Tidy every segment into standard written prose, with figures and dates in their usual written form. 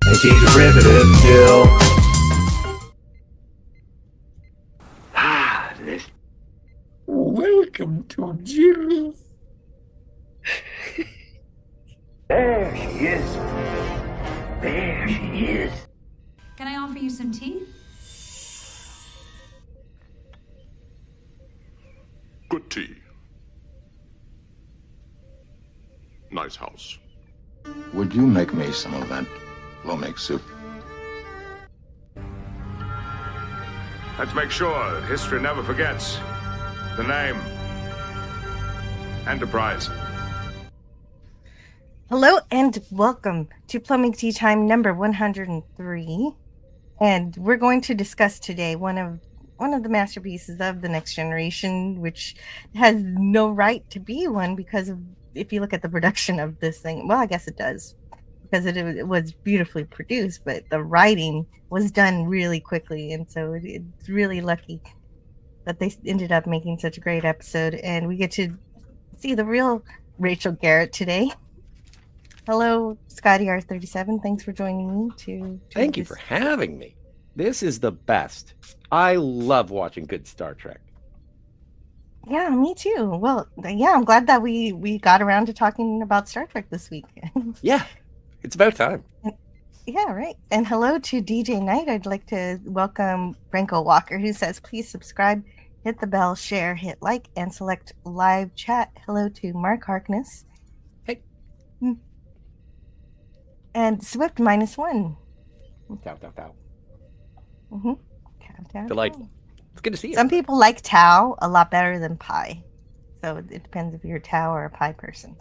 and keep it riveted still. Welcome to Jill's. There she is. There she is. Can I offer you some tea? Good tea. Nice house. Would you make me some of that Plomeek soup? Let's make sure that history never forgets the name. Enterprise. Hello and welcome to Plomeek Teatime number 103. And we're going to discuss today one of the masterpieces of the next generation, which has no right to be one because of, if you look at the production of this thing, well, I guess it does, because it was beautifully produced, but the writing was done really quickly, and so it's really lucky that they ended up making such a great episode, and we get to see the real Rachel Garrett today. Hello, Scotty R37. Thanks for joining me to Thank you for having me. This is the best. I love watching good Star Trek. Yeah, me too. Well, yeah, I'm glad that we got around to talking about Star Trek this week. Yeah, it's about time. Yeah, right. And hello to DJ Knight. I'd like to welcome Franco Walker, who says, please subscribe, hit the bell, share, hit like, and select live chat. Hello to Mark Harkness. Hey. And Swift -1. Tow, tow, tow. Mm-hmm. Delightful. It's good to see you. Some people like Tao a lot better than pie. So it depends if you're a Tao or a pie person.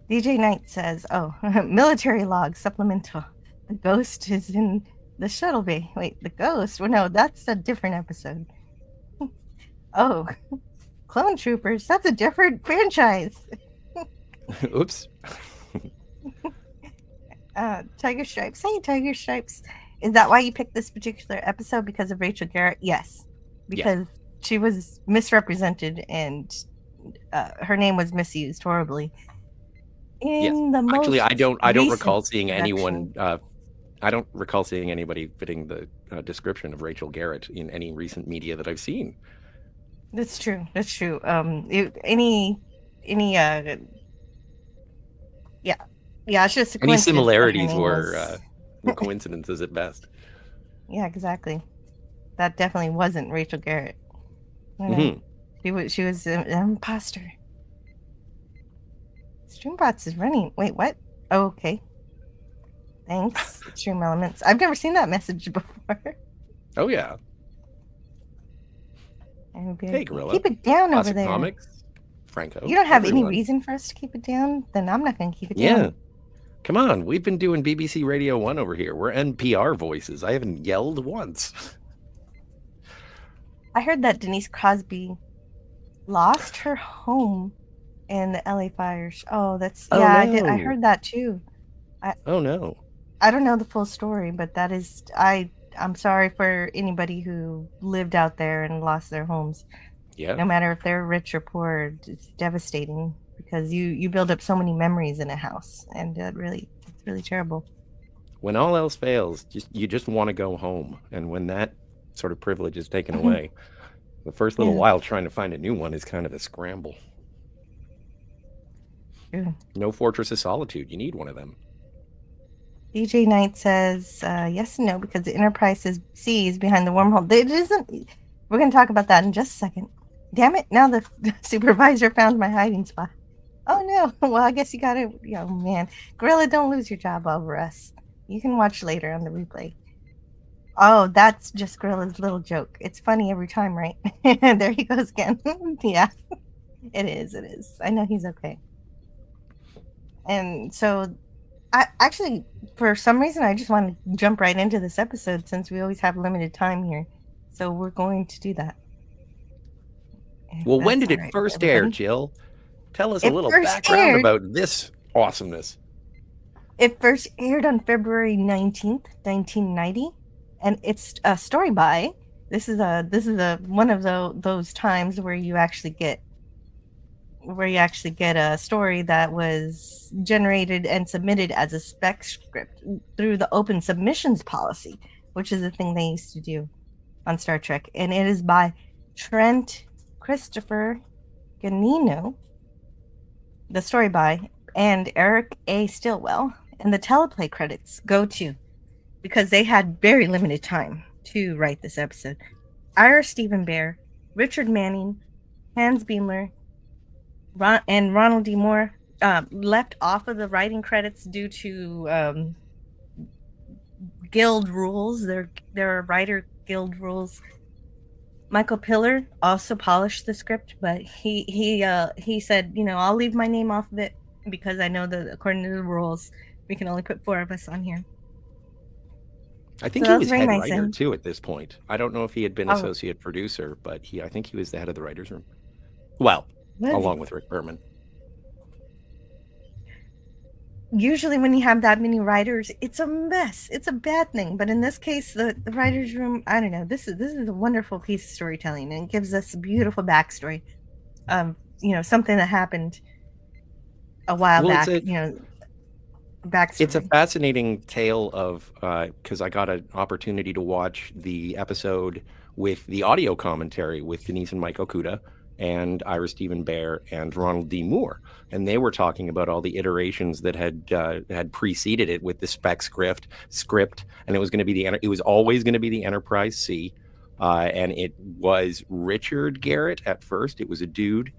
DJ Knight says, oh, military log supplemental. The ghost is in the shuttle bay. Wait, the ghost? Well, no, that's a different episode. Oh, Clone Troopers. That's a different franchise. Oops. Tiger Stripes. Hey, Tiger Stripes. Is that why you picked this particular episode? Because of Rachel Garrett? Yes. Because she was misrepresented and her name was misused horribly. Actually, I don't recall seeing anyone. I don't recall seeing anybody fitting the description of Rachel Garrett in any recent media that I've seen. That's true. That's true. Yeah, it's just a any coincidence. Similarities were coincidences at best. Yeah, exactly. That definitely wasn't Rachel Garrett. She was an imposter. Streambots is running. Wait, what? Oh, okay. Thanks, Stream Elements. I've never seen that message before. Oh yeah. Hey, Gorilla. Keep it down Classic over there. Comics. Franco. You don't have any everyone. reason for us to keep it down? Then I'm not going to keep it down. Yeah. Come on. We've been doing BBC Radio 1 over here. We're NPR voices. I haven't yelled once. I heard that Denise Crosby lost her home in the LA fires. Oh, that's... Oh, yeah, no. I heard that too. Oh, no. I don't know the full story, but that is... I'm sorry for anybody who lived out there and lost their homes. Yeah. No matter if they're rich or poor, it's devastating because you build up so many memories in a house, and it's really terrible. When all else fails, you just want to go home, and when that sort of privilege is taken away, the first little while trying to find a new one is kind of a scramble. True. No Fortress of Solitude. You need one of them. DJ Knight says yes and no because the Enterprise sees behind the wormhole. It isn't. We're going to talk about that in just a second. Damn it! Now the supervisor found my hiding spot. Oh no! Well, I guess you got to. Oh man, Gorilla, don't lose your job over us. You can watch later on the replay. Oh, that's just Gorilla's little joke. It's funny every time, right? There he goes again. Yeah, it is. It is. I know he's okay. And so, I actually, for some reason, I just want to jump right into this episode since we always have limited time here. So we're going to do that. Well, when did it first air, Jill? Tell us a little background about this awesomeness. It first aired on February 19th, 1990, and it's a story by. This is one of those times where you actually get where you actually get a story that was generated and submitted as a spec script through the open submissions policy, which is a thing they used to do on Star Trek. And it is by Trent Christopher Ganino, the story by, and Eric A. Stillwell. And the teleplay credits go to, because they had very limited time to write this episode, Ira Stephen Bear, Richard Manning, Hans Beimler, and Ronald D. Moore left off of the writing credits due to guild rules. There are writer guild rules. Michael Piller also polished the script, but he said, I'll leave my name off of it because I know that according to the rules, we can only put 4 of us on here. I think So he that's was very head nice writer and- too at this point. I don't know if he had been Oh. associate producer, but I think he was the head of the writers' room. Well, Really? along with Rick Berman. Usually when you have that many writers, it's a mess. It's a bad thing. But in this case, the writer's room, I don't know. This is a wonderful piece of storytelling, and it gives us a beautiful backstory. Something that happened a while Well, back. Backstory. It's a fascinating tale of because I got an opportunity to watch the episode with the audio commentary with Denise and Mike Okuda and Ira Stephen Bear and Ronald D. Moore, and they were talking about all the iterations that had preceded it with the spec script, and it was going to be it was always going to be the Enterprise C, and it was Richard Garrett at first. It was a dude,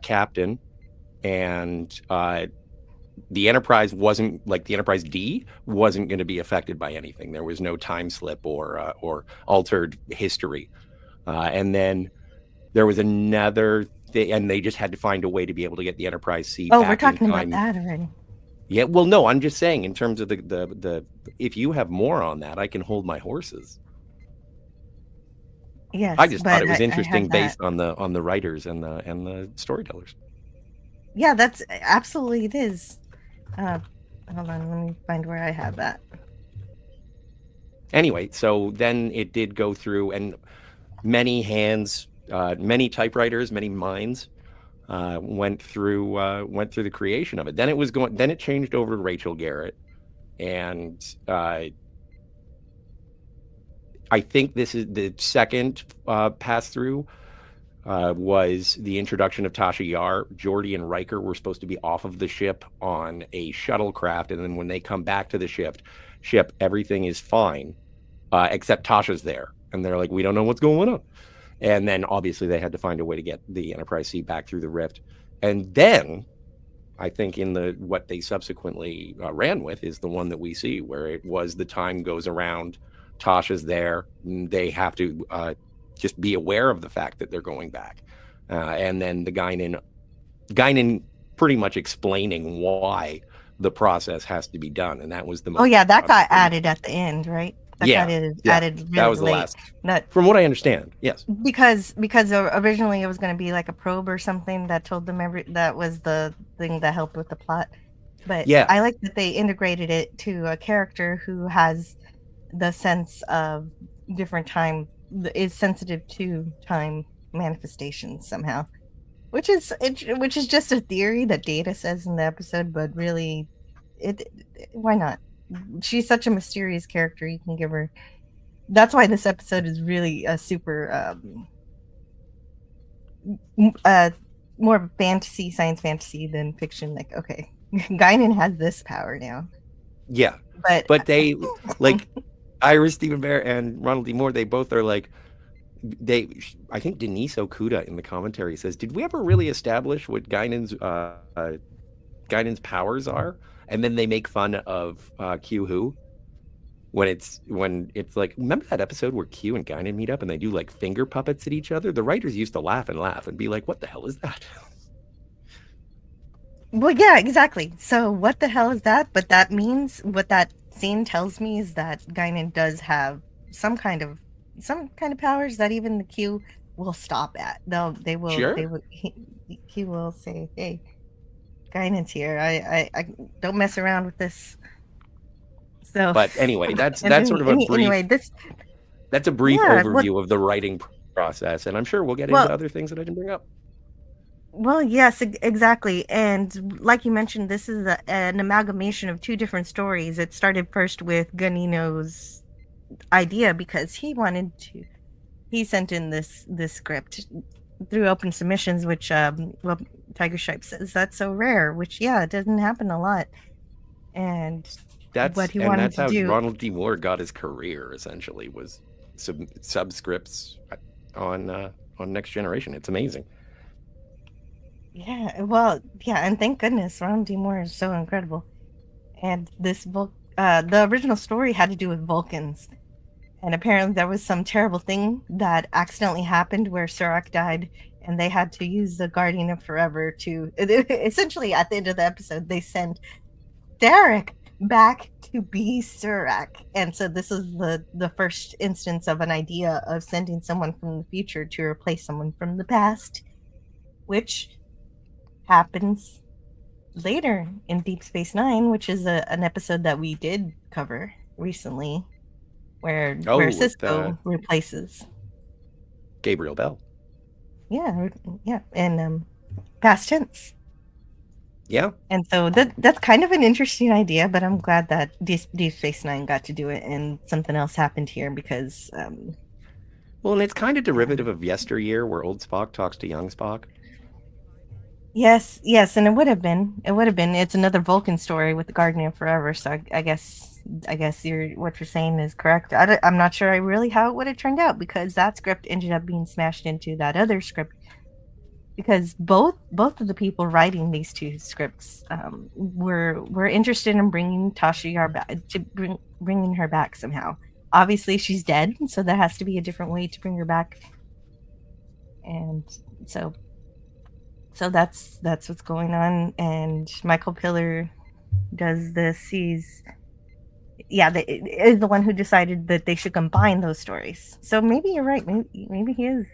captain, and the Enterprise wasn't like the Enterprise D wasn't going to be affected by anything. There was no time slip or altered history, and then there was another thing, and they just had to find a way to be able to get the Enterprise C. Oh, back we're talking in about time. that already. Yeah, well, no, I'm just saying in terms of the if you have more on that, I can hold my horses. Yes, I just thought it was I interesting have that. based on the writers and the storytellers. Yeah, that's absolutely it is. Hold on, let me find where I have that. Anyway, so then it did go through, and many hands, many typewriters, many minds went through the creation of it. Then it changed over to Rachel Garrett, and I think this is the second pass through. Was the introduction of Tasha Yar. Geordi and Riker were supposed to be off of the ship on a shuttlecraft, and then when they come back to the ship, everything is fine, except Tasha's there, and they're like, we don't know what's going on. And then obviously they had to find a way to get the Enterprise C back through the rift. And then I think in what they subsequently ran with is the one that we see, where it was the time goes around, Tasha's there, they have to just be aware of the fact that they're going back. And then the Guinan pretty much explaining why the process has to be done. And that was the most... Oh, yeah, that got added at the end, right? That got added really that was the late. last. From what I understand, yes. Because originally it was going to be like a probe or something that told them that was the thing that helped with the plot. But Yeah. I like that they integrated it to a character who has the sense of different time, is sensitive to time manifestations somehow, which is just a theory that Data says in the episode, but really, why not? She's such a mysterious character. You can give her. That's why this episode is really a super more fantasy, science fantasy than fiction. Like, okay, Guinan has this power now. Yeah, but they like Iris Stephen Bear and Ronald D. Moore. They both are like I think Denise Okuda in the commentary says, "Did we ever really establish what Guinan's powers are?" And then they make fun of Q Who when it's like, remember that episode where Q and Guinan meet up and they do like finger puppets at each other? The writers used to laugh and be like, "What the hell is that?" Well, yeah, exactly. So what the hell is that? But that means what that scene tells me is that Guinan does have some kind of powers that even the Q will stop at. Q will say, "Hey, Guinan's here. I don't mess around with this." So, but anyway, that's sort of a brief. That's a brief overview of the writing process, and I'm sure we'll get into other things that I didn't bring up. Well, yes, exactly. And like you mentioned, this is an amalgamation of two different stories. It started first with Ganino's idea because he sent in this script through open submissions, which well, Tiger Stripe says that's so rare, which yeah, it doesn't happen a lot. And what he wanted That's to how do, Ronald D. Moore got his career. Essentially, was subscripts on Next Generation. It's amazing. yeah, well, yeah, and thank goodness Ronald D. Moore is so incredible. And the original story had to do with Vulcans. And apparently there was some terrible thing that accidentally happened where Surak died, and they had to use the Guardian of Forever to essentially at the end of the episode they send Derek back to be Surak. And so this is the first instance of an idea of sending someone from the future to replace someone from the past, which happens later in Deep Space Nine, which is an episode that we did cover recently, where Oh, with Cisco replaces. Gabriel Bell. Yeah, yeah, and past tense. Yeah. And so that's kind of an interesting idea, but I'm glad that Deep Space Nine got to do it, and something else happened here because. Well, and it's kind of derivative of yesteryear, where old Spock talks to young Spock. Yes, yes, and it would have been. It's another Vulcan story with the Guardian of Forever. So I guess what you're saying is correct. I'm not sure really how it would have turned out because that script ended up being smashed into that other script. Because both of the people writing these two scripts were interested in bringing Tasha Yar back, bringing her back somehow. Obviously, she's dead, so there has to be a different way to bring her back. And so that's what's going on. And Michael Piller does this. Is the one who decided that they should combine those stories. So maybe you're right. Maybe he is.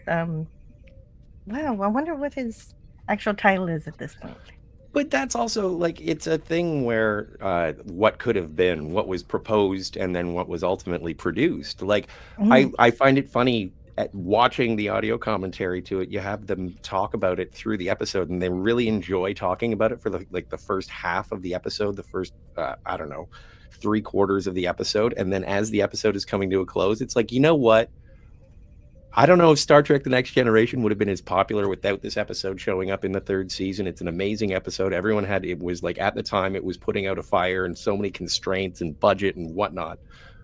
Wow, I wonder what his actual title is at this point. But that's also like it's a thing where what could have been, what was proposed, and then what was ultimately produced. Like I find it funny at watching the audio commentary to it. You have them talk about it through the episode, and they really enjoy talking about it for the first half of the episode, the first I don't know, 3/4 of the episode, and then as the episode is coming to a close, it's like, you know what? I don't know if Star Trek The Next Generation would have been as popular without this episode showing up in the third season. It's an amazing episode. Everyone it was like at the time it was putting out a fire and so many constraints and budget and whatnot,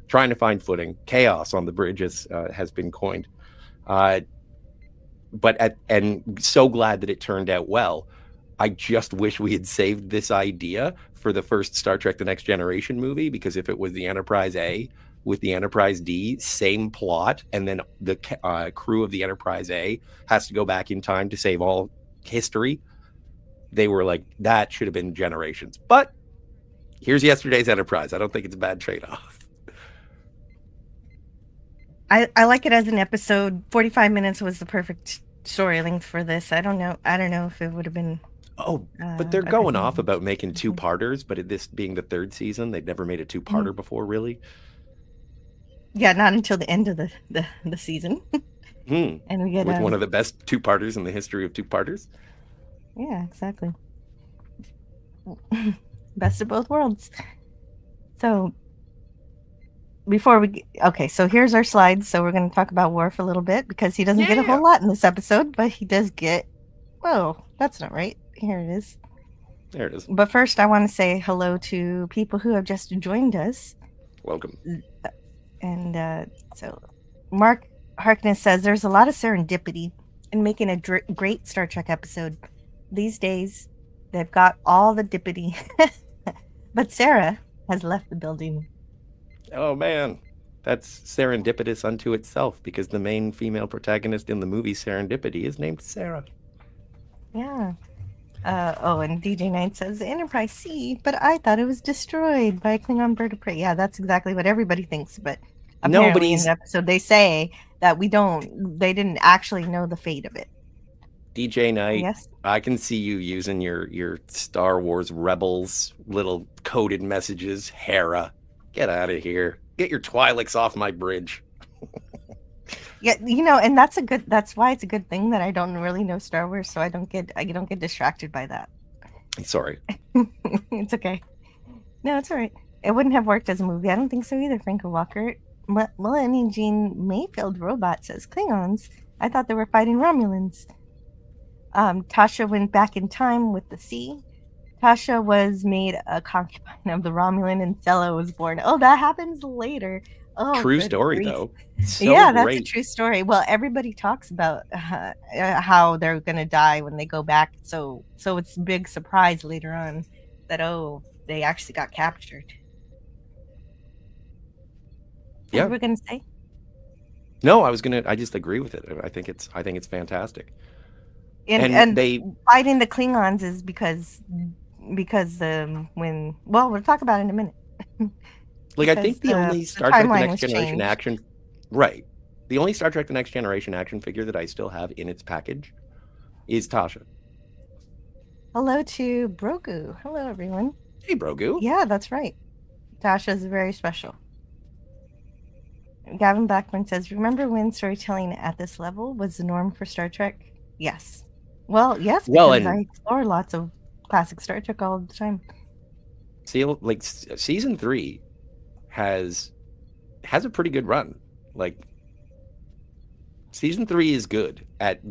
trying to find footing. Chaos on the bridge has been coined. And so glad that it turned out well. I just wish we had saved this idea for the first Star Trek The Next Generation movie, because if it was the Enterprise A with the Enterprise D, same plot, and then the crew of the Enterprise A has to go back in time to save all history, they were like, that should have been Generations. But here's yesterday's Enterprise. I don't think it's a bad trade-off. I like it as an episode. 45 minutes was the perfect story length for this. I don't know if it would have been. Oh, but they're going off about making two-parters, but this being the third season, they'd never made a two-parter before, really. Yeah, not until the end of the season. And we get with one of the best two-parters in the history of two-parters. Yeah, exactly. Best of both worlds. So so here's our slides. So we're going to talk about Worf a little bit because he doesn't get a whole lot in this episode, but he does get. Whoa, that's not right. Here it is. There it is. But first, I want to say hello to people who have just joined us. Welcome. And so Mark Harkness says there's a lot of serendipity in making a great Star Trek episode. These days, they've got all the dippity. But Sarah has left the building. Oh, man. That's serendipitous unto itself, because the main female protagonist in the movie Serendipity is named Sarah. Yeah. And DJ Knight says, the Enterprise C, but I thought it was destroyed by a Klingon bird of prey. Yeah, that's exactly what everybody thinks, but apparently in the episode they say that they didn't actually know the fate of it. DJ Knight, yes? I can see you using your Star Wars Rebels little coded messages. Hera, get out of here. Get your Twi'leks off my bridge. Yeah, and that's why it's a good thing that I don't really know Star Wars, so I don't get distracted by that. Sorry. It's okay. No, it's all right. It wouldn't have worked as a movie. I don't think so either, Franco Walker. Melanie Jean Mayfield Robot says Klingons. I thought they were fighting Romulans. Tasha went back in time with the sea. Tasha was made a concubine of the Romulan, and Stella was born. Oh, that happens later. Oh, True good story, grief. though. So Yeah, great. that's a true story. Well, everybody talks about how they're gonna die when they go back. So it's a big surprise later on that they actually got captured. Yeah. What were we gonna say? No, I just agree with it. I think it's fantastic. And they fighting the Klingons is because when we'll talk about it in a minute. Like, I think the only Star Trek The timeline Next was Generation changed. action, right? The only Star Trek The Next Generation action figure that I still have in its package is Tasha. Hello to Brogu. Hello, everyone. Hey, Brogu. Yeah, that's right. Tasha's very special. Gavin Blackburn says, "Remember when storytelling at this level was the norm for Star Trek?" Yes. Well, yes, because I explore lots of classic Star Trek all the time. See, like, season 3 has a pretty good run. Like, season 3 is good at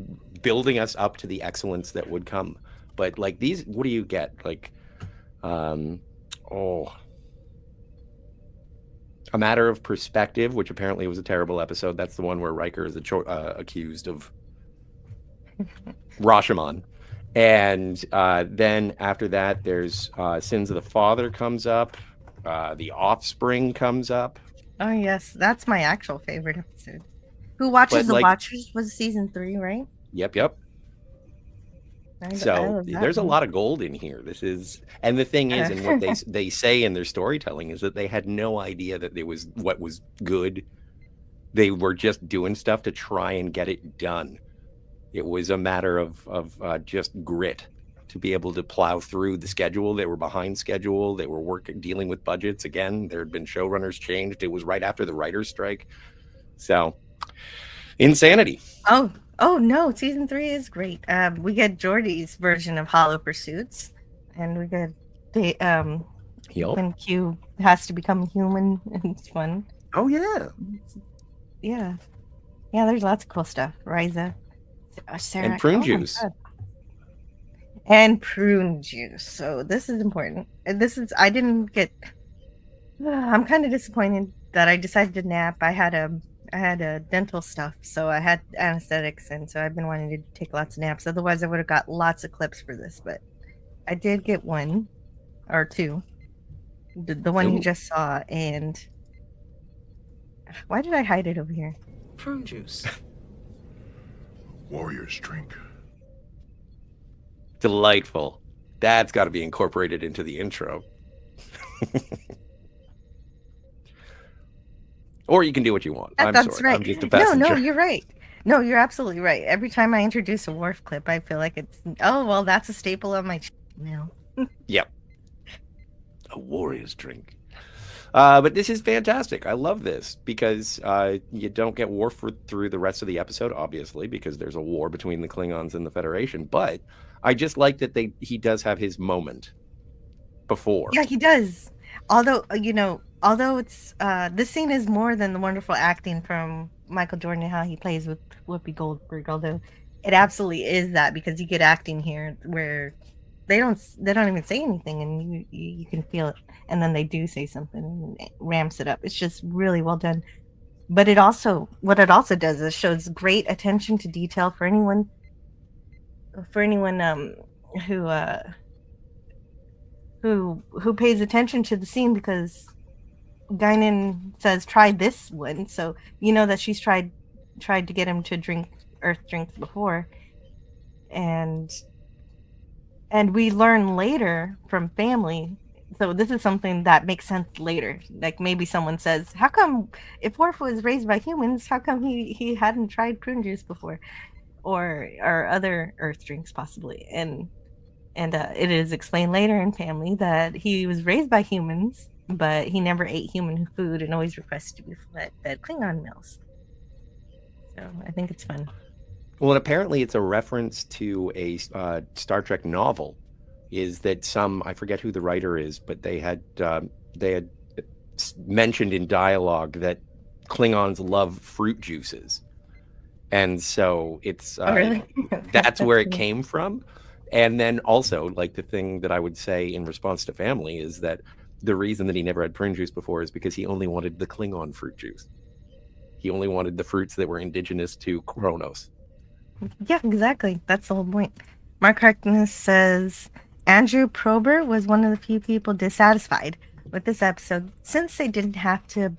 building us up to the excellence that would come. But like these, what do you get? Like, A Matter of Perspective, which apparently was a terrible episode. That's the one where Riker is accused of Rashomon. And then after that, there's Sins of the Father comes up. The Offspring comes up. Oh, yes. That's my actual favorite episode. Who Watches the Watchers was season 3, right? Yep. So there's a lot of gold in here. This is, and the thing is, and what they say in their storytelling is that they had no idea that there was what was good. They were just doing stuff to try and get it done. It was a matter of just grit to be able to plow through the schedule. They were behind schedule. They were dealing with budgets again. There had been showrunners changed. It was right after the writer's strike. So insanity. Oh no, season 3 is great. We get Geordi's version of Hollow Pursuits, and we get when Q has to become human. It's fun. Oh yeah. Yeah. There's lots of cool stuff. Ryza, Sarah, and Prune Juice. And Prune Juice. So this is important. I didn't get. I'm kind of disappointed that I decided to nap. I had a dental stuff, so I had anesthetics, and so I've been wanting to take lots of naps. Otherwise, I would have got lots of clips for this, but I did get one or two. The one you just saw, and why did I hide it over here? Prune juice. Warrior's drink. Delightful. That's got to be incorporated into the intro. Or you can do what you want. That's right. I'm just a passenger. No, you're right. No, you're absolutely right. Every time I introduce a Worf clip, I feel like it's, that's a staple of my channel. Yep. A warrior's drink. But this is fantastic. I love this because you don't get Worf through the rest of the episode, obviously, because there's a war between the Klingons and the Federation. But I just like that he does have his moment before. Yeah, he does. Although it's this scene is more than the wonderful acting from Michael Jordan and how he plays with Whoopi Goldberg, although it absolutely is that, because you get acting here where they don't even say anything and you can feel it, and then they do say something and it ramps it up. It's just really well done. But what it also does is shows great attention to detail for anyone who pays attention to the scene, because Guinan says try this one, so you know that she's tried to get him to drink earth drinks before, and we learn later from family, so this is something that makes sense later. Like maybe someone says, how come if Worf was raised by humans, how come he hadn't tried prune juice before, or other earth drinks possibly, and it is explained later in family that he was raised by humans, but he never ate human food and always requested to be fed Klingon meals. So I think it's fun. Well, and apparently it's a reference to a Star Trek novel. Is that some, I forget who the writer is, but they had mentioned in dialogue that Klingons love fruit juices, and so it's Oh, really? that's where it funny. came from. And then also, like, the thing that I would say in response to family is that the reason that he never had prune juice before is because he only wanted the Klingon fruit juice. He only wanted the fruits that were indigenous to Kronos. Yeah, exactly. That's the whole point. Mark Harkness says Andrew Prober was one of the few people dissatisfied with this episode since they didn't have time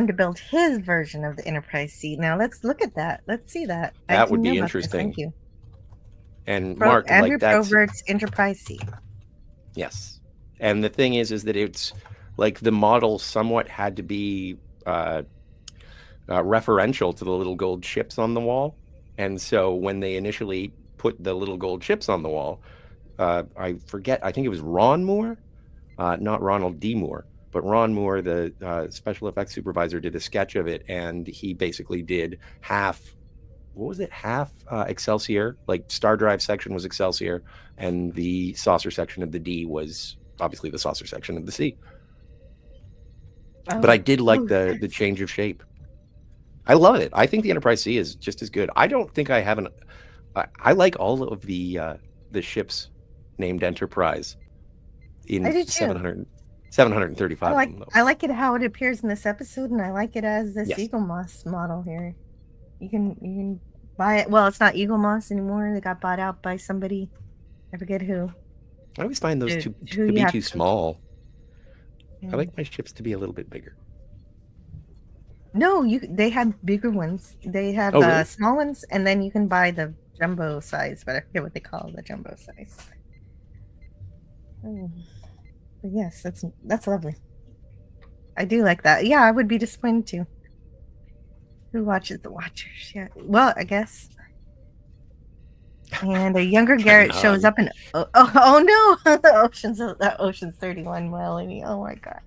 to build his version of the Enterprise C. Now let's look at that. Let's see that. I That didn't would know be about this. interesting. Thank you. And Mark, Andrew like, that's Probert's Enterprise C. yes. And the thing is that it's like the model somewhat had to be referential to the little gold ships on the wall. And so when they initially put the little gold ships on the wall, I forget, I think it was Ron Moore, not Ronald D. Moore, but Ron Moore, the special effects supervisor, did a sketch of it, and he basically did half Excelsior, like Star Drive section was Excelsior, and the saucer section of the D was obviously the saucer section of the C. But I did like the change of shape. I love it. I think the Enterprise C is just as good. I don't think I have I like all of the ships named Enterprise in I do too. 735 I of them, though. I like it how it appears in this episode, and I like it as this Yes. Eagle Moss model here. You can buy it. Well, it's not Eagle Moss anymore. They got bought out by somebody. I forget who. I always find those Who to you be have too to- small. Yeah. I like my ships to be a little bit bigger. No, they had bigger ones. They have Oh, really? small ones, and then you can buy the jumbo size, but I forget what they call the jumbo size. Oh. But yes, that's lovely. I do like that. Yeah, I would be disappointed too. Who watches the Watchers? Yeah. Well, I guess. And a younger Garrett shows up in oh no, Ocean's 31 Melanie. Oh my god.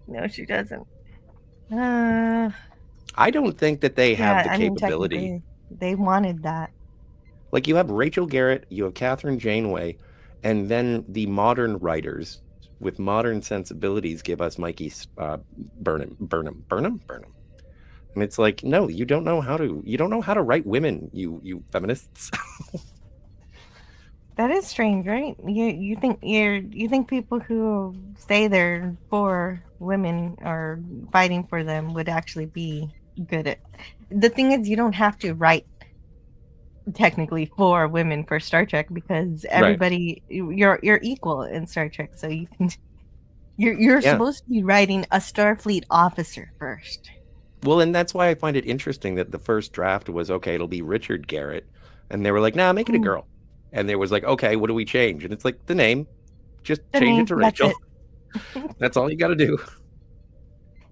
No, she doesn't. I don't think that they have the capability. Technically, they wanted that. Like, you have Rachel Garrett, you have Catherine Janeway, and then the modern writers with modern sensibilities give us Mikey Burnham. And it's like, no, you don't know how to write women, you feminists. That is strange, right? You think people who say they're for women or fighting for them would actually be good at. The thing is, you don't have to write technically for women for Star Trek because everybody you're equal in Star Trek, so you can. You're supposed to be writing a Starfleet officer first. Well, and that's why I find it interesting that the first draft was, okay, it'll be Richard Garrett, and they were like, nah, make it a girl. And there was like, okay, what do we change? And it's like, the name. Just change it to Rachel. That's all you got to do.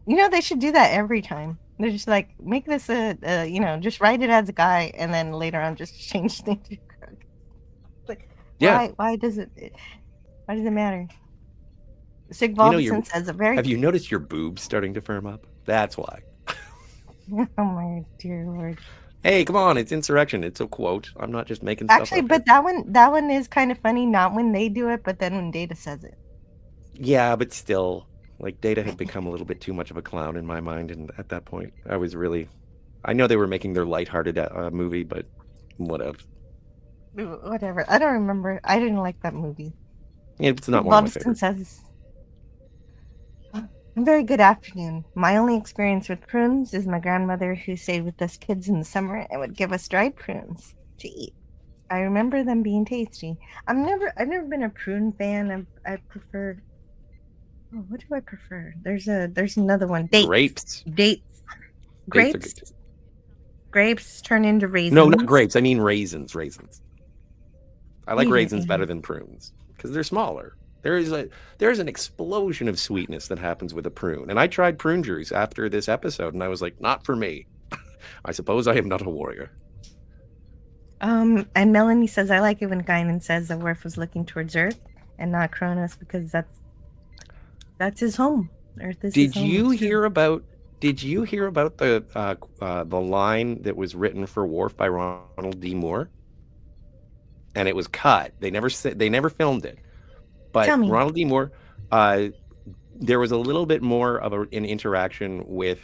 You know, they should do that every time. They're just like, make this just write it as a guy, and then later on just change things to girl. Like, why does it matter? Sigvaldason says a very. Have you noticed your boobs starting to firm up? That's why. Oh my dear Lord. Hey, come on, it's Insurrection. It's a quote. I'm not just making stuff up. But that one is kind of funny, not when they do it, but then when Data says it. Yeah, but still, like, Data had become a little bit too much of a clown in my mind, and at that point, I know they were making their lighthearted movie, but whatever. Whatever. I don't remember. I didn't like that movie. Yeah, it's not one of my favorites. Says, a very good afternoon. My only experience with prunes is my grandmother who stayed with us kids in the summer and would give us dried prunes to eat. I remember them being tasty. I've never been a prune fan. I prefer. Oh, what do I prefer? There's another one. Dates. Grapes turn into raisins. No, not grapes. I mean raisins. I like raisins better than prunes because they're smaller. There's an explosion of sweetness that happens with a prune. And I tried prune juice after this episode, and I was like, not for me. I suppose I am not a warrior. And Melanie says, I like it when Guinan says the Worf was looking towards Earth and not Kronos because that's his home. Earth is his home. Did you hear about Did you hear about the line that was written for Worf by Ronald D. Moore? And it was cut. They never filmed it. But Tell me. Ronald D. Moore, there was a little bit more of an interaction with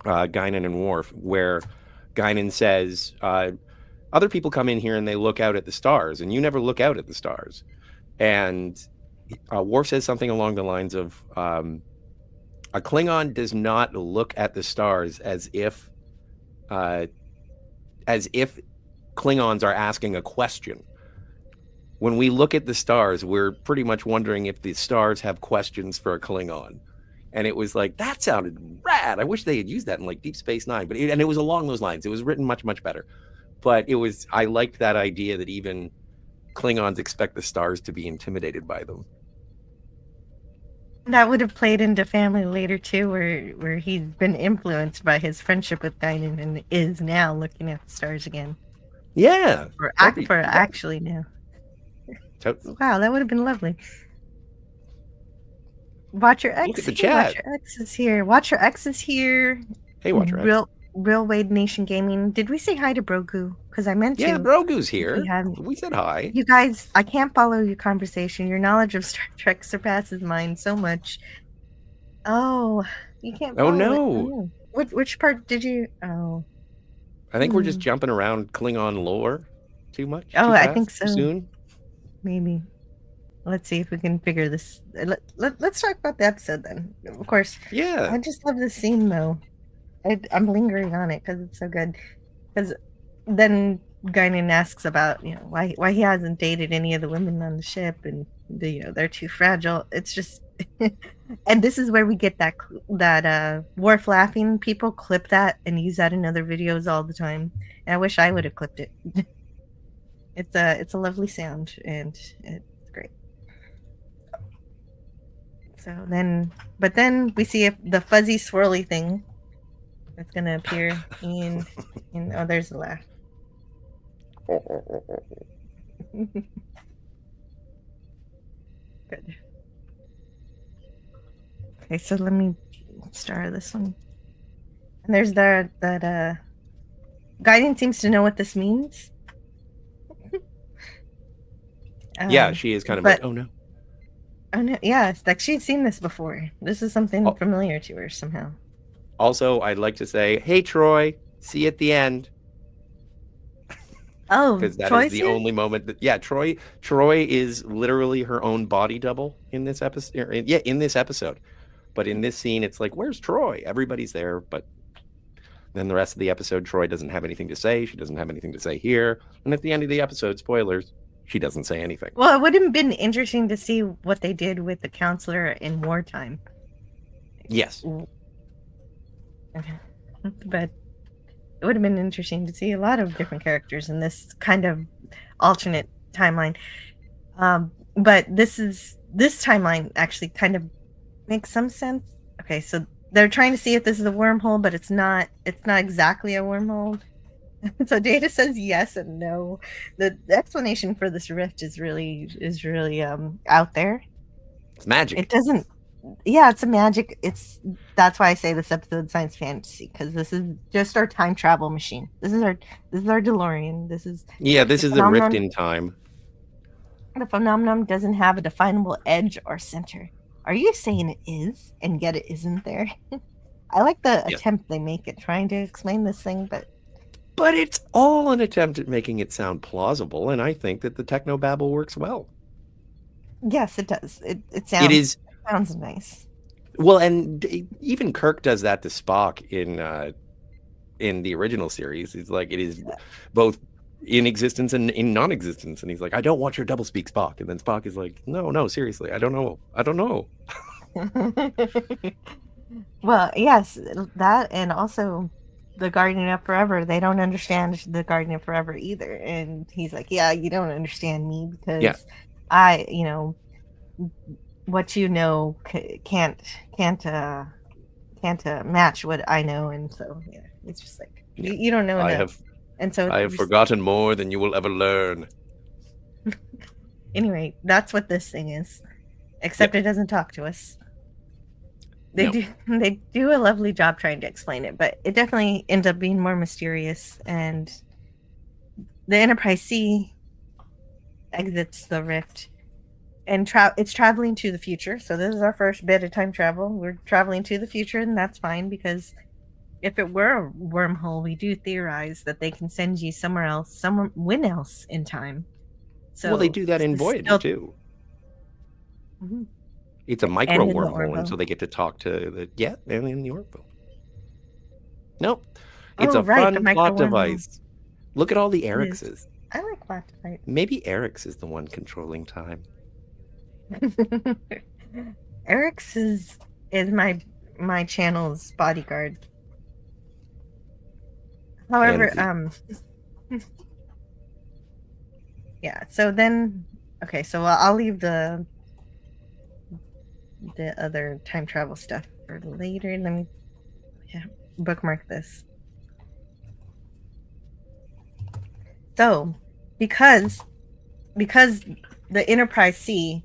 Guinan and Worf, where Guinan says, other people come in here and they look out at the stars, and you never look out at the stars. And Worf says something along the lines of, a Klingon does not look at the stars as if Klingons are asking a question. When we look at the stars, we're pretty much wondering if the stars have questions for a Klingon. And it was like, that sounded rad. I wish they had used that in like Deep Space Nine. And it was along those lines. It was written much, much better. But I liked that idea that even Klingons expect the stars to be intimidated by them. That would have played into family later too, where he's been influenced by his friendship with Guinan and is now looking at the stars again. Yeah. Actually now. Wow, that would have been lovely. Watcher X. Look at the chat. Watcher X is here. Watcher X is here. Hey, Watcher X. Real Wade Nation Gaming. Did we say hi to Brogu? Because I meant to. Yeah, Brogu's here. We said hi. You guys, I can't follow your conversation. Your knowledge of Star Trek surpasses mine so much. Oh, you can't. Oh no. Which part did you? Oh. I think we're just jumping around Klingon lore too much. Oh, too I fast, think so. Too soon. Maybe. Let's see if we can figure this. Let's talk about the episode then. Of course. Yeah. I just love this scene though. I'm lingering on it because it's so good. Because then Guinan asks about why he hasn't dated any of the women on the ship, and they're too fragile. It's just, and this is where we get that Worf laughing. People clip that and use that in other videos all the time. And I wish I would have clipped it. It's a lovely sound and it's great. So then we see the fuzzy swirly thing that's gonna appear in oh, there's the laugh. Good. Okay, so let me start this one. And there's that Guinan seems to know what this means. Yeah, she is kind of like, oh no. Oh no, yeah, it's like she'd seen this before. This is something familiar to her somehow. Also, I'd like to say, hey Troy, see you at the end. Oh, because that Troy's is the only moment that Troy is literally her own body double in this episode. In this episode. But in this scene, it's like, where's Troy? Everybody's there, but then the rest of the episode, Troy doesn't have anything to say. She doesn't have anything to say here. And at the end of the episode, spoilers, she doesn't say anything. Well, it would have been interesting to see what they did with the counselor in wartime. Yes. But it would have been interesting to see a lot of different characters in this kind of alternate timeline. But this timeline actually kind of makes some sense. Okay, so they're trying to see if this is a wormhole, but it's not exactly a wormhole. So Data says yes and no. The explanation for this rift is really out there. It's magic. It doesn't. Yeah, it's a magic. That's why I say this episode science fantasy, because this is just our time travel machine. This is our DeLorean. This is the rift in time. The phenomenon doesn't have a definable edge or center. Are you saying it is, and yet it isn't there? I like the attempt they make at trying to explain this thing, but it's all an attempt at making it sound plausible, and I think that the technobabble works well. Yes, it does. It sounds. Sounds nice. Well, and even Kirk does that to Spock in the original series. It's like it is both in existence and in non-existence, and he's like, "I don't want your doublespeak, Spock." And then Spock is like, "No, seriously, I don't know." Well, yes, that, and also the Guardian of Forever. They don't understand the Guardian of Forever either, and he's like, "Yeah, you don't understand me because I, what you know can't match what I know," and so it's just like you don't know enough. I have forgotten more than you will ever learn. Anyway, that's what this thing is, except it doesn't talk to us. They No. do they do a lovely job trying to explain it, but it definitely ends up being more mysterious. And the Enterprise C exits the rift, and it's traveling to the future. So this is our first bit of time travel. We're traveling to the future, and that's fine, because if it were a wormhole, we do theorize that they can send you somewhere else, when else in time. So Well, they do that this in is Voyager still- too. Mhm. It's a micro And in the wormhole, and Orville. so they get to talk to and in the Orville. Nope. It's Oh, a right, the fun micro plot wormhole. device. Look at all the It is. Ericses. I like plot device. Maybe Eric's is the one controlling time. Eric's is my channel's bodyguard. However, yeah. So then, okay. So I'll leave the other time travel stuff for later. Let me bookmark this. So, because the Enterprise C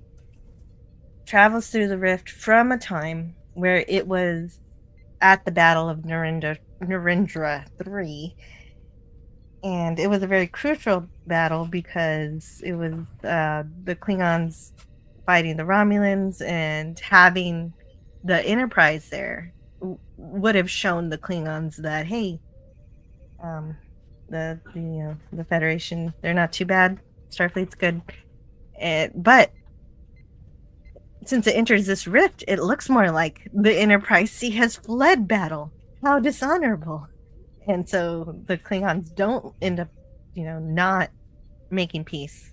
travels through the rift from a time where it was at the Battle of Narendra 3, and it was a very crucial battle because it was the Klingons fighting the Romulans, and having the Enterprise there would have shown the Klingons that, hey, the Federation, they're not too bad. Starfleet's good. But since it enters this rift, it looks more like the Enterprise C has fled battle. How dishonorable. And so the Klingons don't end up, not making peace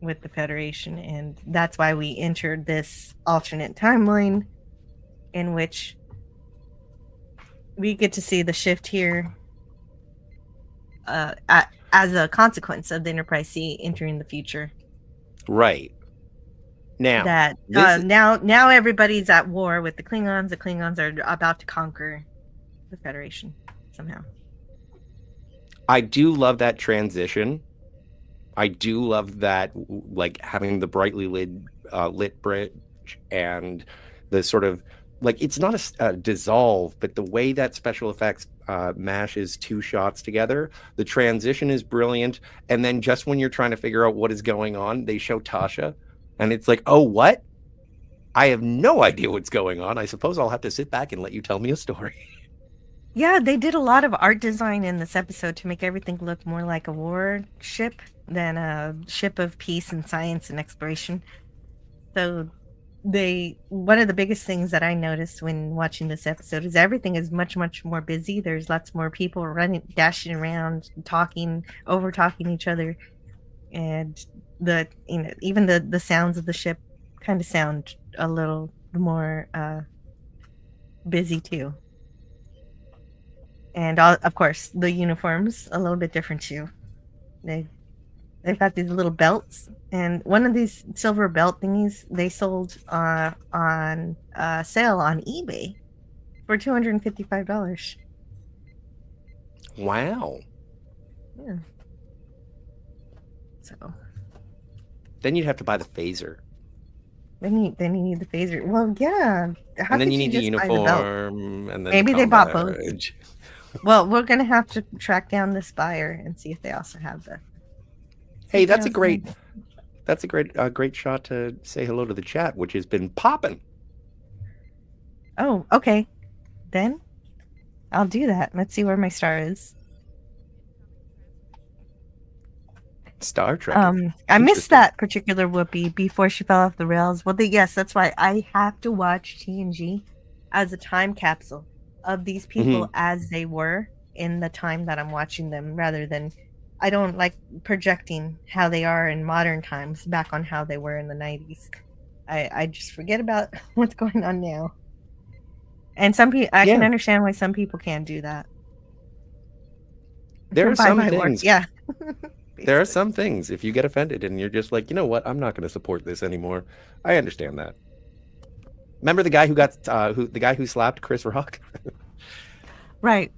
with the Federation. And that's why we entered this alternate timeline in which we get to see the shift here as a consequence of the Enterprise C entering the future. Right. Now That now everybody's at war with the Klingons. The Klingons are about to conquer the Federation somehow. I do love that transition. I do love that, like, having the brightly lit bridge and the sort of, like, it's not a dissolve, but the way that special effects mashes two shots together, the transition is brilliant. And then just when you're trying to figure out what is going on, they show Tasha, and it's like, oh, what? I have no idea what's going on. I suppose I'll have to sit back and let you tell me a story. Yeah, they did a lot of art design in this episode to make everything look more like a war ship than a ship of peace and science and exploration. So one of the biggest things that I noticed when watching this episode is everything is much, much more busy. There's lots more people dashing around, talking, over talking each other. And even the sounds of the ship kind of sound a little more busy too. And of course, the uniforms a little bit different too. They've got these little belts, and one of these silver belt thingies they sold on sale on eBay for $255. Wow. Yeah. So Then you'd have to buy the phaser. then you need the phaser. Well, yeah. How And then could you need the just buy the belt? uniform, and then Maybe the they bought both. badge. Well, we're gonna have to track down this buyer and see if they also have the. Hey, that's a great shot to say hello to the chat, which has been popping. Oh, okay. Then I'll do that. Let's see where my star is. Star Trek. I missed that particular Whoopi before she fell off the rails. Well, yes, that's why I have to watch TNG as a time capsule of these people as they were in the time that I'm watching them, rather than, I don't like projecting how they are in modern times back on how they were in the 90s. I just forget about what's going on now. And some people, I can understand why some people can't do that. There are some things. Yeah. There are some things, if you get offended and you're just like, you know what, I'm not going to support this anymore. I understand that. Remember the guy who slapped Chris Rock? Right.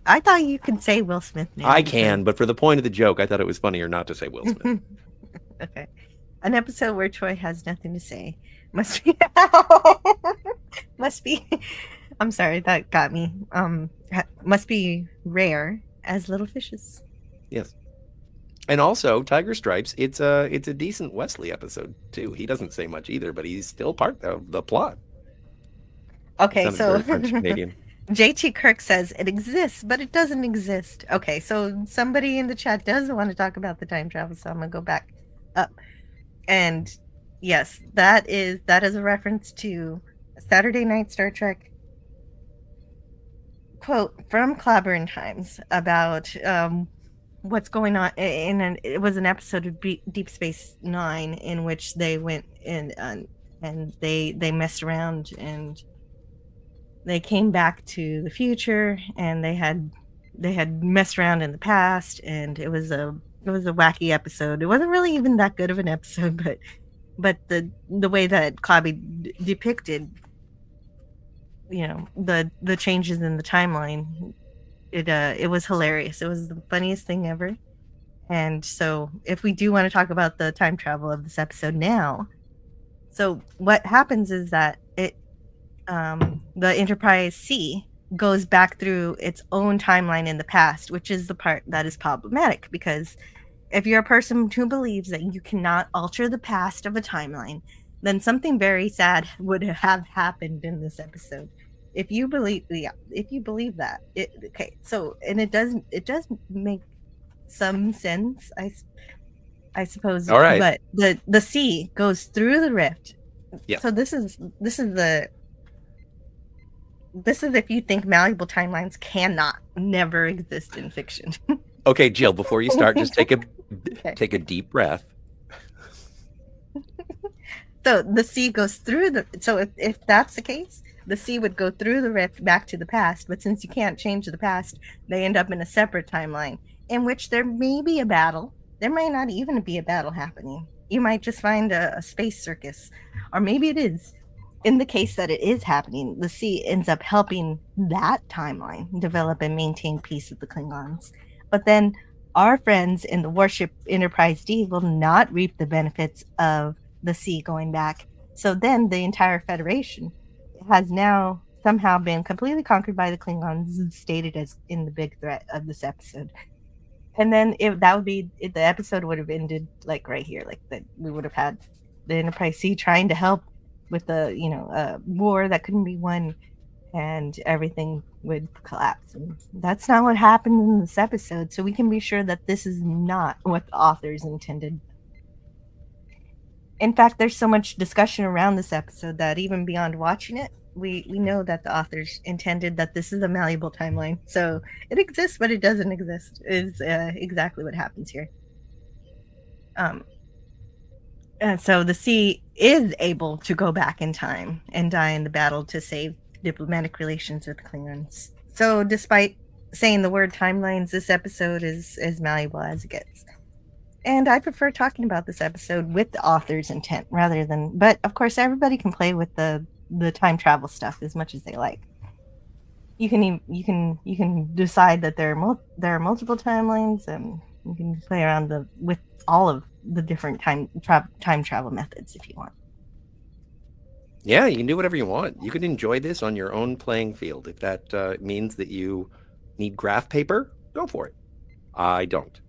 I thought you could say Will Smith now. I can, but for the point of the joke, I thought it was funnier not to say Will Smith. Okay. An episode where Troy has nothing to say must be Must be. I'm sorry, that got me. Must be rare as little fishes. Yes. And also, Tiger Stripes, it's a decent Wesley episode too. He doesn't say much either, but he's still part of the plot. It Okay, sounded so very French Canadian. JT Kirk says it exists, but it doesn't exist. Okay, so somebody in the chat does want to talk about the time travel, so I'm gonna go back up. And yes, that is a reference to Saturday Night Star Trek quote from Clobberin Times about what's going on it was an episode of Deep Space Nine in which they went in and they messed around and they came back to the future and they had messed around in the past, and it was a wacky episode. It wasn't really even that good of an episode, but the way that Clobby depicted, you know, the changes in the timeline, it was hilarious. It was the funniest thing ever. And so if we do want to talk about the time travel of this episode now, so what happens is that the Enterprise C goes back through its own timeline in the past, which is the part that is problematic, because if you're a person who believes that you cannot alter the past of a timeline, then something very sad would have happened in this episode. If you believe that, okay, so, and it does make some sense, I suppose. All right. But the C goes through the rift. Yeah. So this is if you think malleable timelines cannot never exist in fiction. Okay, Jill, before you start, just take a Okay. take a deep breath. So the C goes through so if that's the case, the C would go through the rift back to the past, but since you can't change the past, they end up in a separate timeline in which there may be a battle. There may not even be a battle happening. You might just find a space circus, or maybe it is. In the case that it is happening, the C ends up helping that timeline develop and maintain peace with the Klingons. But then our friends in the warship Enterprise D will not reap the benefits of the C going back. So then the entire Federation has now somehow been completely conquered by the Klingons, stated as in the big threat of this episode. And then the episode would have ended like right here, like that we would have had the Enterprise C trying to help with the war that couldn't be won, and everything would collapse. And that's not what happened in this episode, so we can be sure that this is not what the authors intended. In fact, there's so much discussion around this episode that even beyond watching it, we know that the authors intended that this is a malleable timeline. So it exists, but it doesn't exist is exactly what happens here. And so the C is able to go back in time and die in the battle to save diplomatic relations with Klingons. So despite saying the word timelines, this episode is as malleable as it gets. And I prefer talking about this episode with the author's intent rather than, but of course everybody can play with the time travel stuff as much as they like. You can decide that there are multiple timelines, and you can play around with all of the different time travel methods if you want. Yeah, you can do whatever you want. You can enjoy this on your own playing field. If that means that you need graph paper, go for it. I don't.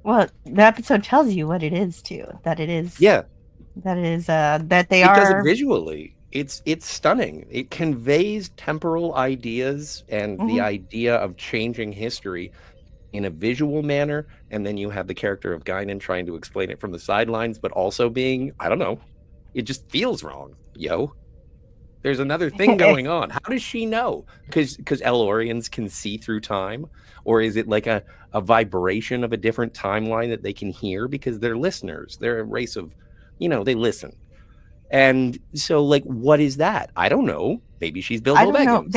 Well, the episode tells you what it is too. That it is. Yeah. That it is. That they it are. It does it visually. It's stunning. It conveys temporal ideas and the idea of changing history in a visual manner, and then you have the character of Guinan trying to explain it from the sidelines, but also being, I don't know, it just feels wrong, yo. There's another thing going on. How does she know? Because Elorians can see through time? Or is it like a vibration of a different timeline that they can hear? Because they're listeners. They're a race of, they listen. And so, like, what is that? I don't know. Maybe she's Bilbo Baggins. I don't know.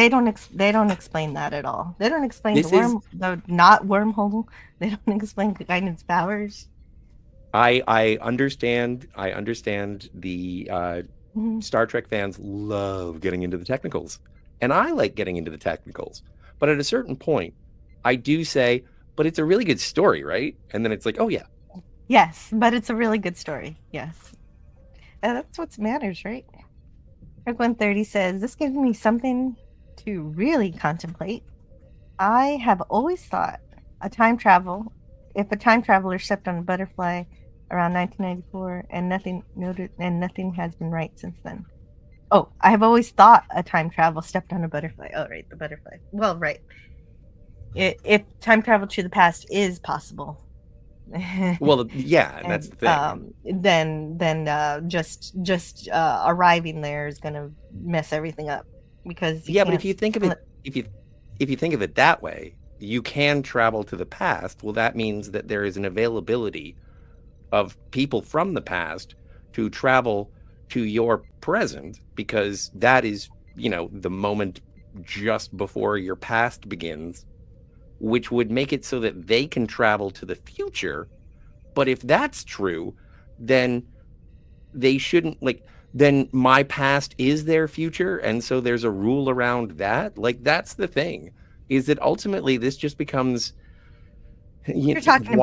They don't explain that at all. They don't explain the not wormhole. They don't explain Guinan's powers. I understand the Star Trek fans love getting into the technicals, and I like getting into the technicals. But at a certain point, I do say, but it's a really good story, right? And then it's like, oh yeah. Yes, but it's a really good story. Yes. And that's what matters, right? Kirk 130 says, this gives me something to really contemplate. I have always thought if a time traveler stepped on a butterfly around 1994 and nothing has been right since then. Oh, I have always thought a time travel stepped on a butterfly. Oh, right, the butterfly. Well, right. If time travel to the past is possible. Well, yeah, that's the thing. Then just arriving there is going to mess everything up because but if you think of it, if you think of it that way, you can travel to the past. Well, that means that there is an availability of people from the past to travel to your present, because that is, the moment just before your past begins, which would make it so that they can travel to the future. But if that's true, then they shouldn't, then my past is their future, and so there's a rule around that. That's the thing, is that ultimately this just becomes you're talking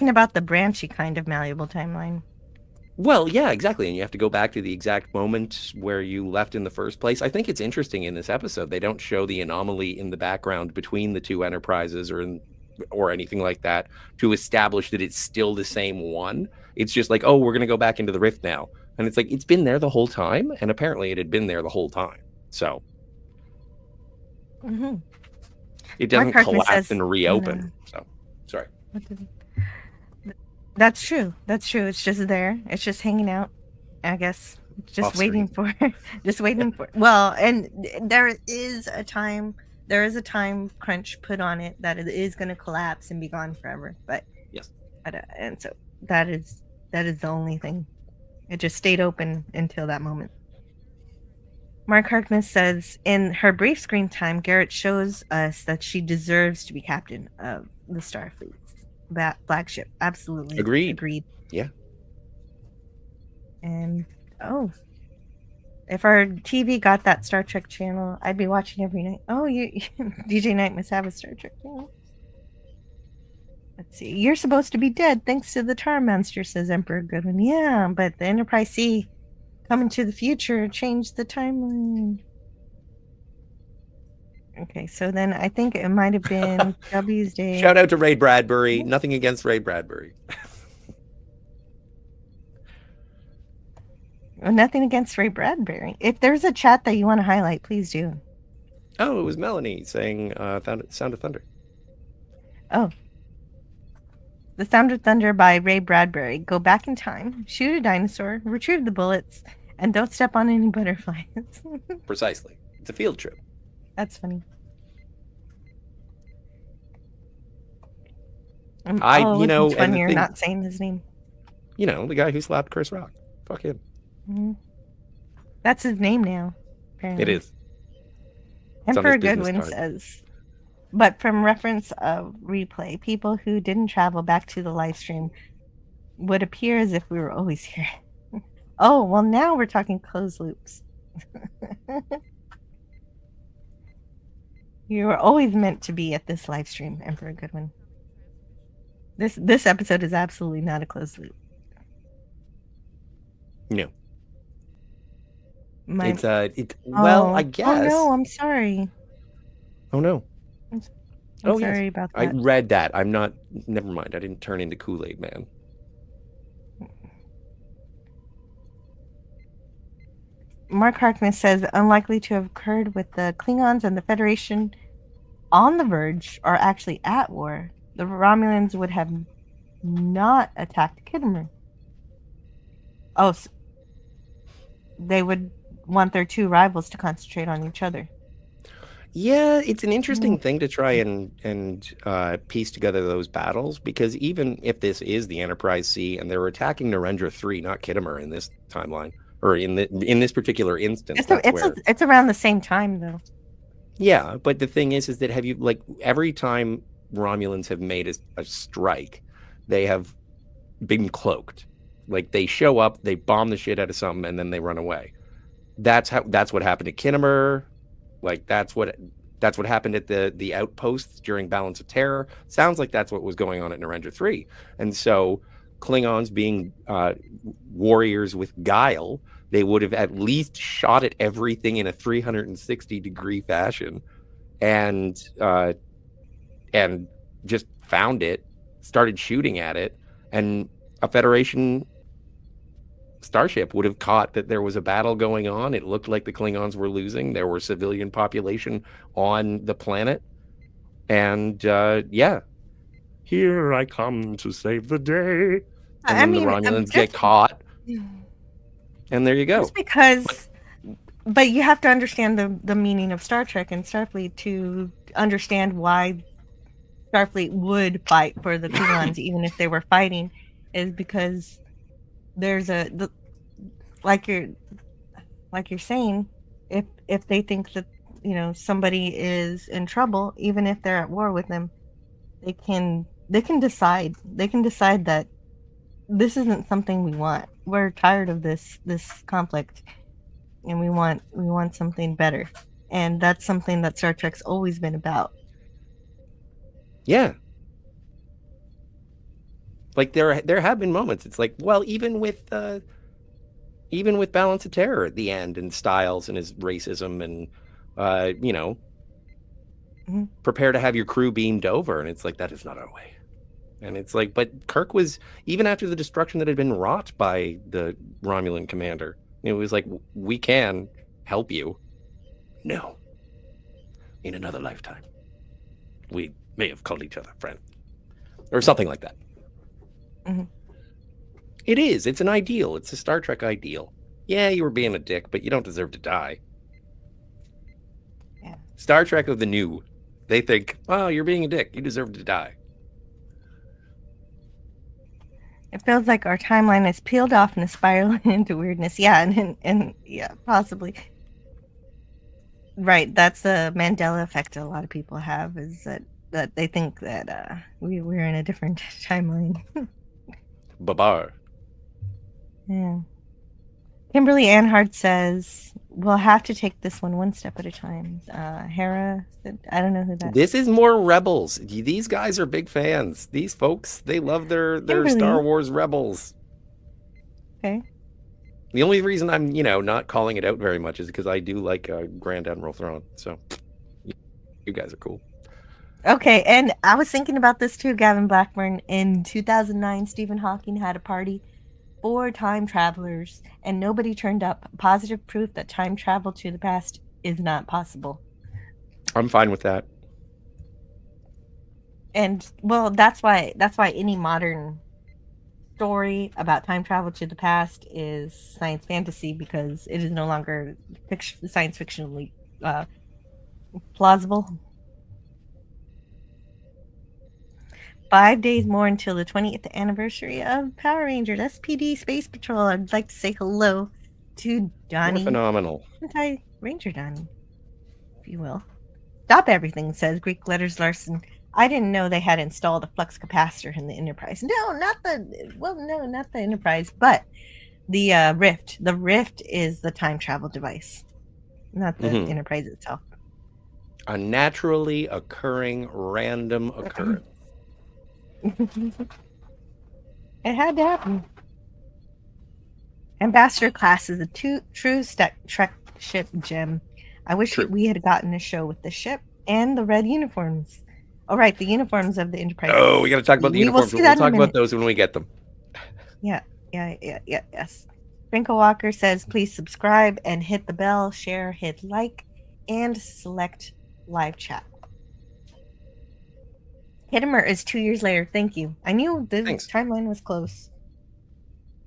about the branchy kind of malleable timeline. Well, yeah, exactly. And you have to go back to the exact moment where you left in the first place. I think it's interesting in this episode, they don't show the anomaly in the background between the two Enterprises or anything like that to establish that it's still the same one. It's just like, oh, we're going to go back into the rift now. And it's like, it's been there the whole time. And apparently it had been there the whole time. So it doesn't collapse and reopen. So, sorry. That's true. It's just there. It's just hanging out, I guess. Just waiting for. Well, and there is a time crunch put on it that it is going to collapse and be gone forever. But yes, and so that is the only thing. It just stayed open until that moment. Mark Harkness says, in her brief screen time, Garrett shows us that she deserves to be captain of the Starfleet. That flagship. Absolutely. Agreed. Yeah. And if our TV got that Star Trek channel, I'd be watching every night. Oh, DJ Knight must have a Star Trek channel. Let's see. You're supposed to be dead thanks to the Tar Monster, says Emperor Goodwin. Yeah, but the Enterprise C coming to the future changed the timeline. Okay, so then I think it might have been W's day. Shout out to Ray Bradbury. Nothing against Ray Bradbury. Nothing against Ray Bradbury. If there's a chat that you want to highlight, please do. Oh, it was Melanie saying Sound of Thunder. Oh. The Sound of Thunder by Ray Bradbury. Go back in time, shoot a dinosaur, retrieve the bullets, and don't step on any butterflies. Precisely. It's a field trip. That's funny. Fun you're not saying his name. The guy who slapped Chris Rock. Fuck him. Mm-hmm. That's his name now. Apparently. It is. Emperor Goodwin says, but from reference of replay, people who didn't travel back to the live stream would appear as if we were always here. Oh, well, now we're talking closed loops. You were always meant to be at this live stream, Emperor Goodwin. This episode is absolutely not a closed loop. No. I guess. Oh no, I'm sorry. Oh no. I'm sorry about that. I read that. Never mind. I didn't turn into Kool-Aid Man. Mark Harkness says, unlikely to have occurred with the Klingons and the Federation on the verge or actually at war. The Romulans would have not attacked Kittimer. Oh, so they would want their two rivals to concentrate on each other. Yeah, it's an interesting thing to try and piece together those battles, because even if this is the Enterprise C and they're attacking Narendra 3, not Kittimer in this timeline, or in this particular instance, it's around the same time though. Yeah, but the thing is that have you every time Romulans have made a strike, they have been cloaked. They show up, they bomb the shit out of something, and then they run away. That's what happened to Kittimer. That's what happened at the outposts during Balance of Terror. Sounds like that's what was going on at Narendra 3. And so Klingons, being warriors with guile, they would have at least shot at everything in a 360-degree fashion, and just found it, started shooting at it, and a Federation starship would have caught that there was a battle going on. It looked like the Klingons were losing. There were civilian population on the planet, and here I come to save the day. And then the Romulans get caught, and there you go. Just because, but you have to understand the meaning of Star Trek and Starfleet to understand why Starfleet would fight for the Klingons, even if they were fighting, is because there's like you're saying, if they think that somebody is in trouble, even if they're at war with them, they can decide that this isn't something we want. We're tired of this conflict, and we want something better. And that's something that Star Trek's always been about. Yeah. Like there have been moments. It's like, well, even with Balance of Terror at the end, and Styles and his racism, and prepare to have your crew beamed over, and it's like, that is not our way. And it's like, but Kirk was, even after the destruction that had been wrought by the Romulan commander, it was like, we can help you. No. In another lifetime, we may have called each other friend, or something like that. Mm-hmm. It's an ideal. It's a Star Trek ideal. Yeah, you were being a dick, but you don't deserve to die. Yeah. Star Trek of the new, they think, oh, you're being a dick, you deserve to die. It feels like our timeline is peeled off and is spiraling into weirdness. Yeah, and yeah, possibly. Right, that's the Mandela effect a lot of people have, is that they think that we're in a different timeline. Babar. Yeah. Kimberly Anhart says, we'll have to take this one step at a time. Hera, I don't know who that is. This is more Rebels. These guys are big fans. These folks, they love their Star Wars Rebels. Okay. The only reason I'm, not calling it out very much is because I do like Grand Admiral Thrawn. So you guys are cool. Okay, and I was thinking about this too, Gavin Blackburn. In 2009, Stephen Hawking had a party for time travelers, and nobody turned up. Positive proof that time travel to the past is not possible. I'm fine with that. And well, that's why any modern story about time travel to the past is science fantasy, because it is no longer science fictionally plausible. 5 days more until the 20th anniversary of Power Rangers SPD Space Patrol. I'd like to say hello to Donnie. Phenomenal. Ranger Donnie, if you will. Stop everything, says Greek Letters Larson. I didn't know they had installed a flux capacitor in the Enterprise. No, not the Enterprise, but the Rift. The Rift is the time travel device, not the Enterprise itself. A naturally occurring random occurrence. It had to happen. Ambassador class is a true Trek ship gem. I wish we had gotten a show with the ship and the red uniforms. Oh, right, the uniforms of the Enterprise. Oh, we got to talk about the uniforms. We'll talk about those when we get them. Yes. Franco Walker says, please subscribe and hit the bell, share, hit like, and select live chat. Kittimer is 2 years later. Thank you. I knew the timeline was close.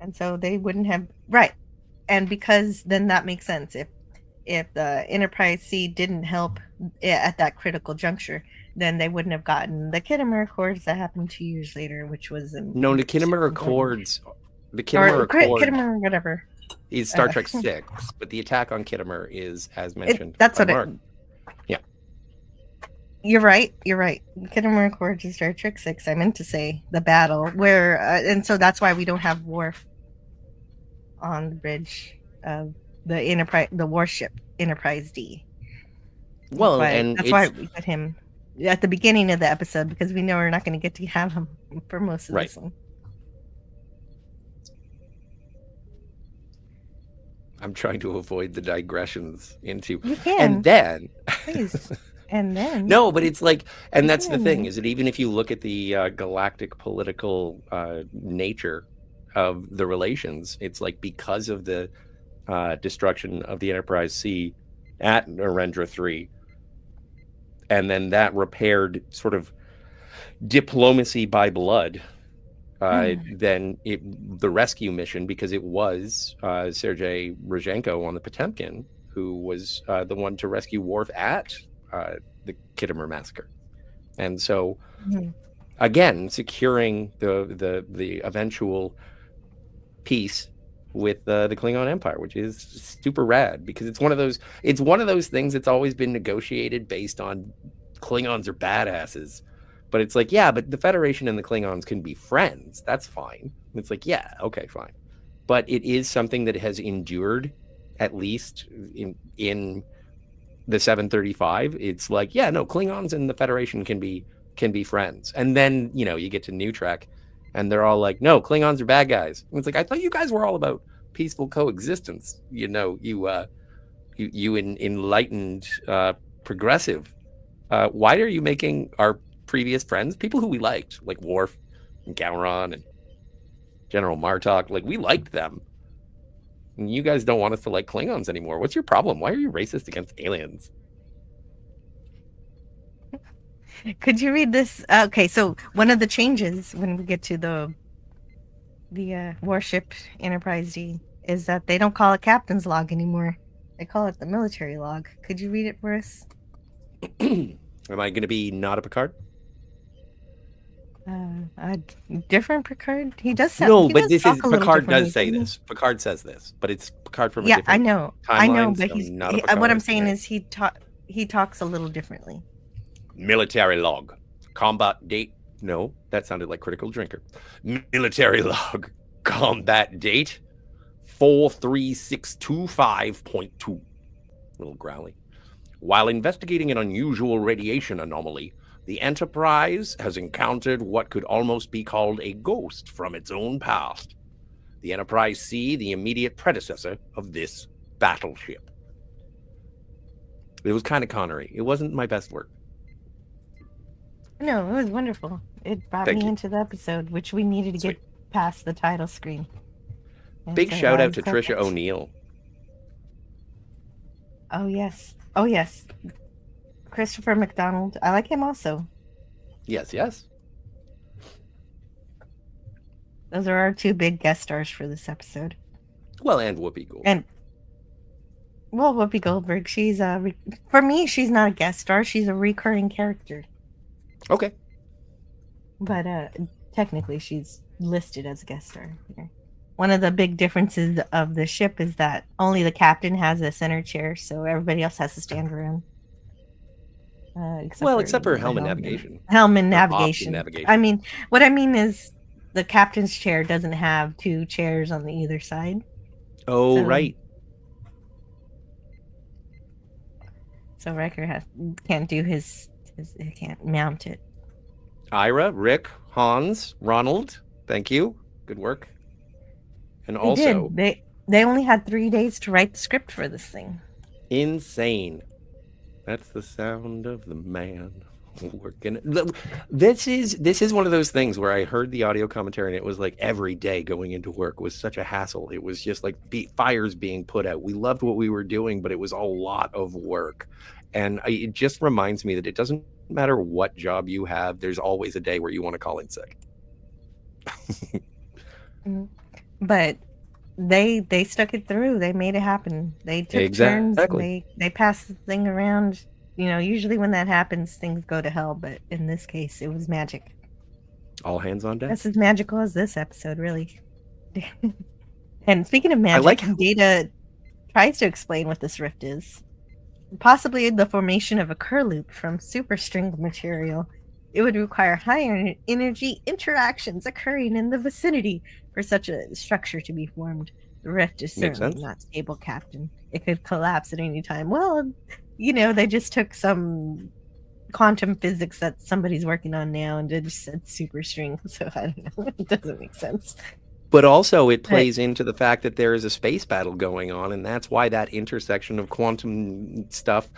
And so they wouldn't have... Right. And because then that makes sense. If the Enterprise C didn't help at that critical juncture, then they wouldn't have gotten the Kittimer Accords that happened 2 years later, which was... No, the Kittimer Accords... The Kittimer Accords... Kittimer, whatever. Is Star Trek 6, but the attack on Kittimer is, as mentioned... That's what Mark. Yeah. You're right. Kittimer Accords is Star Trek 6. I meant to say the battle where, and so that's why we don't have Worf on the bridge of the Enterprise, the warship Enterprise D. Well, that's why we put him at the beginning of the episode, because we know we're not going to get to have him for most of this one. I'm trying to avoid the digressions into. You can. And then, please. And then. no, but it's like, and that's the Yeah. thing, is that even if you look at the galactic political nature of the relations, it's like because of the destruction of the Enterprise C at Narendra 3, and then that repaired sort of diplomacy by blood, then the rescue mission, because it was Sergei Rozhenko on the Potemkin who was the one to rescue Worf at the Kittimer massacre. And so, again, securing the eventual peace with the Klingon Empire, which is super rad, because it's one of those things that's always been negotiated based on Klingons are badasses. But it's like, yeah, but the Federation and the Klingons can be friends. That's fine. It's like, yeah, okay, fine. But it is something that has endured, at least in the 735. It's like, yeah, no, Klingons and the Federation can be friends. And then, you get to New Trek, and they're all like, no, Klingons are bad guys. And it's like, I thought you guys were all about peaceful coexistence. You enlightened progressive. Why are you making our previous friends, people who we liked, like Worf and Gowron and General Martok, like we liked them, and you guys don't want us to like Klingons anymore? What's your problem? Why are you racist against aliens? Could you read this? Okay, so one of the changes when we get to the warship Enterprise D is that they don't call it captain's log anymore. They call it the military log. Could you read it for us? Am I going to be not a Picard? A different Picard? He does sound. No, he but does this talk is a little Picard differently, does say doesn't he? this. Picard says this, but it's Picard from a Yeah, different I know, timeline, but so he's not a what I'm Picard. saying is he talks a little differently. Military log. Combat date. No, that sounded like Critical Drinker. Military log. Combat date 43625.2. Little growly. While investigating an unusual radiation anomaly, the Enterprise has encountered what could almost be called a ghost from its own past. The Enterprise C, the immediate predecessor of this battleship. It was kind of Connery. It wasn't my best work. No, it was wonderful. It brought Thank me you. into the episode, which we needed to Sweet. get past the title screen. And Big so shout that out was to perfect. Trisha O'Neill. Oh yes, oh yes. Christopher McDonald. I like him also. Yes, yes. Those are our two big guest stars for this episode. Well, and Whoopi Goldberg. And well, Whoopi Goldberg. She's for me, she's not a guest star. She's a recurring character. Okay. But technically, she's listed as a guest star here. One of the big differences of the ship is that only the captain has a center chair, so everybody else has to stand around. Except for helm and navigation. Helm and Or off navigation. navigation. I mean, what I mean is the captain's chair doesn't have two chairs on either side. Oh, So- right. So Riker can't do his he can't mount it. Ira, Rick, Hans, Ronald. Thank you. Good work. And They also, did. They only had 3 days to write the script for this thing. insane. That's the sound of the man working. This is one of those things where I heard the audio commentary and it was like every day going into work was such a hassle. It was just like fires being put out. We loved what we were doing, but it was a lot of work. And it just reminds me that it doesn't matter what job you have, there's always a day where you want to call in sick. But they stuck it through. They made it happen. They took turns. Exactly. They passed the thing around. You know, usually when that happens, things go to hell. But in this case, it was magic. All hands on deck. That's as magical as this episode, really. And speaking of magic, like- Data tries to explain what this rift is. Possibly the formation of a Kerr loop from superstring material. It would require higher energy interactions occurring in the vicinity for such a structure to be formed. The rift is Makes certainly sense. not stable, Captain. It could collapse at any time. Well, you know, they just took some quantum physics that somebody's working on now and they just said superstring. So I don't know. It doesn't make sense. But also it But plays into the fact that there is a space battle going on, and that's why that intersection of quantum stuff,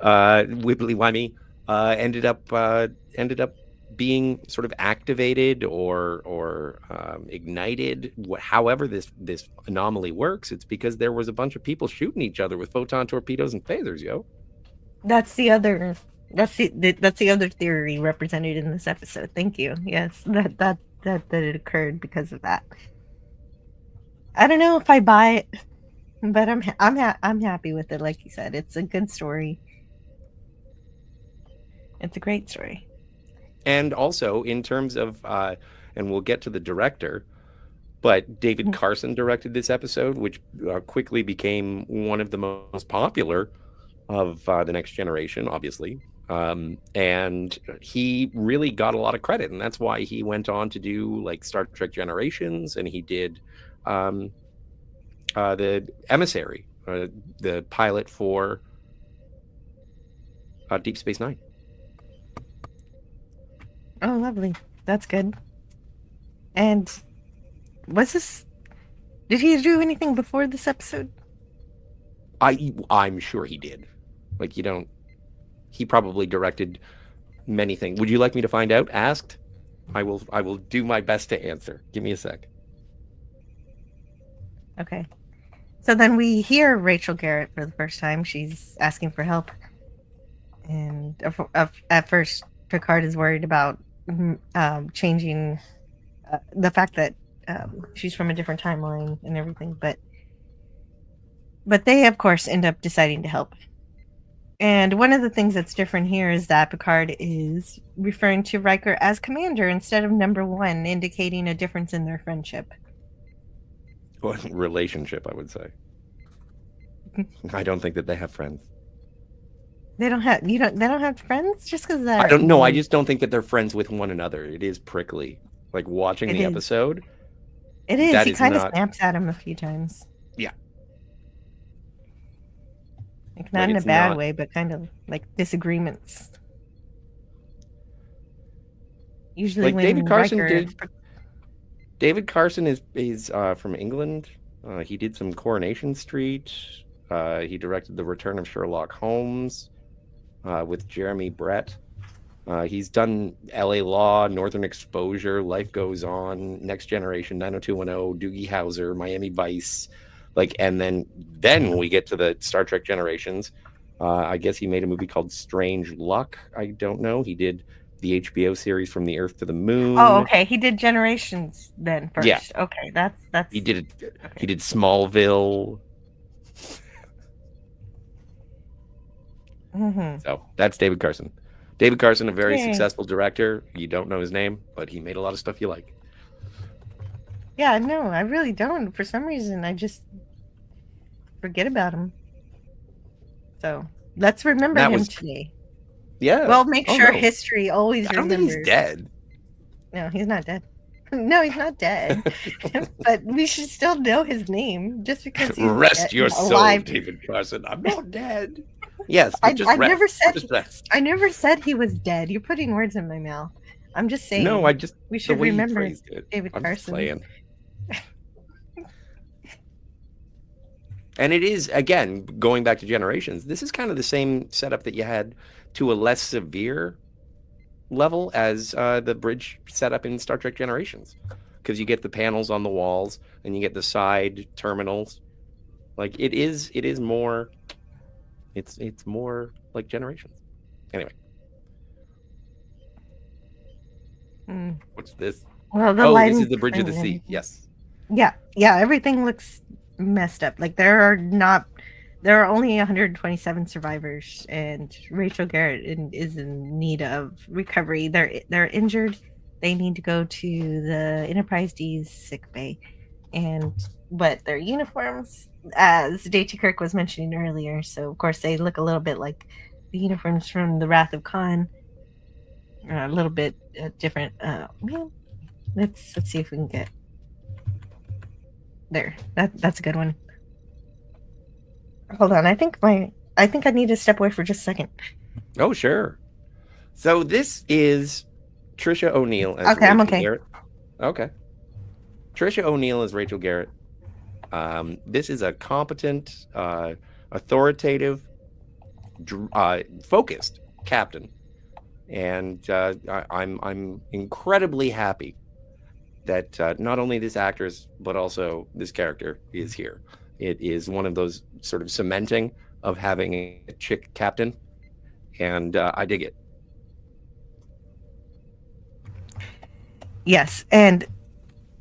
wibbly-wimey, ended up being sort of activated or ignited. However this anomaly works, it's because there was a bunch of people shooting each other with photon torpedoes and phasers, yo. that's the other theory represented in this episode. Thank you. Yes, that it occurred because of that. I don't know if I buy it, but I'm happy with it. Like you said, it's a good story. It's a great story. And also in terms of and we'll get to the director, but David Carson directed this episode, which quickly became one of the most popular of the Next Generation, obviously. And he really got a lot of credit, and that's why he went on to do like Star Trek Generations, and he did the Emissary, the pilot for Deep Space Nine. Oh, lovely. That's good. And did he do anything before this episode? I'm sure he did. Like, he probably directed many things. Would you like me to find out? Asked. I will do my best to answer. Give me a sec. Okay. So then we hear Rachel Garrett for the first time. She's asking for help. And at first, Picard is worried about changing the fact that she's from a different timeline and everything. But they, of course, end up deciding to help. And one of the things that's different here is that Picard is referring to Riker as Commander instead of number 1, indicating a difference in their friendship. Well, relationship, I would say. I don't think that they have friends. They don't have friends just because I don't know. I just don't think that they're friends with one another. It is prickly. Like watching the episode. It is. He kind of snaps at him a few times. Yeah. Like not in a bad way, but kind of like disagreements. Usually, like when David Carson Riker... David Carson is from England. He did some Coronation Street. He directed The Return of Sherlock Holmes with Jeremy Brett. He's done L.A. Law, Northern Exposure, Life Goes On, Next Generation, 90210, Doogie Howser, Miami Vice. And then we get to the Star Trek Generations. I guess he made a movie called Strange Luck. I don't know. He did the HBO series From the Earth to the Moon. Oh, okay. He did Generations then first. Yeah. Okay, that's. He did okay. He did Smallville. Mm-hmm. So that's David Carson. David Carson, a very successful director. You don't know his name, but he made a lot of stuff you like. Yeah, no, I really don't. For some reason, I just forget about him. So let's remember him today. Yeah. Well, make sure history always remembers. I don't think he's dead. No, he's not dead. No, he's not dead. But we should still know his name just because he's Rest your alive. soul, David Carson. I'm not dead. Yes, I never said he was dead. You're putting words in my mouth. I'm just saying. No, we should remember David I'm Carson. Just playing. And it is, again, going back to Generations, this is kind of the same setup that you had to a less severe level as the bridge setup in Star Trek Generations. Because you get the panels on the walls and you get the side terminals. Like it is more, it's more like Generations. Anyway. What's this? Well, this is the Bridge of the Sea. Yes. Yeah, everything looks messed up. Like there are only 127 survivors, and Rachel Garrett is in need of recovery. They're injured. They need to go to the Enterprise D's sick bay, but their uniforms, as Daisy Kirk was mentioning earlier, so of course they look a little bit like the uniforms from the Wrath of Khan, a little bit different. Let's see if we can get there. That's a good one. Hold on, I think I need to step away for just a second. Oh, sure. So this is Trisha O'Neill as okay, I'm okay. Garrett. Okay. Trisha O'Neill is Rachel Garrett. This is a competent, authoritative, focused captain, and I'm incredibly happy that not only this actress but also this character is here. It is one of those sort of cementing of having a chick captain, and I dig it. Yes, and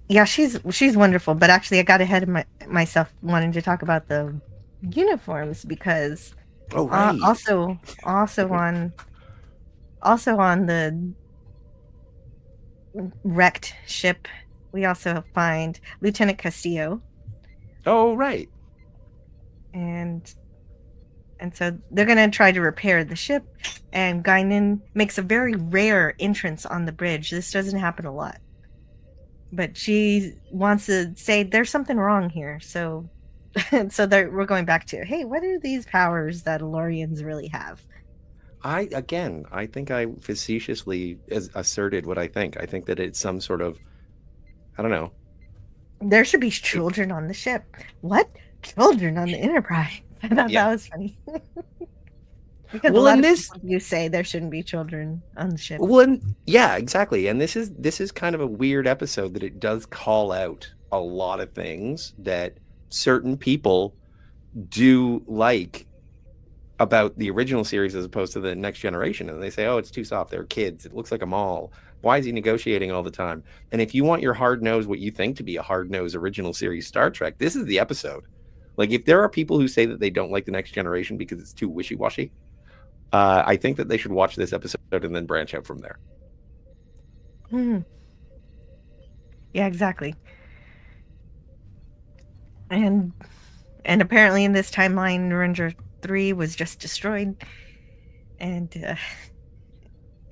yeah, she's wonderful. But actually, I got ahead of myself wanting to talk about the uniforms because Oh, right. also on the wrecked ship, we also find Lieutenant Castillo, Oh, right. and so they're gonna try to repair the ship, and Guinan makes a very rare entrance on the bridge. This doesn't happen a lot, but she wants to say there's something wrong here. So we're going back to, hey, what are these powers that Elorians really have? I think I facetiously asserted what I think. I think that it's some sort of, I don't know. There should be children on the ship. What? Children on the Enterprise? I thought that was funny. Because Well, a lot in of this- people, you say there shouldn't be children on the ship. Well, yeah, exactly. And this is kind of a weird episode that it does call out a lot of things that certain people do like about the original series as opposed to the Next Generation, and they say, oh, it's too soft, they're kids, it looks like a mall, why is he negotiating all the time? And if you want your hard nose, what you think to be a hard nose original series Star Trek, this is the episode. Like, if there are people who say that they don't like the Next Generation because it's too wishy-washy, I think that they should watch this episode and then branch out from there. Yeah, exactly. And apparently in this timeline, Ranger 3 was just destroyed, and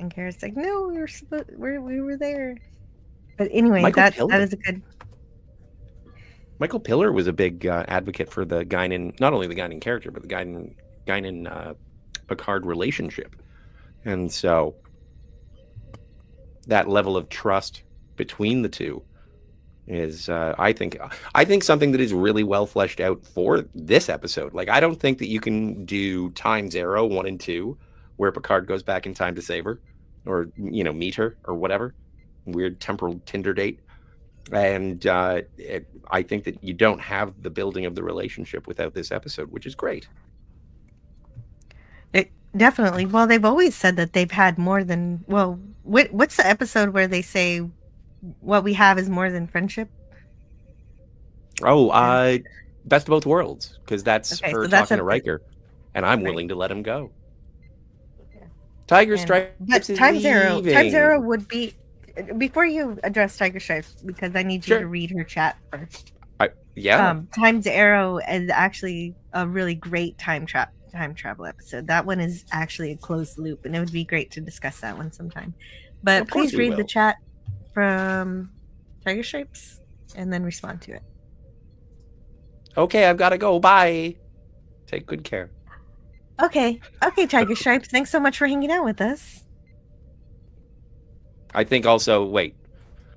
Kara's like, no, we were there. But anyway, that is a good. Michael Piller was a big advocate for the Guinan, not only the Guinan character, but the Guinan Picard relationship, and so that level of trust between the two is, I think something that is really well fleshed out for this episode. Like, I don't think that you can do Times Arrow 1 and 2, where Picard goes back in time to save her, or meet her, or whatever weird temporal Tinder date. And I think that you don't have the building of the relationship without this episode, which is great. Definitely. Well, they've always said that they've had more than. Well, what's the episode where they say what we have is more than friendship? Oh, Best of Both Worlds, because that's her talking to Riker, and I'm willing to let him go. Yeah. Tiger Stripes but is Times leaving. Arrow would be. Before you address Tiger Stripes, because I need you to read her chat first. Times Arrow is actually a really great time travel episode. That one is actually a closed loop, and it would be great to discuss that one sometime. But please read the chat from Tiger Stripes and then respond to it. Okay, I've got to go. Bye. Take good care. Okay, Tiger Stripes. Thanks so much for hanging out with us. I think also,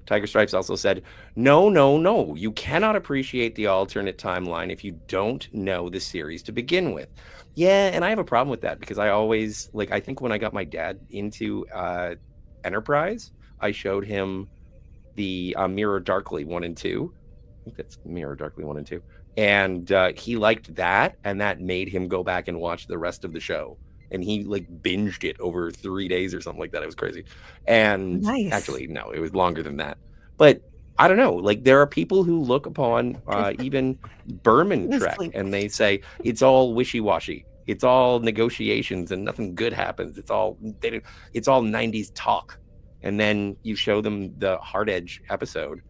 Tiger Stripes also said, no, you cannot appreciate the alternate timeline if you don't know the series to begin with. Yeah, and I have a problem with that because I always, I think when I got my dad into Enterprise, I showed him the Mirror Darkly 1 and 2. I think that's Mirror Darkly 1 and 2. And he liked that, and that made him go back and watch the rest of the show. And he binged it over 3 days or something like that. It was crazy. And actually, no, it was longer than that. But I don't know. There are people who look upon even Berman Trek, and they say it's all wishy-washy. It's all negotiations, and nothing good happens. It's all 90s talk. And then you show them the Hard Edge episode,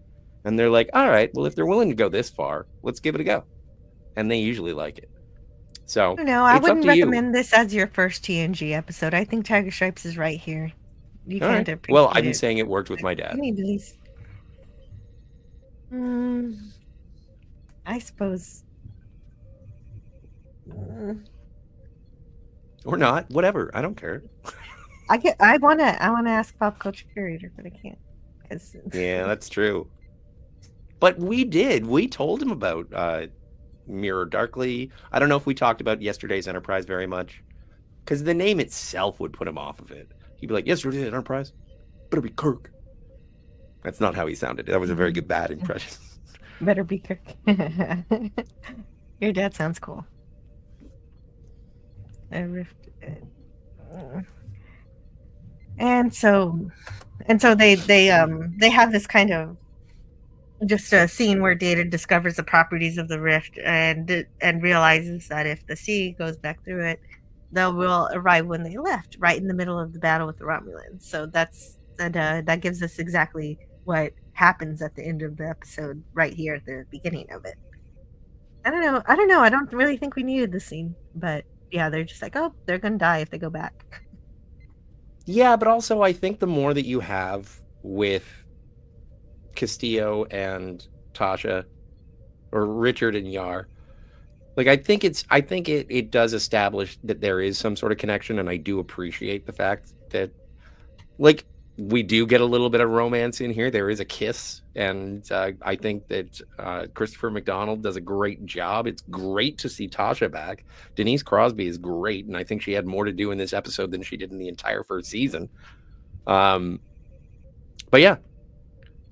and they're like, all right, well, if they're willing to go this far, let's give it a go. And they usually like it. So I wouldn't recommend this as your first TNG episode. I think Tiger Stripes is right here. You can't appreciate Well, I'm saying it worked with my dad. You need at least. I suppose. Or not, whatever. I don't care. I wanna ask Pop Culture Curator, but I can't. Yeah, that's true. But we did. We told him about Mirror Darkly. I don't know if we talked about yesterday's Enterprise very much, because the name itself would put him off of it. He'd be like, "Yesterday's Enterprise, better be Kirk." That's not how he sounded. That was a very good bad impression. Better be Kirk. Your dad sounds cool. And so they have this kind of just a scene where Data discovers the properties of the rift and realizes that if the sea goes back through it, they will arrive when they left, right in the middle of the battle with the Romulans. So that gives us exactly what happens at the end of the episode, right here at the beginning of it. I don't know. I don't really think we needed this scene, but yeah, they're just like, oh, they're gonna die if they go back. Yeah, but also I think the more that you have with Castillo and Tasha, or Richard and Yar, like I think it does establish that there is some sort of connection, and I do appreciate the fact that, like, we do get a little bit of romance in here. There is a kiss, and I think that Christopher McDonald does a great job. It's great to see Tasha back. Denise Crosby is great, and I think she had more to do in this episode than she did in the entire first season. But yeah,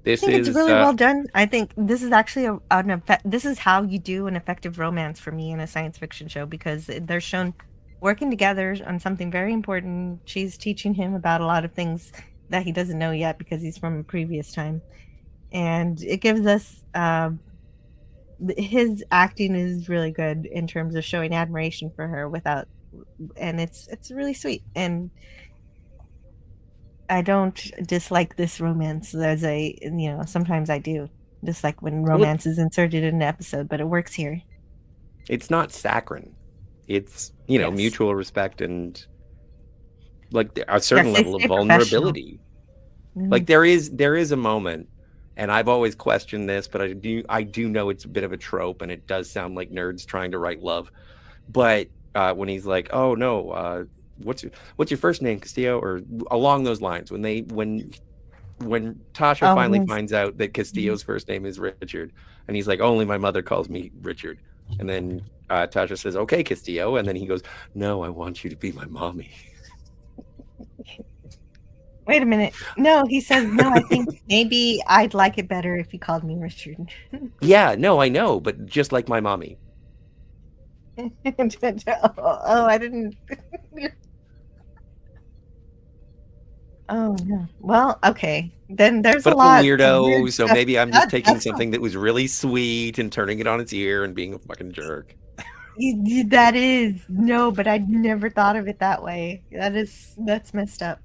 It's really well done. I think this is actually this is how you do an effective romance for me in a science fiction show, because they're shown working together on something very important. She's teaching him about a lot of things that he doesn't know yet because he's from a previous time, and it gives us his acting is really good in terms of showing admiration for her and it's really sweet. And I don't dislike this romance sometimes I do dislike when romance is inserted in an episode, but it works here. It's not saccharine. It's mutual respect and like a certain level of vulnerability. Like there is a moment, and I've always questioned this, but I do know it's a bit of a trope, and it does sound like nerds trying to write love. But when he's like, "Oh no, what's your first name, Castillo?" or along those lines, when Tasha finally finds out that Castillo's first name is Richard, and he's like, "Only my mother calls me Richard," and then Tasha says, "Okay, Castillo," and then he goes, "No, I want you to be my mommy." Wait a minute. No, he says, no, I think maybe I'd like it better if you called me Richard. Yeah, no, I know, but just like my mommy. Oh, I didn't. Oh, no. Well, okay. Then there's but a lot. I'm a weirdo, so maybe I'm just taking something that was really sweet and turning it on its ear and being a fucking jerk. That is. No, but I never thought of it that way. That's messed up.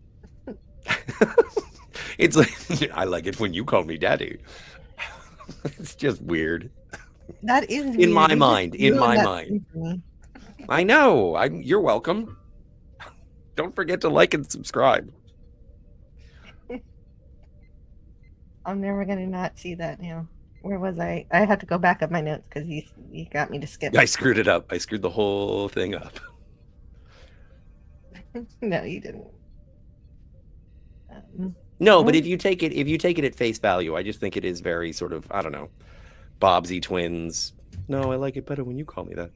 It's like, I like it when you call me daddy. It's just weird. That is weird. In my mind. I know. You're welcome. Don't forget to like and subscribe. I'm never gonna not see that now. Where was I? I had to go back up my notes because he got me to skip. I screwed it up. I screwed the whole thing up. No, you didn't. No, but if you take it at face value, I just think it is very sort of, I don't know, Bobbsy twins. No, I like it better when you call me that.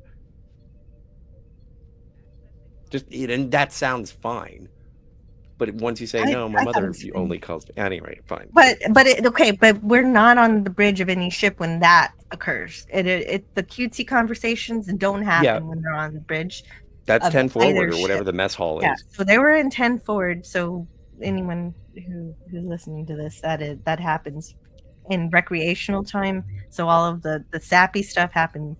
And that sounds fine. But once you say no, my mother only calls me. Anyway, fine. But we're not on the bridge of any ship when that occurs. The cutesy conversations don't happen when they're on the bridge. That's 10 forward or whatever the mess hall is. Yeah, so they were in 10 forward. So anyone who's listening to this, that happens in recreational time. So all of the sappy stuff happens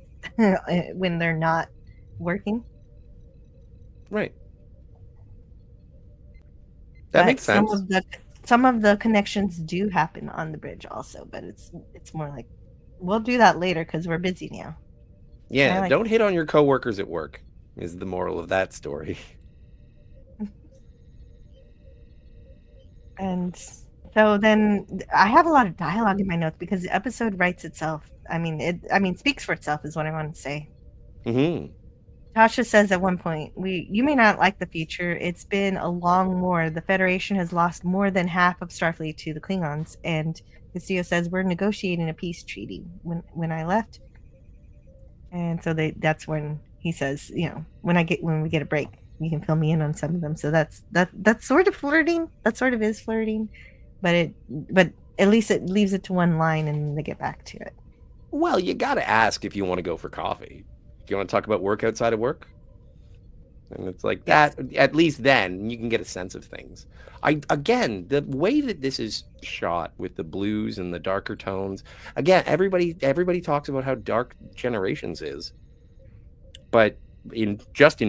when they're not working. Right. That makes sense. Some of the connections do happen on the bridge also, but it's more like we'll do that later because we're busy now. Yeah, don't hit on your coworkers at work is the moral of that story. And so then I have a lot of dialogue in my notes because the episode writes itself. Speaks for itself is what I want to say. Mm-hmm. Tasha says at one point, you may not like the future. It's been a long war. The Federation has lost more than half of Starfleet to the Klingons, and Castillo says we're negotiating a peace treaty when I left, and so that's when he says, when we get a break, you can fill me in on some of them. So that's sort of flirting. That sort of is flirting, but at least it leaves it to one line and they get back to it. Well, you got to ask if you want to go for coffee. Do you want to talk about work outside of work? And it's like that. At least then you can get a sense of things. Again, the way that this is shot with the blues and the darker tones. Again, everybody talks about how dark Generations is, but in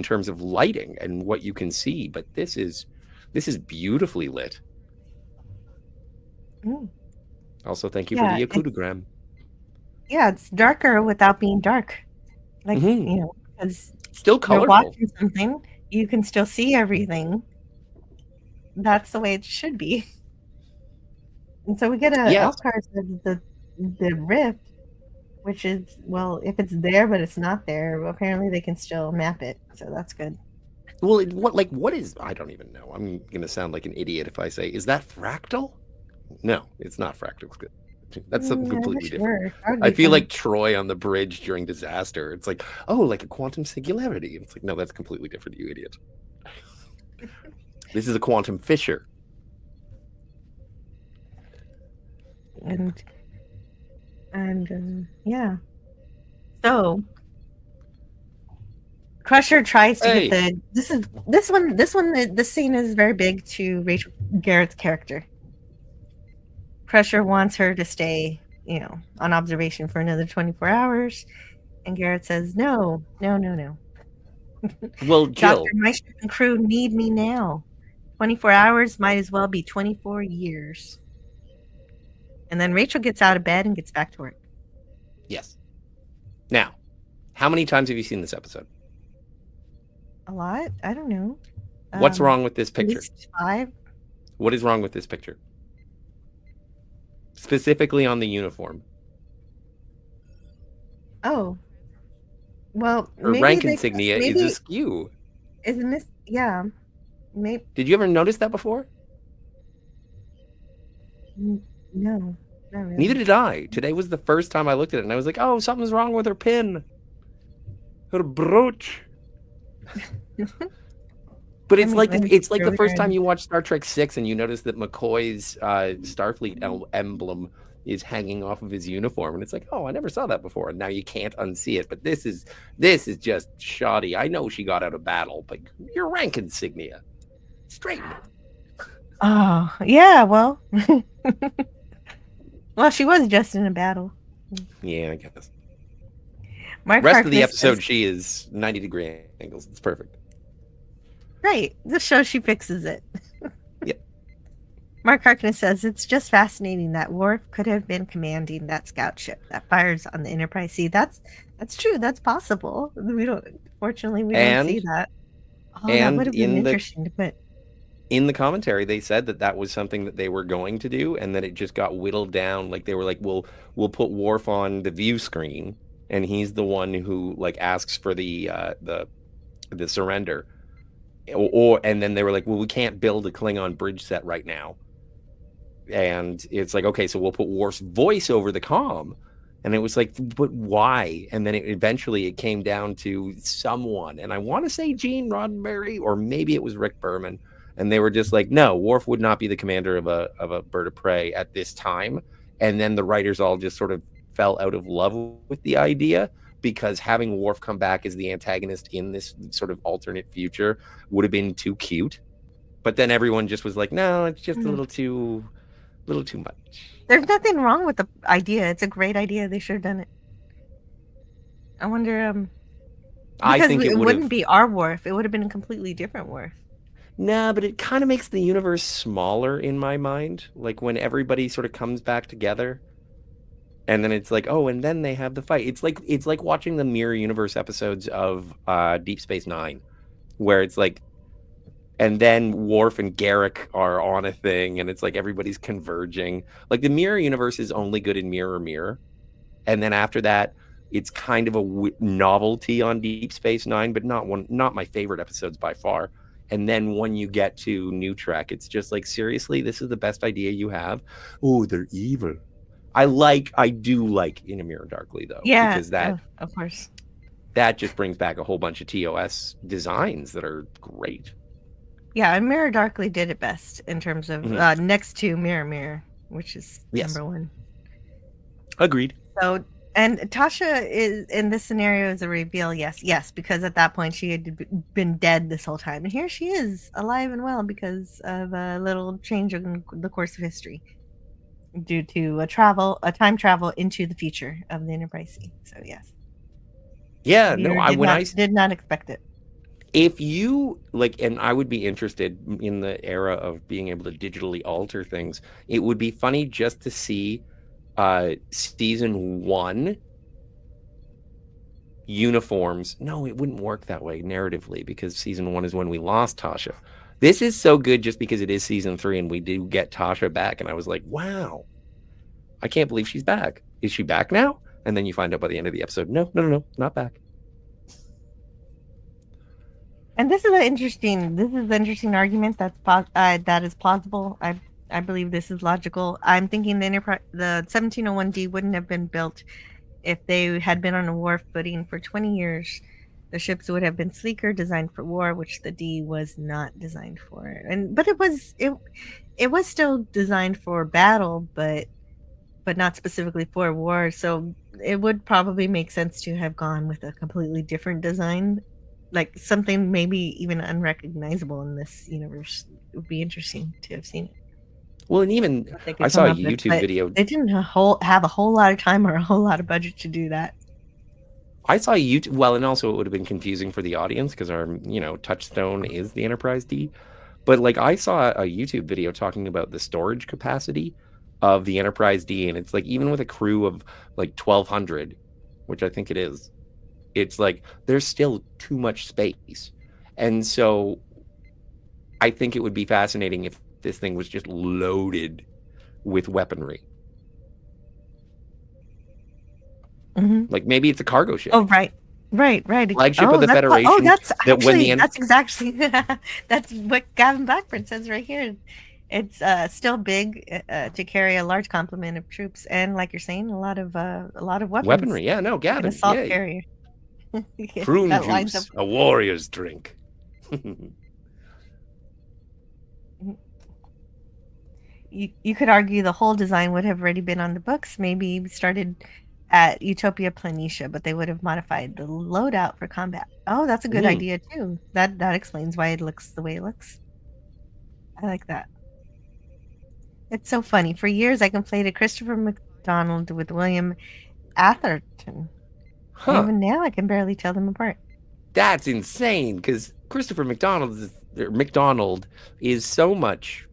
terms of lighting and what you can see. But this is beautifully lit. Mm. Also, thank you for the Yakutogram. Yeah, it's darker without being dark. Like, because still colorful. You're watching something, you can still see everything. That's the way it should be. And so we get a Elkhart of the rift, which is, well, if it's there but it's not there, well, apparently they can still map it. So that's good. Well, what is, I don't even know. I'm going to sound like an idiot if I say, is that fractal? No, it's not fractal. That's something completely different. I feel like Troy on the bridge during Disaster. It's like, oh, like a quantum singularity. It's like, no, that's completely different, you idiot. This is a quantum fissure. And yeah. So Crusher tries to get this one. The scene is very big to Rachel Garrett's character. Crusher wants her to stay, on observation for another 24 hours. And Garrett says, no. Well, Jill. Doctor, my ship and crew need me now. 24 hours might as well be 24 years. And then Rachel gets out of bed and gets back to work. Yes. Now, how many times have you seen this episode? A lot? I don't know. What's wrong with this picture? At least 5. What is wrong with this picture? Specifically on the uniform. Oh. Well, her rank insignia is askew. Isn't this? Yeah. Maybe. Did you ever notice that before? No, not really. Neither did I. Today was the first time I looked at it, and I was like, "Oh, something's wrong with her pin, her brooch." But it's like the first time you watch Star Trek 6 and you notice that McCoy's Starfleet emblem is hanging off of his uniform, and it's like, oh, I never saw that before, and now you can't unsee it. But this is just shoddy. I know she got out of battle, but your rank insignia, straighten it. Oh yeah, well, well, she was just in a battle. Yeah, I guess. Mark Rest Harkness of the episode, she is 90-degree angles. It's perfect. Right. This show, she fixes it. Yep. Mark Harkness says it's just fascinating that Worf could have been commanding that scout ship that fires on the Enterprise. See, that's true. That's possible. Fortunately, we don't see that. Oh, that would have been interesting to put. In the commentary, they said that was something that they were going to do, and that it just got whittled down. Like they were like, we'll put Worf on the view screen, and he's the one who like asks for the surrender. And then they were like, well, we can't build a Klingon bridge set right now. And it's like, okay, so we'll put Worf's voice over the comm. And it was like, but why? And then eventually it came down to someone. And I want to say Gene Roddenberry, or maybe it was Rick Berman. And they were just like, no, Worf would not be the commander of a bird of prey at this time. And then the writers all just sort of fell out of love with the idea, because having Worf come back as the antagonist in this sort of alternate future would have been too cute. But then everyone just was like, no, it's just a little too much. There's nothing wrong with the idea. It's a great idea. They should have done it. I wonder, I think it wouldn't be our Worf. It would have been a completely different Worf. Nah, but it kind of makes the universe smaller in my mind. Like when everybody sort of comes back together. And then it's like, oh, and then they have the fight. It's like watching the Mirror Universe episodes of Deep Space Nine, where it's like, and then Worf and Garrick are on a thing, and it's like everybody's converging. Like the Mirror Universe is only good in Mirror Mirror, and then after that, it's kind of a novelty on Deep Space Nine, but not my favorite episodes by far. And then when you get to New Trek, it's just like, seriously, this is the best idea you have? Oh, they're evil. I do like In a Mirror Darkly though, Yeah, because that of course. that just brings back a whole bunch of TOS designs that are great. Yeah, and Mirror Darkly did it best in terms of next to Mirror Mirror, which is Yes. number 1. Agreed. So, and Tasha is in this scenario is a reveal. Yes, because at that point she had been dead this whole time, and here she is, alive and well because of a little change in the course of history due to a time travel into the future of the Enterprise C. So yes. Yeah, Viewer no, did not expect it. if you like, and I would be interested in the era of being able to digitally alter things, it would be funny just to see season 1 uniforms. No, it wouldn't work that way narratively because season 1 is when we lost Tasha. This is so good just because it is season 3 and we do get Tasha back, and I was like, wow, I can't believe she's back. Is she back now? And then you find out by the end of the episode, no, not back. And this is an interesting argument that is plausible. I believe this is logical. I'm thinking the 1701D wouldn't have been built if they had been on a war footing for 20 years. The ships would have been sleeker, designed for war, which the D was not designed for. But it was still designed for battle, but not specifically for war. So it would probably make sense to have gone with a completely different design, like something maybe even unrecognizable in this universe. It would be interesting to have seen it. Well, and even I saw a YouTube video. They didn't have a whole lot of time or a whole lot of budget to do that. I saw YouTube. Well, and also it would have been confusing for the audience because our, touchstone is the Enterprise D. But like I saw a YouTube video talking about the storage capacity of the Enterprise D, and it's like even with a crew of like 1,200, which I think it is, it's like there's still too much space. And so I think it would be fascinating if this thing was just loaded with weaponry. Like maybe it's a cargo ship. Oh, right. Flagship of the Federation. That's exactly that's what Gavin Blackburn says right here. It's still big to carry a large complement of troops, and like you're saying, a lot of weapons. Weaponry, yeah, no, Gavin, an assault carrier. Prune juice, a warrior's drink. You could argue the whole design would have already been on the books, maybe started at Utopia Planitia, but they would have modified the loadout for combat. Oh, that's a good idea too. That explains why it looks the way it looks. I like that. It's so funny. For years, I conflated Christopher McDonald with William Atherton. Even now, I can barely tell them apart. That's insane, because Christopher McDonald is so much,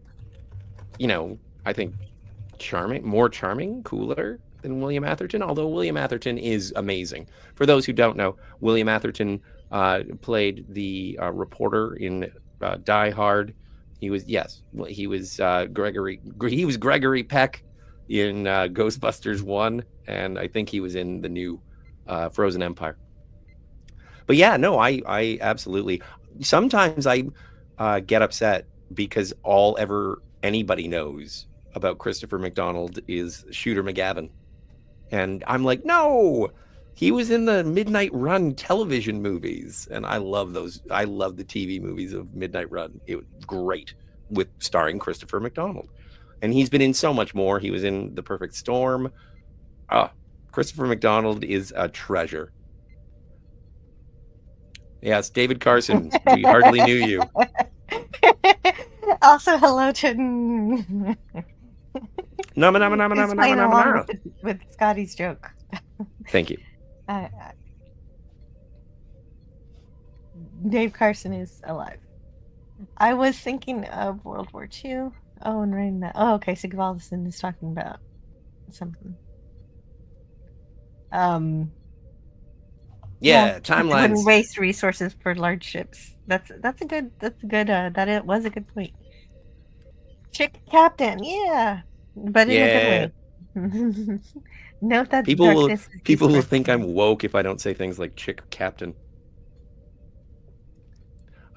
I think, more charming, cooler than William Atherton, although William Atherton is amazing. For those who don't know, William Atherton played the reporter in Die Hard. He was Gregory Peck in Ghostbusters 1, and I think he was in the new Frozen Empire. But yeah, no, I absolutely. Sometimes I get upset because all anybody knows about Christopher McDonald is Shooter McGavin. And I'm like, no, he was in the Midnight Run television movies. And I love those. I love the TV movies of Midnight Run. It was great with starring Christopher McDonald. And he's been in so much more. He was in The Perfect Storm. Christopher McDonald is a treasure. Yes, David Carson. We hardly knew you. Also, hello to... with Scotty's joke. Thank you. Dave Carson is alive. I was thinking of World War II. Oh, and right now. Oh, okay. Sigvaldson is talking about something. Yeah, timelines. Wouldn't waste resources for large ships. That it was a good point. Chick captain, yeah, but in a good way. Note that people will think I'm woke if I don't say things like chick captain.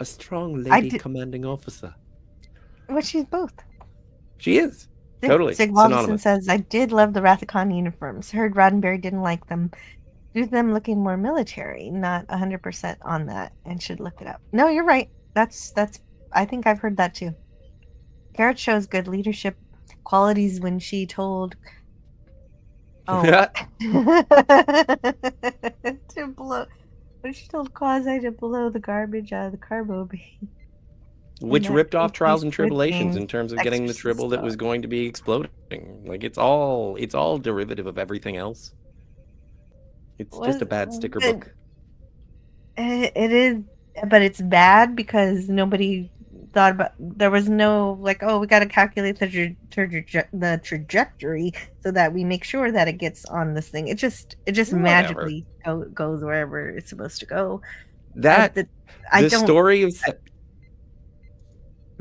A strong lady commanding officer. Well, she's both. She is. Totally. Sig Walderson Synonymous. says, I did love the Rathacon uniforms. Heard Roddenberry didn't like them due to them looking more military. Not 100% on that and should look it up. No, you're right. That's I think I've heard that too. Garrett shows good leadership qualities when she told to blow when she told Quasi to blow the garbage out of the carbo bay. Which that ripped off cookie Trials and Squid Tribulations Game in terms of getting the exorcist tribble that was dog. going to be exploding. Like it's all derivative of everything else. It's just a bad sticker book. It is, but it's bad because nobody thought about. There was no like, oh, we got to calculate the trajectory so that we make sure that it gets on this thing. It just Whatever. magically goes wherever it's supposed to go. The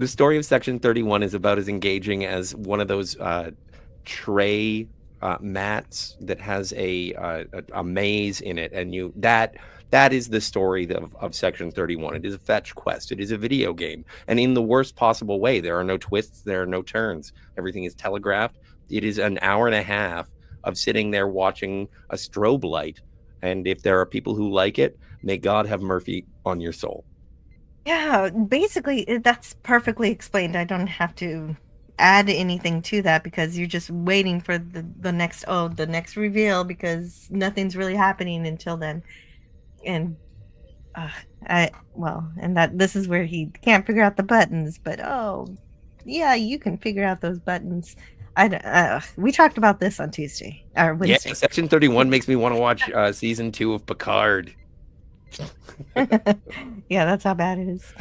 story of Section 31 is about as engaging as one of those tray mats that has a maze in it, and that is the story of Section 31. It is a fetch quest. It is a video game, and in the worst possible way. There are no twists. There are no turns. Everything is telegraphed. It is an hour and a half of sitting there watching a strobe light, and if there are people who like it, may God have mercy on your soul. Yeah, basically, that's perfectly explained. I don't have to add anything to that because you're just waiting for the next reveal because nothing's really happening until then. And that this is where he can't figure out the buttons, but yeah, you can figure out those buttons. We talked about this on Tuesday or Wednesday. Yeah, Section 31 makes me want to watch season 2 of Picard. Yeah, that's how bad it is.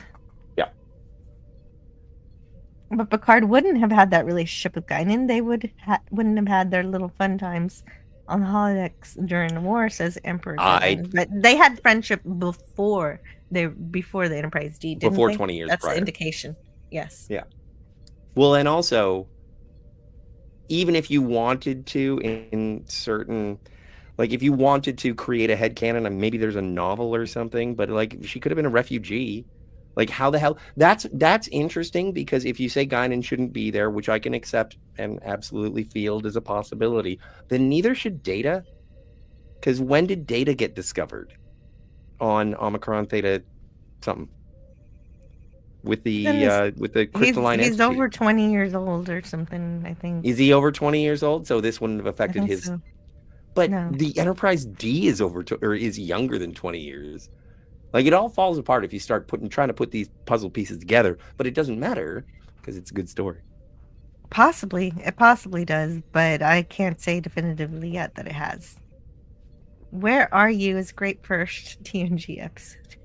Yeah. But Picard wouldn't have had that relationship with Guinan. They wouldn't have had their little fun times on the holodecks during the war, says Emperor. But they had friendship before the Enterprise D, didn't before they? 20 years That's prior. the indication. Yes. Yeah. Well, and also, even if you wanted to, in certain, like if you wanted to create a headcanon, and maybe there's a novel or something, but like she could have been a refugee. Like how the hell? That's interesting because if you say Guinan shouldn't be there, which I can accept and absolutely field as a possibility, then neither should Data. Because when did Data get discovered on Omicron Theta something? With the crystalline he's entity. over 20 years old or something, I think. Is he over 20 years old? So this wouldn't have affected his. So. But no. The Enterprise D is is younger than 20 years. Like it all falls apart if you start trying to put these puzzle pieces together. But it doesn't matter because it's a good story. It possibly does, but I can't say definitively yet that it has. Where Are You is great first TNG episode.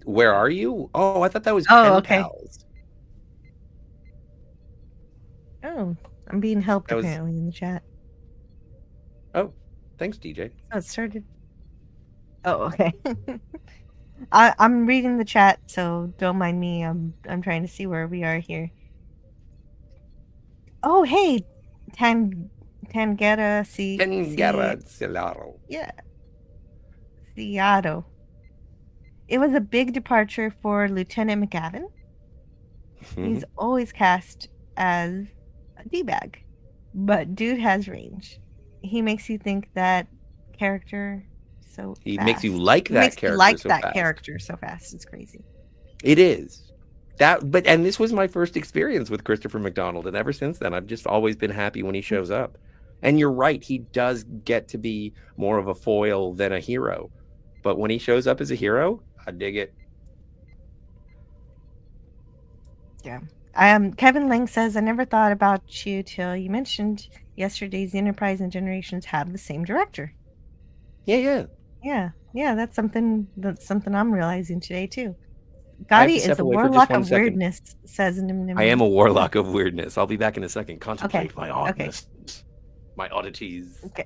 Where Are You? Oh, I thought that was Pen okay. Pals. Oh, I'm being helped apparently in the chat. Oh, thanks, DJ. Oh, it started. Oh, okay. I'm reading the chat, so don't mind me. I'm trying to see where we are here. Oh, hey, Tangera Celaro. Yeah. Seattle. It was a big departure for Lieutenant McGavin. He's always cast as a D-bag, but dude has range. He makes you think that character so He fast. makes you like that character so fast. Character so fast. It's crazy. It is. And this was my first experience with Christopher McDonald, and ever since then, I've just always been happy when he shows up. And you're right, he does get to be more of a foil than a hero. But when he shows up as a hero, I dig it. Yeah. Kevin Lang says, I never thought about you till you mentioned yesterday's Enterprise and Generations have the same director. Yeah. That's something I'm realizing today too. Gotti is a warlock of weirdness, says Nim. I am a warlock of weirdness. I'll be back in a second. Contemplate my oddness. My oddities. Okay.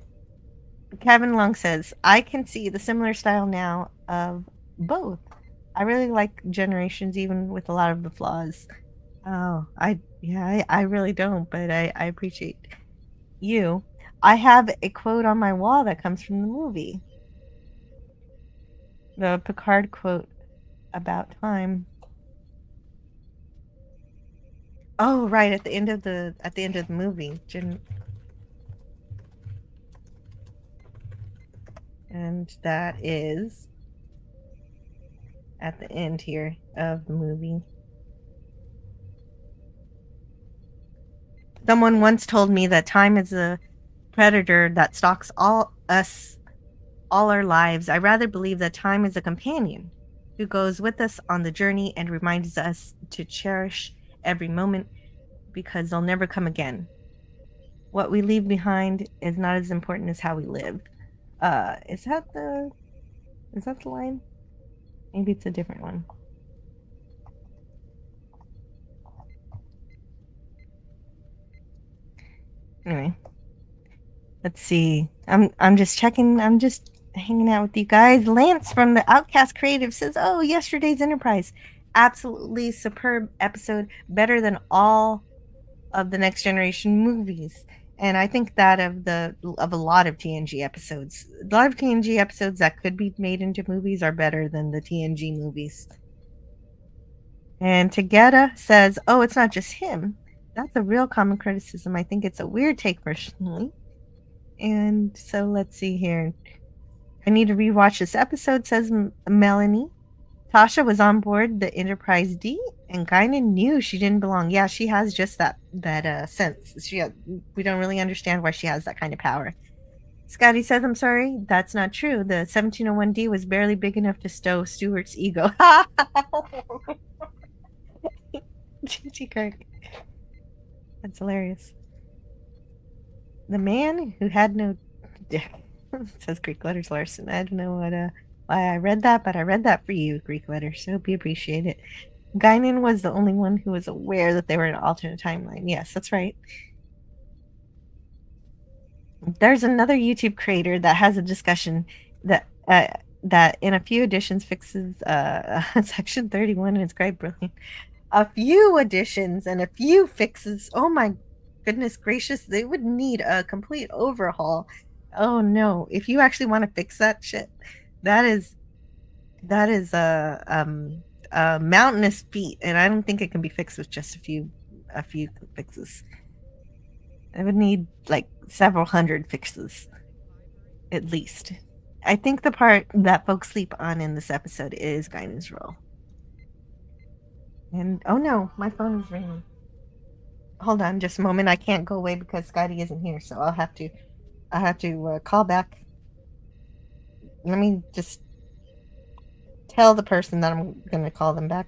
Kevin Long says, I can see the similar style now of both. I really like Generations, even with a lot of the flaws. Oh, I really don't, but I appreciate you. I have a quote on my wall that comes from the movie. The Picard quote about time. Oh, right, at the end of the movie. And that is at the end here of the movie. Someone once told me that time is a predator that stalks all our lives. I rather believe that time is a companion who goes with us on the journey and reminds us to cherish every moment because they'll never come again. What we leave behind is not as important as how we live. Is that the line? Maybe it's a different one. Anyway, let's see. I'm just checking. I'm just hanging out with you guys. Lance from the Outcast Creative says, "Oh, yesterday's Enterprise, absolutely superb episode, better than all of the Next Generation movies." And I think that of a lot of TNG episodes, a lot of TNG episodes that could be made into movies are better than the TNG movies. And Tagada says, "Oh, it's not just him. That's a real common criticism. I think it's a weird take personally." And so let's see here. "I need to rewatch this episode," says Melanie. "Tasha was on board the Enterprise D, and Guinan knew she didn't belong." Yeah, she has just that sense. We don't really understand why she has that kind of power. Scotty says, "I'm sorry, that's not true. The 1701D was barely big enough to stow Stewart's ego." Gigi Kirk. That's hilarious. "The man who had no dick," says Greek Letters Larson. I don't know why I read that, but I read that for you, Greek Letters. So hope you appreciate it. Guinan was the only one who was aware that they were in an alternate timeline. Yes, that's right. There's another YouTube creator that has a discussion that in a few editions fixes Section 31, and it's quite brilliant. A few additions and a few fixes. Oh my goodness gracious, they would need a complete overhaul. Oh no, if you actually want to fix that shit, that is a mountainous feat, and I don't think it can be fixed with just a few fixes. It would need like several hundred fixes at least. I think the part that folks sleep on in this episode is Guinan's role. And oh no, my phone is ringing. Hold on just a moment. I can't go away because Scotty isn't here, so I'll have to call back. Let me just tell the person that I'm going to call them back.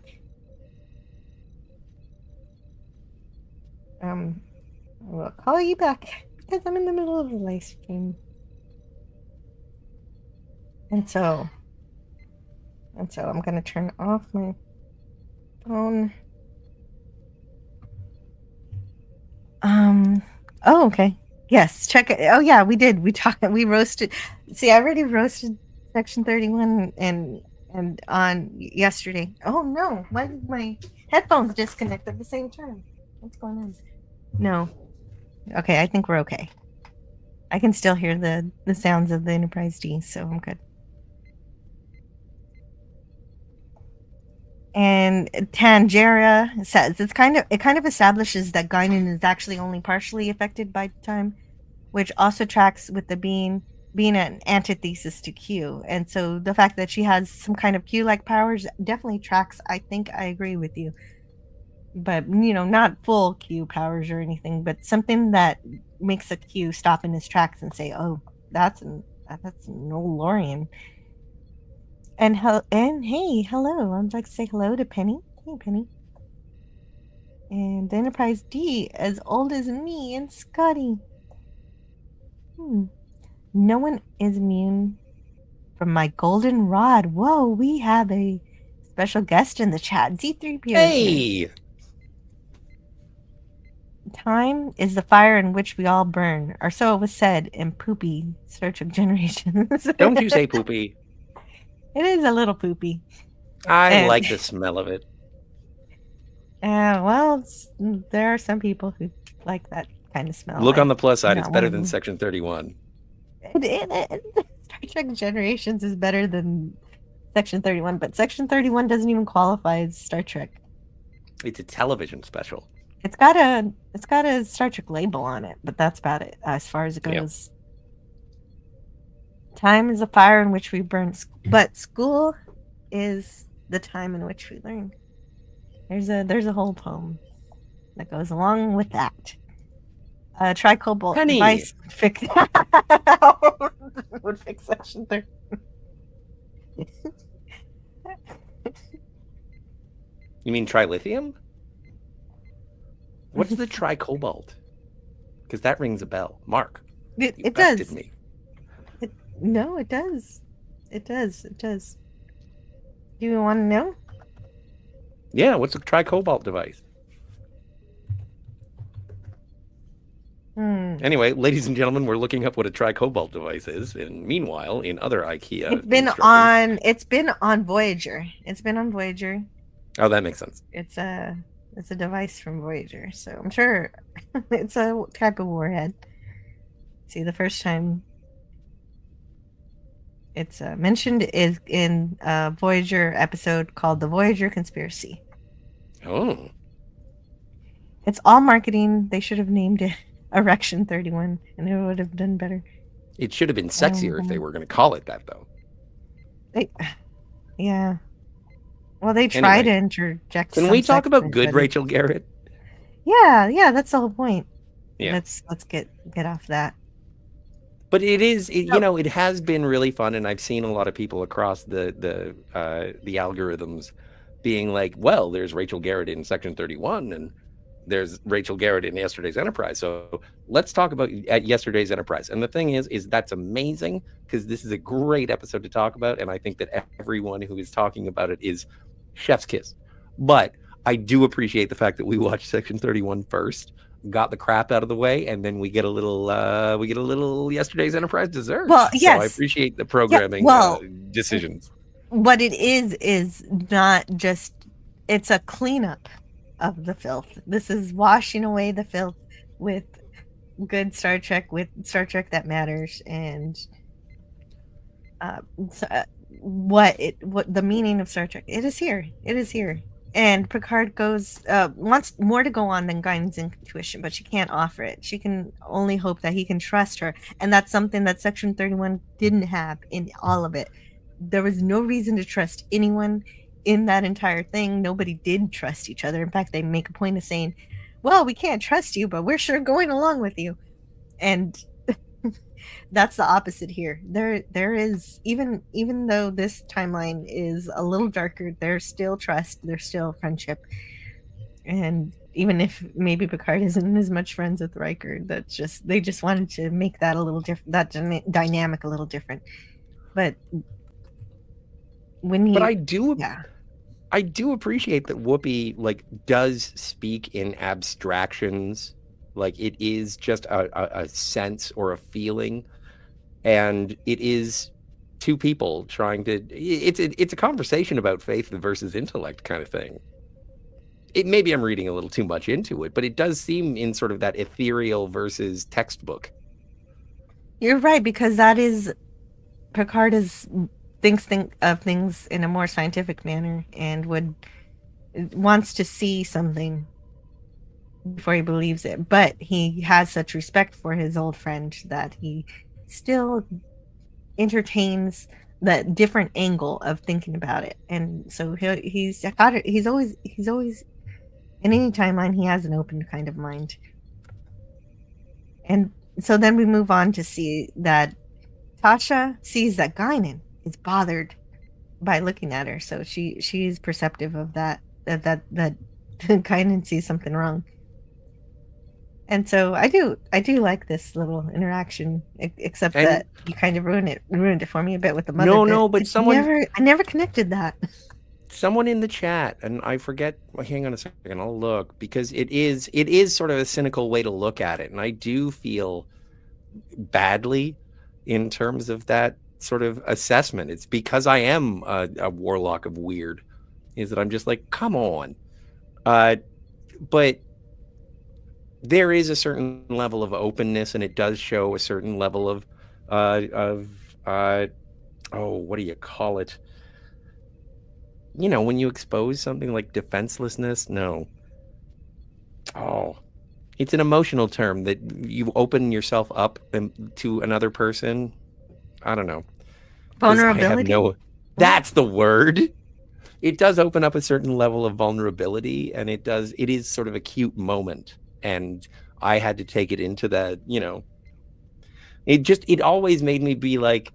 We'll call you back because I'm in the middle of a live stream. And so I'm going to turn off my phone. Oh, okay. Yes, check it. Oh yeah, we did. We roasted. See, I already roasted Section 31 and on yesterday. Oh no, why did my headphones disconnect at the same time? What's going on? No. Okay, I think we're okay. I can still hear the sounds of the Enterprise D, so I'm good. And Tangera says it kind of establishes that Guinan is actually only partially affected by time, which also tracks with the being an antithesis to Q. And so the fact that she has some kind of Q-like powers definitely tracks. I think I agree with you. But, not full Q powers or anything, but something that makes a Q stop in his tracks and say, "Oh, that's an Olorian." And hey, hello. I'd like to say hello to Penny. Hey, Penny. And Enterprise D, as old as me and Scotty. No one is immune from my golden rod. Whoa, we have a special guest in the chat. Z3PO. Hey! Time is the fire in which we all burn, or so it was said in Poopy Star Trek Generations. Don't you say poopy. It is a little poopy. I like the smell of it. Well, there are some people who like that kind of smell. Look on the plus side, it's better than Section 31. Star Trek Generations is better than Section 31, but Section 31 doesn't even qualify as Star Trek. It's a television special. It's got a Star Trek label on it, but that's about it as far as it Yeah. goes. Time is a fire in which we burn, but school is the time in which we learn. There's a whole poem that goes along with that. Tricobalt Penny. device would fix section 3. You mean trilithium? What's the tricobalt? Because that rings a bell. Mark, It you bested does. me. No, it does. It does. It does. Do you want to know? Yeah, what's a tricobalt device? Anyway, ladies and gentlemen, we're looking up what a tricobalt device is. And meanwhile, in other IKEA instructions- It's been on Voyager. It's been on Voyager. Oh, that makes sense. It's a device from Voyager, so I'm sure it's a type of warhead. See, the first time it's mentioned is in a Voyager episode called "The Voyager Conspiracy." Oh, It's all marketing. They should have named it Erection 31, and it would have done better. it should have been sexier if they were going to call it that, though. Yeah. Well, they tried to Anyway, interject. Can some we talk sex about in it, good but Rachel Garrett? Yeah, that's the whole point. Yeah. Let's get off that. But it has been really fun, and I've seen a lot of people across the algorithms being like, well, there's Rachel Garrett in Section 31, and there's Rachel Garrett in Yesterday's Enterprise. So let's talk about Yesterday's Enterprise. And the thing is that's amazing, because this is a great episode to talk about, and I think that everyone who is talking about it is chef's kiss. But I do appreciate the fact that we watched Section 31 first, got the crap out of the way, and then we get a little Yesterday's Enterprise dessert. Well, yes. So I appreciate the programming decisions. What it is not just, it's a cleanup of the filth. This is washing away the filth with good Star Trek, with Star Trek that matters, and what the meaning of Star Trek. It is here. And Picard wants more to go on than guidance and intuition, but she can't offer it. She can only hope that he can trust her, and that's something that Section 31 didn't have in all of it. There was no reason to trust anyone in that entire thing. Nobody did trust each other. In fact, they make a point of saying, well, we can't trust you, but we're sure going along with you. And that's the opposite here. There is, even though this timeline is a little darker, there's still trust, there's still friendship. And even if maybe Picard isn't as much friends with Riker, they just wanted to make that a little different, that dynamic a little different. But I do appreciate that Whoopi does speak in abstractions. Like, it is just a sense or a feeling, and it is two people trying to. It's a conversation about faith versus intellect kind of thing. Maybe I'm reading a little too much into it, but it does seem in sort of that ethereal versus textbook. You're right, because that is Picard thinks of things in a more scientific manner, and wants to see something before he believes it. But he has such respect for his old friend that he still entertains the different angle of thinking about it. And so he's always in any timeline, he has an open kind of mind. And so then we move on to see that Tasha sees that Guinan is bothered by looking at her, so she's perceptive of that Guinan sees something wrong. And so I do like this little interaction, except that you kind of ruined it for me a bit with the mother. No, but I never connected that. Someone in the chat, and I forget. Hang on a second, I'll look, because it is sort of a cynical way to look at it, and I do feel badly in terms of that sort of assessment. It's because I am a warlock of weird, is that I'm just like, come on, but there is a certain level of openness, and it does show a certain level of what do you call it? When you expose something like defenselessness. No, Oh, it's an emotional term that you open yourself up to another person. I don't know. Vulnerability. That's the word. It does open up a certain level of vulnerability, and it is sort of a cute moment. And I had to take it into that, it always made me be like,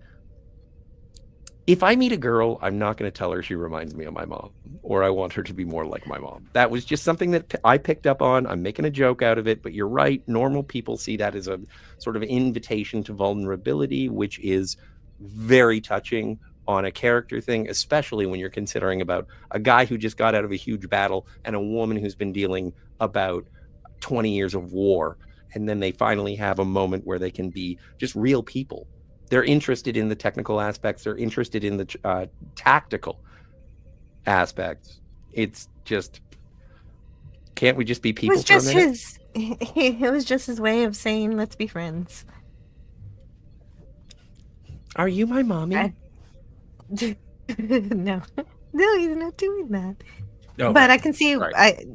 if I meet a girl, I'm not going to tell her she reminds me of my mom, or I want her to be more like my mom. That was just something that I picked up on. I'm making a joke out of it, but you're right. Normal people see that as a sort of invitation to vulnerability, which is very touching on a character thing, especially when you're considering about a guy who just got out of a huge battle and a woman who's been dealing about 20 years of war. And then they finally have a moment where they can be just real people. They're interested in the technical aspects. They're interested in the tactical aspects. It's just, can't we just be people for a minute? It was just his way of saying, let's be friends. Are you my mommy? No, he's not doing that. Oh, but I can see. right.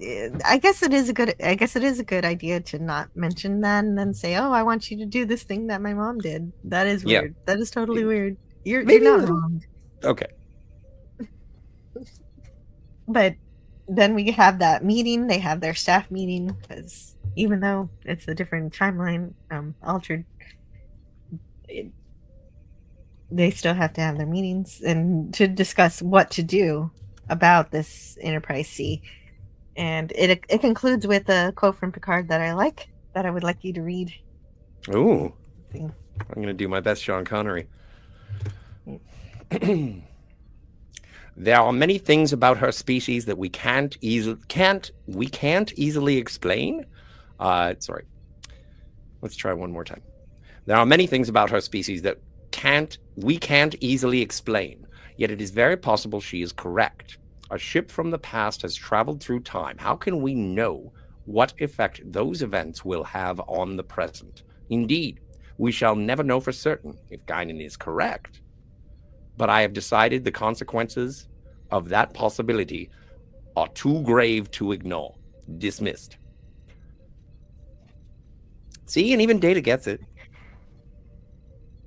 I guess it is a good idea to not mention that and then say, "Oh, I want you to do this thing that my mom did." That is weird. That is totally weird. You're not wrong. Okay. But then we have that meeting. They have their staff meeting because even though it's a different timeline, altered, they still have to have their meetings and to discuss what to do about this Enterprise C. And it concludes with a quote from Picard that I would like you to read. Ooh. I'm going to do my best Sean Connery. There are many things about her species that we can't easily explain. Sorry. Let's try one more time. There are many things about her species that we can't easily explain, yet it is very possible she is correct. A ship from the past has traveled through time. How can we know what effect those events will have on the present? Indeed, we shall never know for certain if Guinan is correct. But I have decided the consequences of that possibility are too grave to ignore. Dismissed. See, and even Data gets it.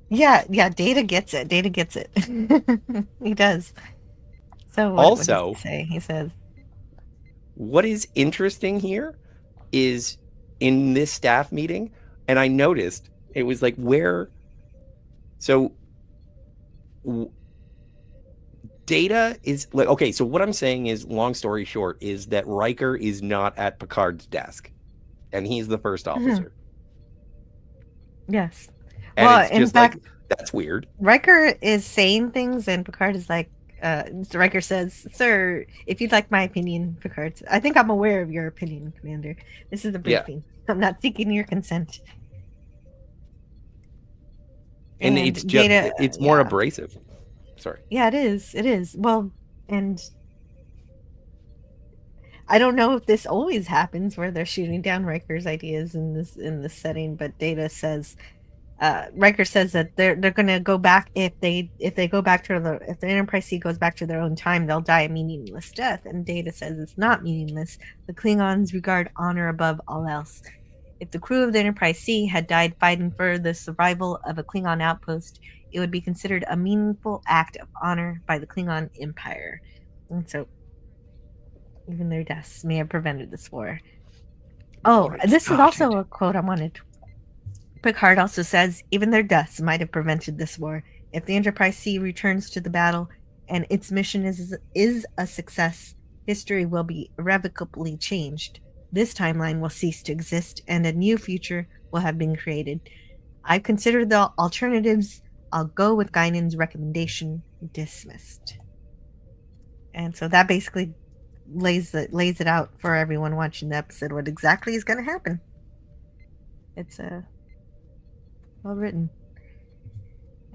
Yeah, Data gets it. He does. So what does he say? He says, what is interesting here is in this staff meeting, and I noticed it was like Data is like, okay, so what I'm saying is, long story short, is that Riker is not at Picard's desk, and he's the first officer. Yes. And well, it's just in fact, that's weird. Riker is saying things, and Picard is like, Riker says, "Sir, if you'd like my opinion," Picard, I think I'm aware of your opinion, Commander. This is a briefing. Yeah. I'm not seeking your consent. And it's just, it's more abrasive. Sorry. Yeah, it is. Well, and I don't know if this always happens where they're shooting down Riker's ideas in this setting, but Data says, Riker says that they're going to go back if the Enterprise C goes back to their own time, they'll die a meaningless death. And Data says it's not meaningless. The Klingons regard honor above all else. If the crew of the Enterprise C had died fighting for the survival of a Klingon outpost, it would be considered a meaningful act of honor by the Klingon Empire. And so, even their deaths may have prevented this war. Oh, this is also a quote I wanted. Picard also says, even their deaths might have prevented this war. If the Enterprise C returns to the battle and its mission is a success, history will be irrevocably changed. This timeline will cease to exist, and a new future will have been created. I've considered the alternatives. I'll go with Guinan's recommendation. Dismissed. And so that basically lays it out for everyone watching the episode what exactly is going to happen. It's well written,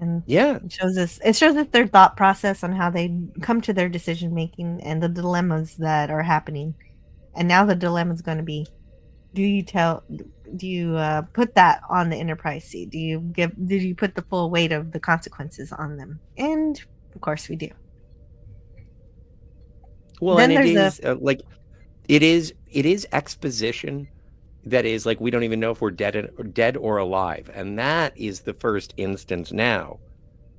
and it shows us their thought process on how they come to their decision making and the dilemmas that are happening. And now the dilemma is going to be: do you put that on the Enterprise C? Did you put the full weight of the consequences on them? And of course we do. Well, then and it is it is exposition that is like, we don't even know if we're dead or alive. And that is the first instance now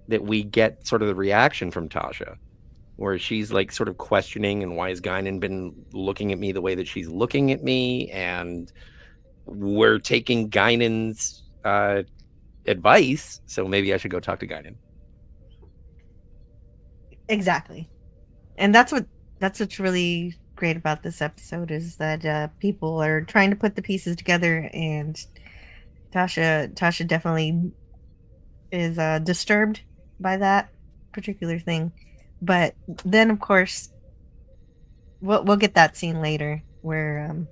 that we get sort of the reaction from Tasha, where she's like sort of questioning, and why has Guinan been looking at me the way that she's looking at me? And we're taking Guinan's advice, so maybe I should go talk to Guinan. Exactly. And that's what's really great about this episode, is that people are trying to put the pieces together, and Tasha definitely is disturbed by that particular thing. But then, of course, we'll get that scene later where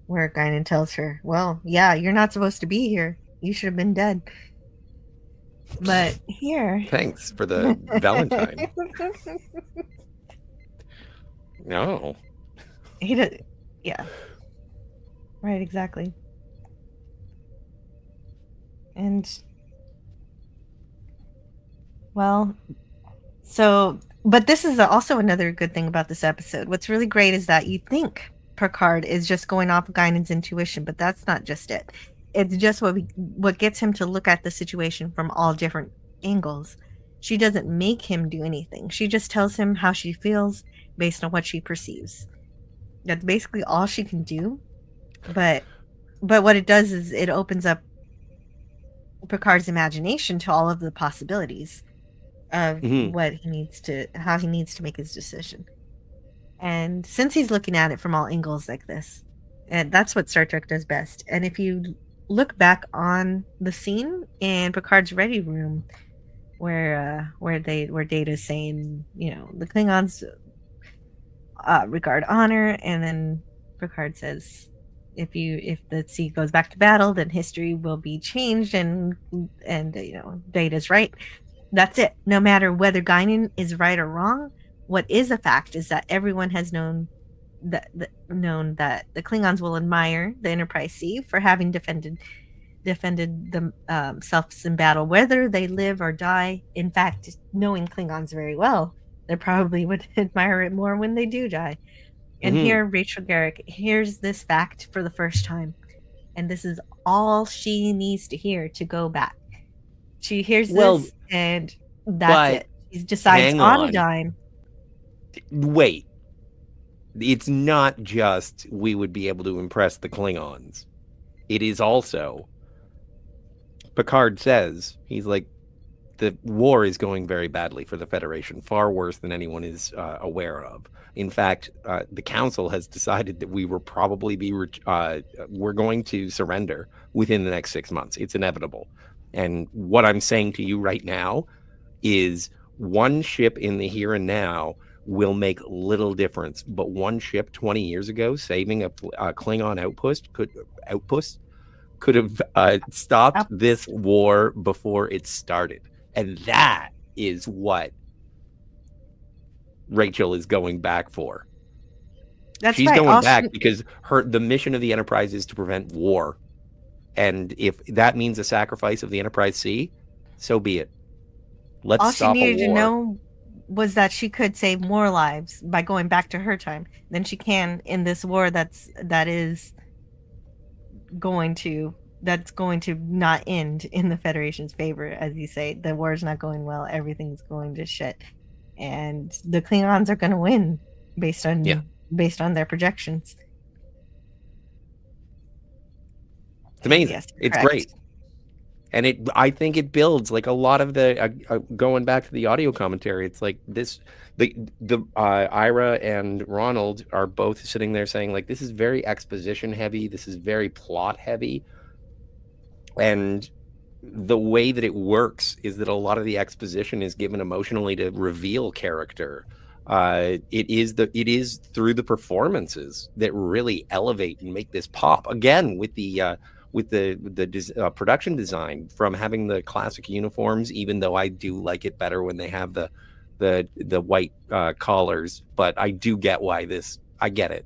Guinan tells her, "Well, yeah, you're not supposed to be here. You should have been dead." But here, Thanks for the Valentine. No. he did, yeah, right, exactly. And well, so, but this is also another good thing about this episode. What's really great is that you think Picard is just going off of Guinan's intuition, but that's not just it. It's just what gets him to look at the situation from all different angles. She doesn't make him do anything. She just tells him how she feels based on what she perceives. That's basically all she can do. But what it does is it opens up Picard's imagination to all of the possibilities of how he needs to make his decision. And since he's looking at it from all angles like this, and that's what Star Trek does best. And if you look back on the scene in Picard's ready room, where Data's saying, the Klingons regard honor, and then Picard says, if the sea goes back to battle, then history will be changed, and Data's right. That's it. No matter whether Guinan is right or wrong, what is a fact is that everyone has known that the Klingons will admire the Enterprise C for having defended themselves in battle, whether they live or die. In fact, knowing Klingons very well, they probably would admire it more when they do die. And here, Rachel Garrick hears this fact for the first time, and this is all she needs to hear to go back. She hears this, and that's it. She decides on a dime. Wait. It's not just we would be able to impress the Klingons. It is also, Picard says, he's like, the war is going very badly for the Federation, far worse than anyone is aware of. In fact, the Council has decided that we will probably we're going to surrender within the next 6 months. It's inevitable. And what I'm saying to you right now is, one ship in the here and now will make little difference. But one ship 20 years ago saving a Klingon outpost could have stopped this war before it started. And that is what Rachel is going back for. She's going back because the mission of the Enterprise is to prevent war. And if that means a sacrifice of the Enterprise C, so be it. Let's stop a war. All she needed to know was that she could save more lives by going back to her time than she can in this war that is going to not end in the Federation's favor. As you say, the war's not going well, everything's going to shit, and the Klingons are going to win based on their projections. It's amazing. Yes, it's great. And I think it builds like a lot of the going back to the audio commentary. It's like this, the Ira and Ronald are both sitting there saying, like, this is very exposition heavy. This is very plot heavy. And the way that it works is that a lot of the exposition is given emotionally to reveal character. It is through the performances that really elevate and make this pop. Again, with the production design, from having the classic uniforms, even though I do like it better when they have the white collars, but I do get why I get it.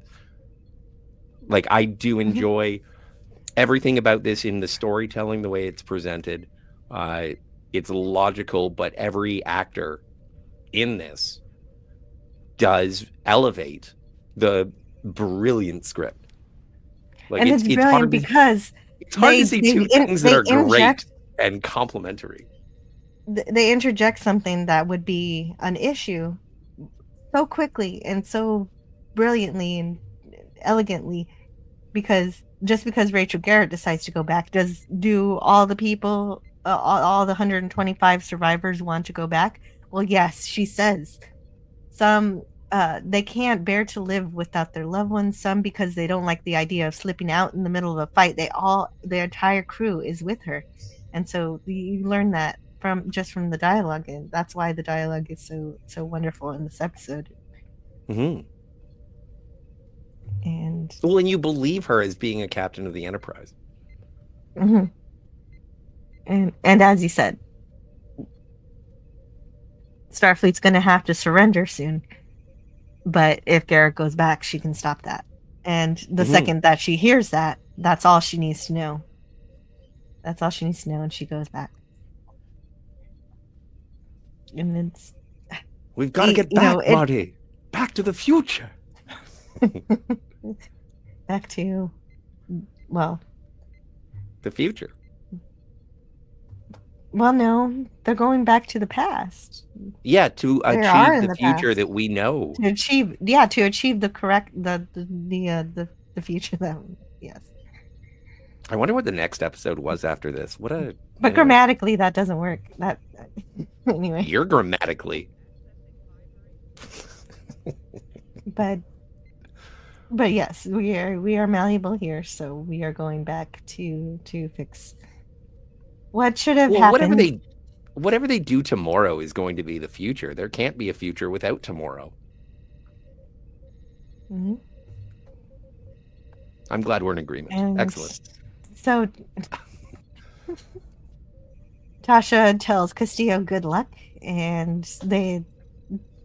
Like, I do enjoy everything about this in the storytelling, the way it's presented. It's logical, but every actor in this does elevate the brilliant script. Like And it's it's brilliant hard to because it's hard to see two things that are inject great and complementary. they interject something that would be an issue so quickly and so brilliantly and elegantly, because just because Rachel Garrett decides to go back, do all the people, all the 125 survivors want to go back? Well, yes, she says. Some they can't bear to live without their loved ones. Some because they don't like the idea of slipping out in the middle of a fight. The entire crew is with her, and so you learn that from the dialogue, and that's why the dialogue is so wonderful in this episode. Mm-hmm. And Well, and you believe her as being a captain of the Enterprise. mm-hmm. and as you said, Starfleet's going to have to surrender soon. But if Garrett goes back, she can stop that. And the second that she hears that, that's all she needs to know. That's all she needs to know, and she goes back. And it's We've got to get back, Marty. Back to the future. Back to, well, the future. Well, no, they're going back to the past. Yeah, to They achieve are in the the future past. that we know. To achieve the correct the future that yes. I wonder what the next episode was after this. But grammatically, that doesn't work. That anyway. You're grammatically. But yes, we are malleable here, so we are going back to fix what should have happened. Whatever they do tomorrow is going to be the future. There can't be a future without tomorrow. Mm-hmm. I'm glad we're in agreement. And excellent. So Tasha tells Castillo good luck, and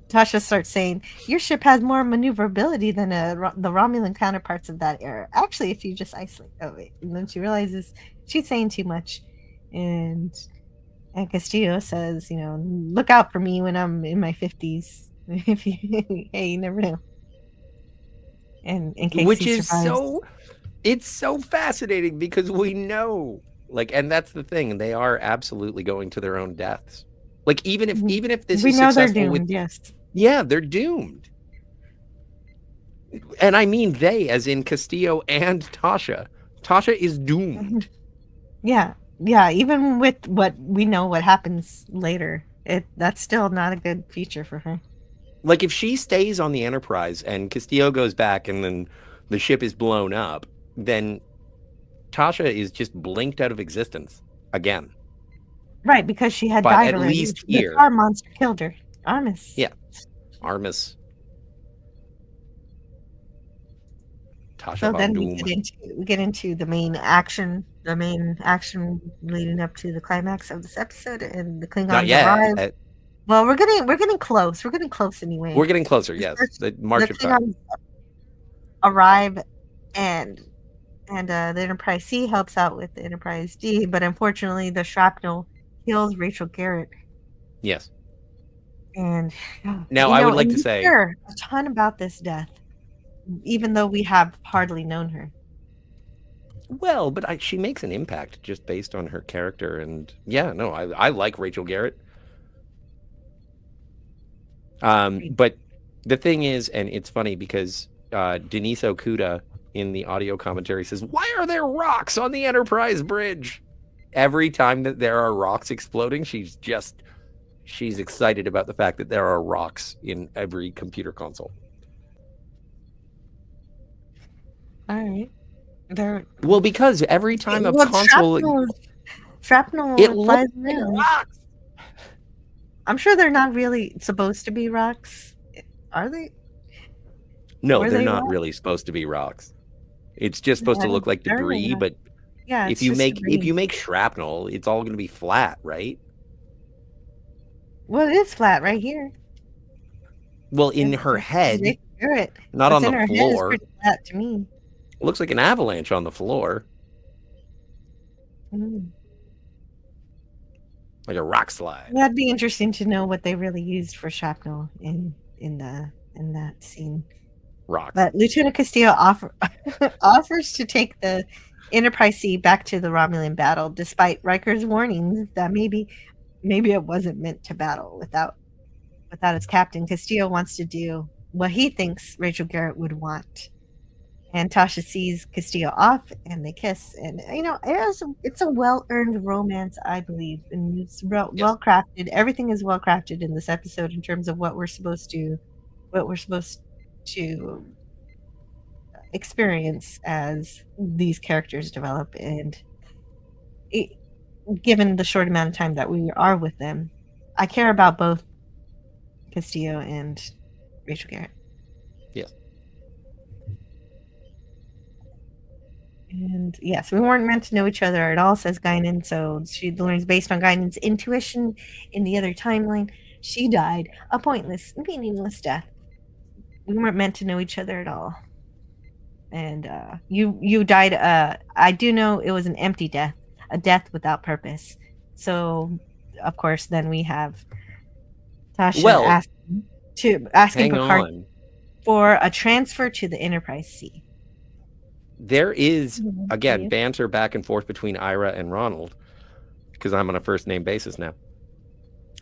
Tasha starts saying, your ship has more maneuverability than the Romulan counterparts of that era. Actually, if you just isolate... Oh, wait. And then she realizes she's saying too much. And Castillo says, look out for me when I'm in my 50s. Hey, you never know. And in case Which he is survives. It's so fascinating because we know, and that's the thing. They are absolutely going to their own deaths. Even if this is successful, they're doomed, yes. Yeah, they're doomed. And I mean they, as in Castillo and Tasha. Tasha is doomed. Yeah, even with what happens later, that's still not a good future for her. If she stays on the Enterprise and Castillo goes back and then the ship is blown up, then Tasha is just blinked out of existence again. Right, because she had but died at already. Least here. The car monster killed her. Armis. Yeah. Armis. Tasha so Von then Doom. we get into the main action leading up to the climax of this episode, and the Klingons arrive. Well, we're getting close. We're getting close anyway. We're getting closer, yes. The March of Time. Arrive, and the Enterprise C helps out with the Enterprise D, but unfortunately the shrapnel kills Rachel Garrett. Yes. And now I would like to say hear a ton about this death, even though we have hardly known her. Well, but she makes an impact just based on her character, and I like Rachel Garrett. But the thing is, and it's funny because Denise Okuda in the audio commentary says, "Why are there rocks on the Enterprise bridge?" Every time that there are rocks exploding, she's excited about the fact that there are rocks in every computer console. All right. Well, because every time a console shrapnel it flies looks like around. rocks. I'm sure they're not really supposed to be rocks. Are they? No, they're not really supposed to be rocks. It's just supposed to look like debris, but yeah, if you make shrapnel, it's all going to be flat, right? Well, it is flat right here. Well, in her head, not on the floor. Pretty flat to me. Looks like an avalanche on the floor. Like a rock slide. That'd be interesting to know what they really used for shrapnel in that scene. rocks. But Lieutenant Castillo offers to take the Enterprise C back to the Romulan battle, despite Riker's warnings that maybe it wasn't meant to battle without its captain. Castillo wants to do what he thinks Rachel Garrett would want. And Tasha sees Castillo off, and they kiss. And it's a well-earned romance, I believe, and it's well crafted. Everything is well crafted in this episode in terms of what we're supposed to experience as these characters develop. And given the short amount of time that we are with them, I care about both Castillo and Rachel Garrett. Yes. And yes, we weren't meant to know each other at all, says Guinan. So she learns based on Guinan's intuition in the other timeline. She died a pointless, meaningless death. We weren't meant to know each other at all. And you died. I do know it was an empty death, a death without purpose. So, of course, then we have Tasha asking Picard for a transfer to the Enterprise C. There is, again, banter back and forth between Ira and Ronald, because I'm on a first name basis now,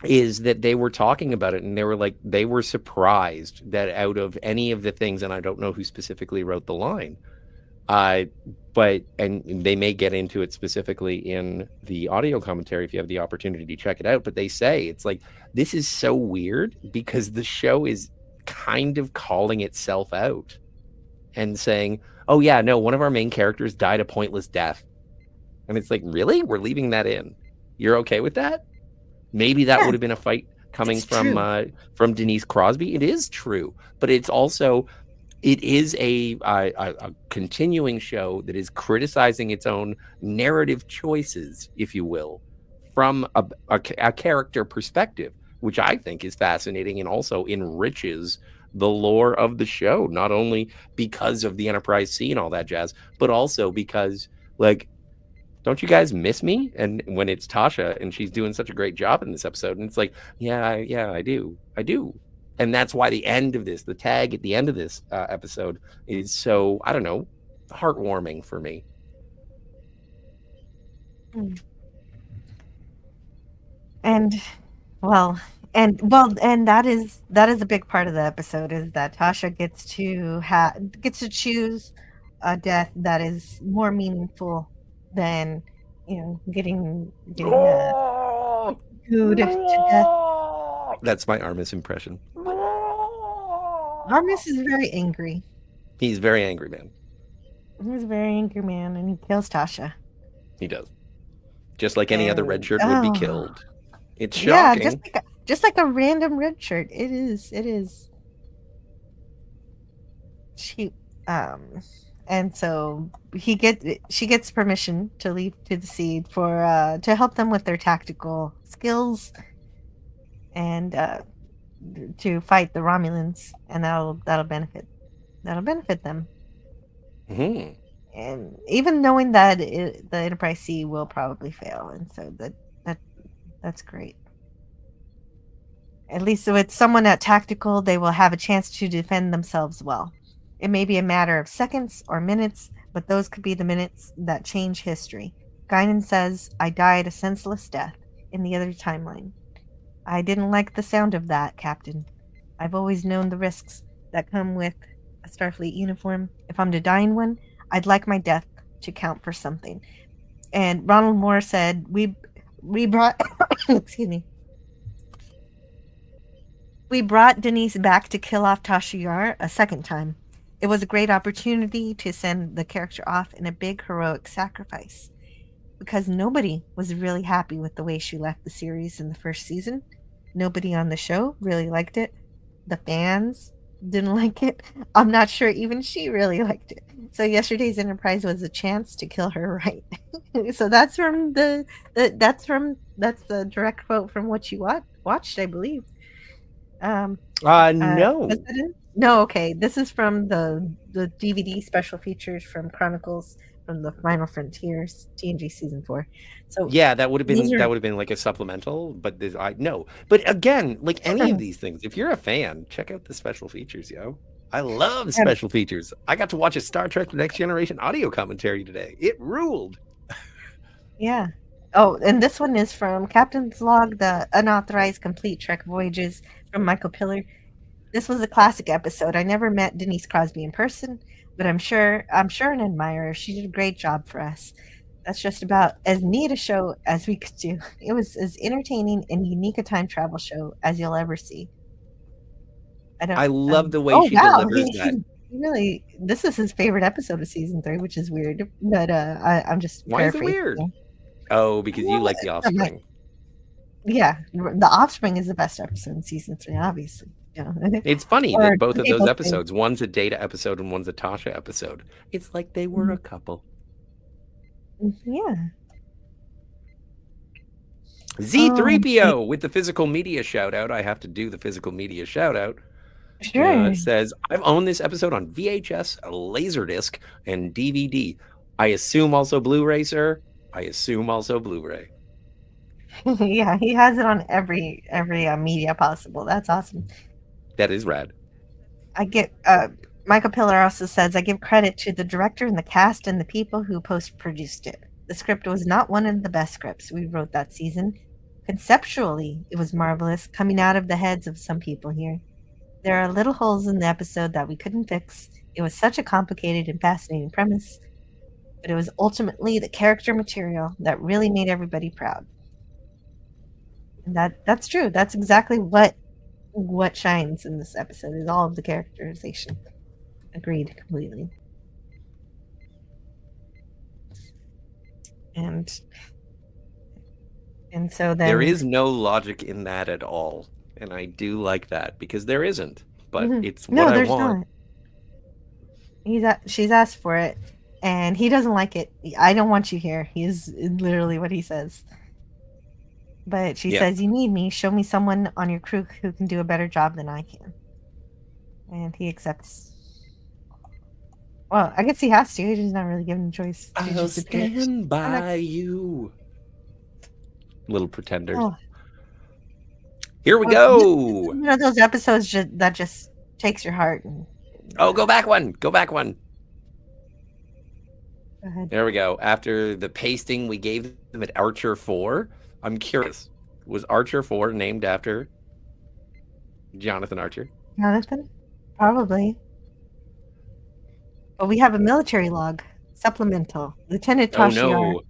is that they were talking about it, and they were surprised that out of any of the things, and I don't know who specifically wrote the line, but they may get into it specifically in the audio commentary if you have the opportunity to check it out, but they say, it's like, this is so weird because the show is kind of calling itself out and saying, oh yeah, no, one of our main characters died a pointless death. And it's like, really? We're leaving that in? You're okay with that? Maybe that would have been a fight coming from Denise Crosby. It is true, but it's also, it is a continuing show that is criticizing its own narrative choices, if you will, from a character perspective, which I think is fascinating and also enriches the lore of the show, not only because of the Enterprise C and all that jazz, but also because, like, don't you guys miss me? And when it's Tasha and she's doing such a great job in this episode, and it's like, yeah, I do. And that's why the tag at the end of this episode is so, I don't know, heartwarming for me. And that is a big part of the episode, is that Tasha gets to choose a death that is more meaningful than getting gooed to death. That's my Armis impression. Armis is very angry. He's a very angry man. He's a very angry man, and he kills Tasha. He does. Just like any other red shirt would be killed. It's shocking. Yeah, just like a random red shirt. It is. And so she gets permission to leave to the seed for to help them with their tactical skills and to fight the Romulans, and that'll benefit them. Mm-hmm. And even knowing that the Enterprise C will probably fail, and so that's great. At least with someone at tactical, they will have a chance to defend themselves well. It may be a matter of seconds or minutes, but those could be the minutes that change history. Guinan says, I died a senseless death in the other timeline. I didn't like the sound of that, Captain. I've always known the risks that come with a Starfleet uniform. If I'm to die in one, I'd like my death to count for something. And Ronald Moore said, we brought excuse me. We brought Denise back to kill off Tasha Yar a second time. It was a great opportunity to send the character off in a big heroic sacrifice, because nobody was really happy with the way she left the series in the first season. Nobody on the show really liked it. The fans didn't like it. I'm not sure even she really liked it. So yesterday's Enterprise was a chance to kill her right. So that's the direct quote from what you watched, I believe. No. No, okay. This is from the DVD special features from Chronicles from the Final Frontiers TNG season 4. So yeah, that would have been like a supplemental, but no. But again, like any of these things, if you're a fan, check out the special features, yo. I love special features. I got to watch a Star Trek The Next Generation audio commentary today. It ruled. Yeah. Oh, and this one is from Captain's Log, the Unauthorized Complete Trek Voyages from Michael Pillar. This was a classic episode. I never met Denise Crosby in person, but I'm sure an admirer. She did a great job for us. That's just about as neat a show as we could do. It was as entertaining and unique a time travel show as you'll ever see. I love the way she delivers that. He really, this is his favorite episode of season 3, which is weird. But I'm just Why is it weird? Oh, because you like The Offspring. Yeah, The Offspring is the best episode in season 3, obviously. Yeah. It's funny that both of those episodes, one's a Data episode and one's a Tasha episode. It's like they were a couple. Yeah. Z3PO with the physical media shout out. I have to do the physical media shout out. Sure. Says, I've owned this episode on VHS, Laserdisc, and DVD. I assume also Blu-ray, sir. I assume also Blu-ray. Yeah, he has it on every media possible. That's awesome. That is rad. I get Michael Pillar also says, I give credit to the director and the cast and the people who post-produced it. The script was not one of the best scripts we wrote that season. Conceptually, it was marvelous, coming out of the heads of some people here. There are little holes in the episode that we couldn't fix. It was such a complicated and fascinating premise, but it was ultimately the character material that really made everybody proud. And that's true. That's exactly what shines in this episode is all of the characterization. Agreed completely. And so then there is no logic in that at all. And I do like that because there isn't, but it's what I want. Not. She's asked for it and he doesn't like it. I don't want you here. He's literally what he says. But she says, you need me. Show me someone on your crew who can do a better job than I can. And he accepts. Well, I guess he has to. He's not really given a choice. I'll stand by you. Little Pretenders. Oh. Here we go. One of those episodes that just takes your heart. Go back one. Go back one. Go ahead. There we go. After the pasting we gave them at Archer 4, I'm curious. Was Archer 4 named after Jonathan Archer? Jonathan? Probably. But we have a military log. Supplemental. Lieutenant Tasha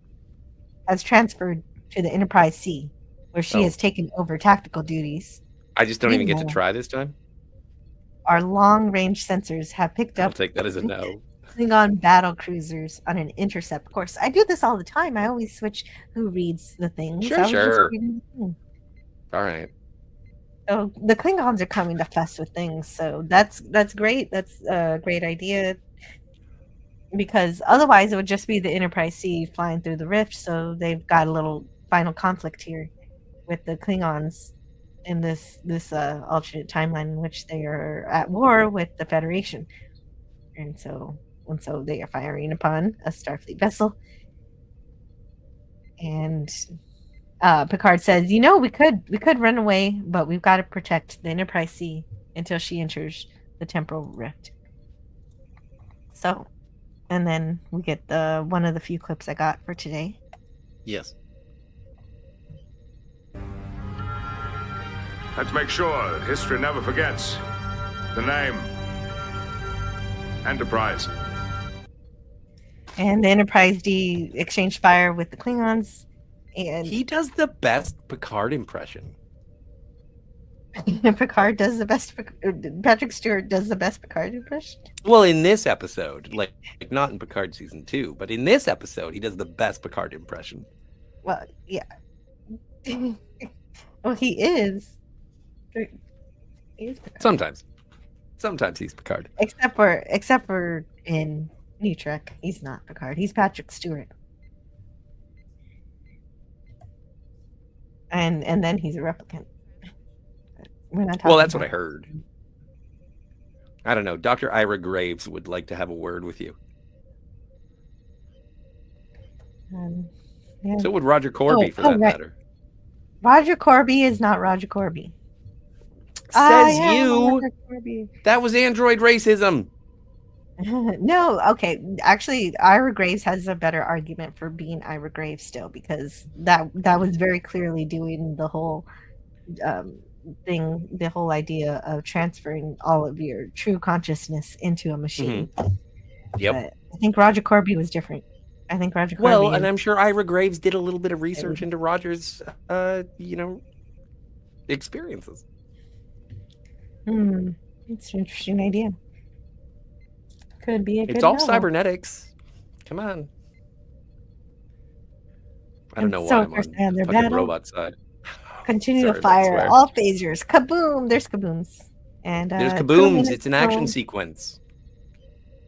has transferred to the Enterprise C, where she has taken over tactical duties. I just don't even get to try this time? Our long-range sensors have picked up... I'll take that as a no. Klingon battle cruisers on an intercept course. I do this all the time. I always switch who reads the things. Sure. All right. So the Klingons are coming to fuss with things. So that's great. That's a great idea. Because otherwise it would just be the Enterprise C flying through the rift. So they've got a little final conflict here with the Klingons in this alternate timeline in which they are at war with the Federation. And so they are firing upon a Starfleet vessel. And Picard says, we could run away, but we've got to protect the Enterprise C until she enters the temporal rift. So, and then we get one of the few clips I got for today. Yes. Let's make sure history never forgets the name. Enterprise. And the Enterprise D exchanged fire with the Klingons. And he does the best Picard impression. Picard does the best. Patrick Stewart does the best Picard impression. Well, in this episode, like not in Picard season 2, but in this episode, he does the best Picard impression. Well, yeah. Well, he is. He is Picard. Sometimes he's Picard. Except for in New Trek, he's not Picard. He's Patrick Stewart. And then he's a replicant. Well, that's what I heard. I don't know. Dr. Ira Graves would like to have a word with you. Yeah. So would Roger Corby, for that matter. Roger Corby is not Roger Corby. Says yeah, you. Roger Corby. That was android racism. No, okay. Actually, Ira Graves has a better argument for being Ira Graves still, because that was very clearly doing the whole thing, the whole idea of transferring all of your true consciousness into a machine. Yep. But I think Roger Corby was different. I think Roger Corby. Well, and I'm sure Ira Graves did a little bit of research into Roger's, experiences. It's an interesting idea. Could be a good It's all novel. cybernetics. Come on. I don't know why I'm on the fucking robot side. Continue Sorry to about the fire swear. all phasers. Kaboom! There's kabooms. And There's coolant kabooms. It's an action flow. sequence.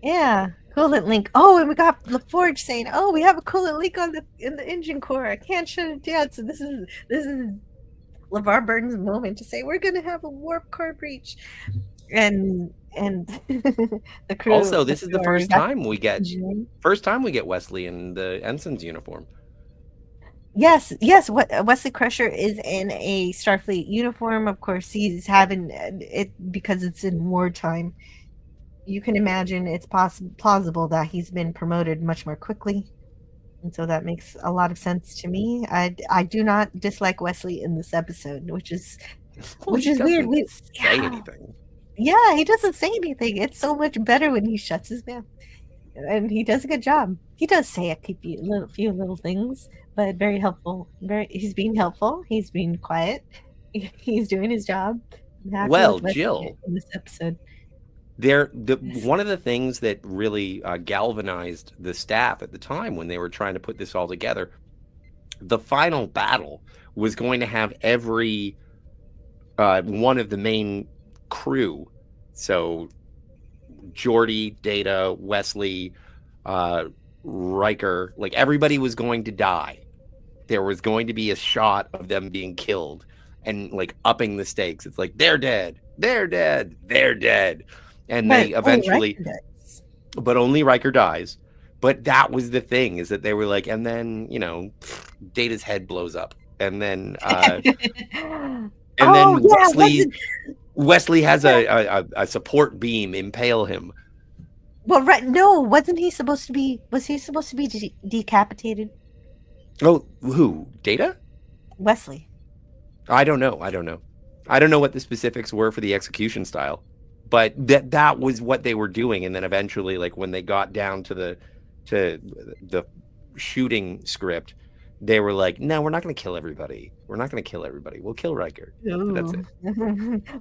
Yeah, coolant leak. Oh, and we got LaForge saying, "Oh, we have a coolant leak in the engine core. I can't shut it down." So this is LeVar Burton's moment to say, "We're gonna have a warp core breach," and the crew. Also, this is the first got time we get engineering. Wesley in the ensign's uniform. Yes. Wesley Crusher is in a Starfleet uniform. Of course, he's having it because it's in wartime. You can imagine it's plausible that he's been promoted much more quickly, and so that makes a lot of sense to me. I do not dislike Wesley in this episode, which is weird. Say anything. Yeah, he doesn't say anything. It's so much better when he shuts his mouth, and he does a good job. He does say a few little things, but very helpful. He's being helpful. He's being quiet. He's doing his job. I'm happy Well, with Wesley Jill, in this episode. One of the things that really galvanized the staff at the time when they were trying to put this all together, the final battle was going to have every one of the main crew. So Geordi, Data, Wesley, Riker, like everybody was going to die. There was going to be a shot of them being killed and like upping the stakes. It's like, they're dead. And they eventually, but only Riker dies. But that was the thing, is that they were like, and then, Data's head blows up. And then, Wesley has a support beam impale him. Well, right. No, wasn't he supposed to be, decapitated? Oh, who? Data? Wesley. I don't know. I don't know what the specifics were for the execution style. But that was what they were doing, and then eventually, like when they got down to the shooting script, they were like, "No, we're not going to kill everybody. We'll kill Riker." That's it.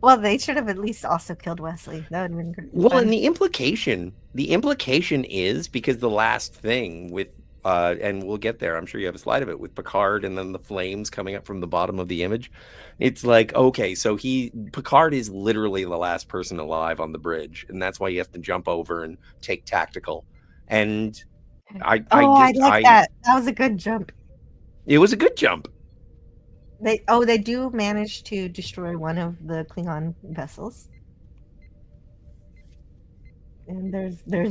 Well, they should have at least also killed Wesley. That would have been great. Well, and the implication is, because the last thing with and we'll get there, I'm sure you have a slide of it, with Picard and then the flames coming up from the bottom of the image. It's like, okay, so Picard is literally the last person alive on the bridge, and that's why he has to jump over and take tactical. And I like that. That was a good jump. It was a good jump. They do manage to destroy one of the Klingon vessels. And there's the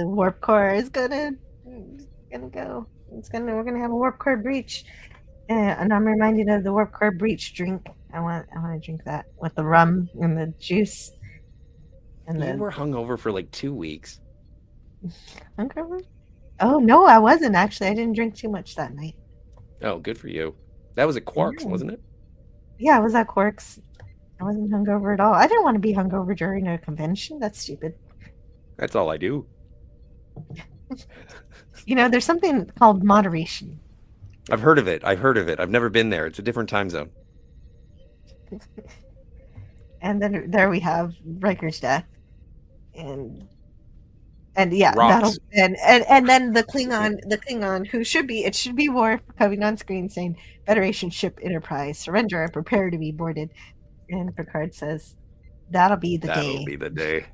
warp core is gonna go. We're gonna have a warp core breach. And I'm reminded of the warp core breach drink. I want to drink that with the rum and the juice. And you were hungover for like 2 weeks. Hungover? Oh no, I wasn't actually. I didn't drink too much that night. Oh, good for you. That was at Quarks, wasn't it? Yeah, it was at Quarks. I wasn't hungover at all. I didn't want to be hungover during a convention. That's stupid. That's all I do. There's something called moderation. I've heard of it. I've never been there. It's a different time zone. And then there we have Riker's death. And yeah, Rocks. and then the Klingon who should be Worf coming on screen saying, "Federation ship Enterprise, surrender and prepare to be boarded." And Picard says, That'll be the day.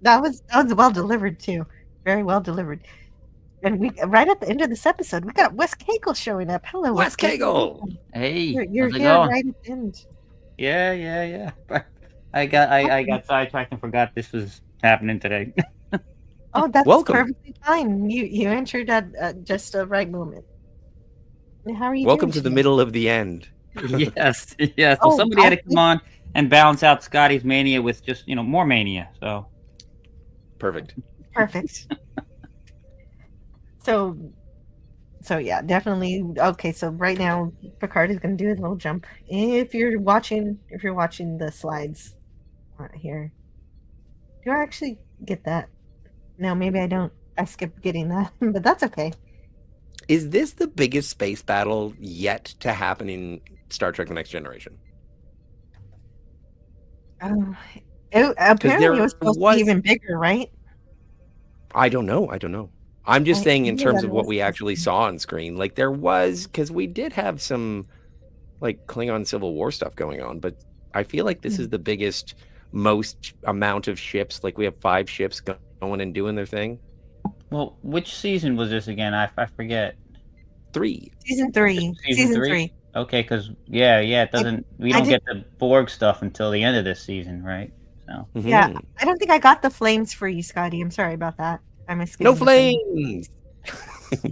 That was well delivered too. Very well delivered. And we right at the end of this episode, we got Wes Cagle showing up. Hello, Wes Cagle. Hey, you're here right at the end. Yeah. I got sidetracked and forgot this was happening today. Oh, that's Welcome. Perfectly fine. You entered at just the right moment. How are you? Welcome doing to the middle of the end. Yes. Well, somebody had to come on and balance out Scotty's mania with just more mania. So Perfect. So yeah, definitely. Okay, so right now Picard is going to do his little jump. If you're watching the slides here, do I actually get that? No, maybe I don't. I skipped getting that, but that's okay. Is this the biggest space battle yet to happen in Star Trek: The Next Generation? Apparently, it was supposed to be even bigger, right? I don't know. I'm just saying in knew terms that of it what was we supposed actually to be. saw on screen. Like there was, because we did have some like Klingon Civil War stuff going on, but I feel like this is the biggest, most amount of ships. Like we have 5 ships going and doing their thing. well, which season was this again? I forget. 3. Season 3. Season 3. Okay, because it doesn't. We don't get the Borg stuff until the end of this season, right? So yeah, I don't think I got the flames for you, Scotty. I'm sorry about that. I missed No getting the flames.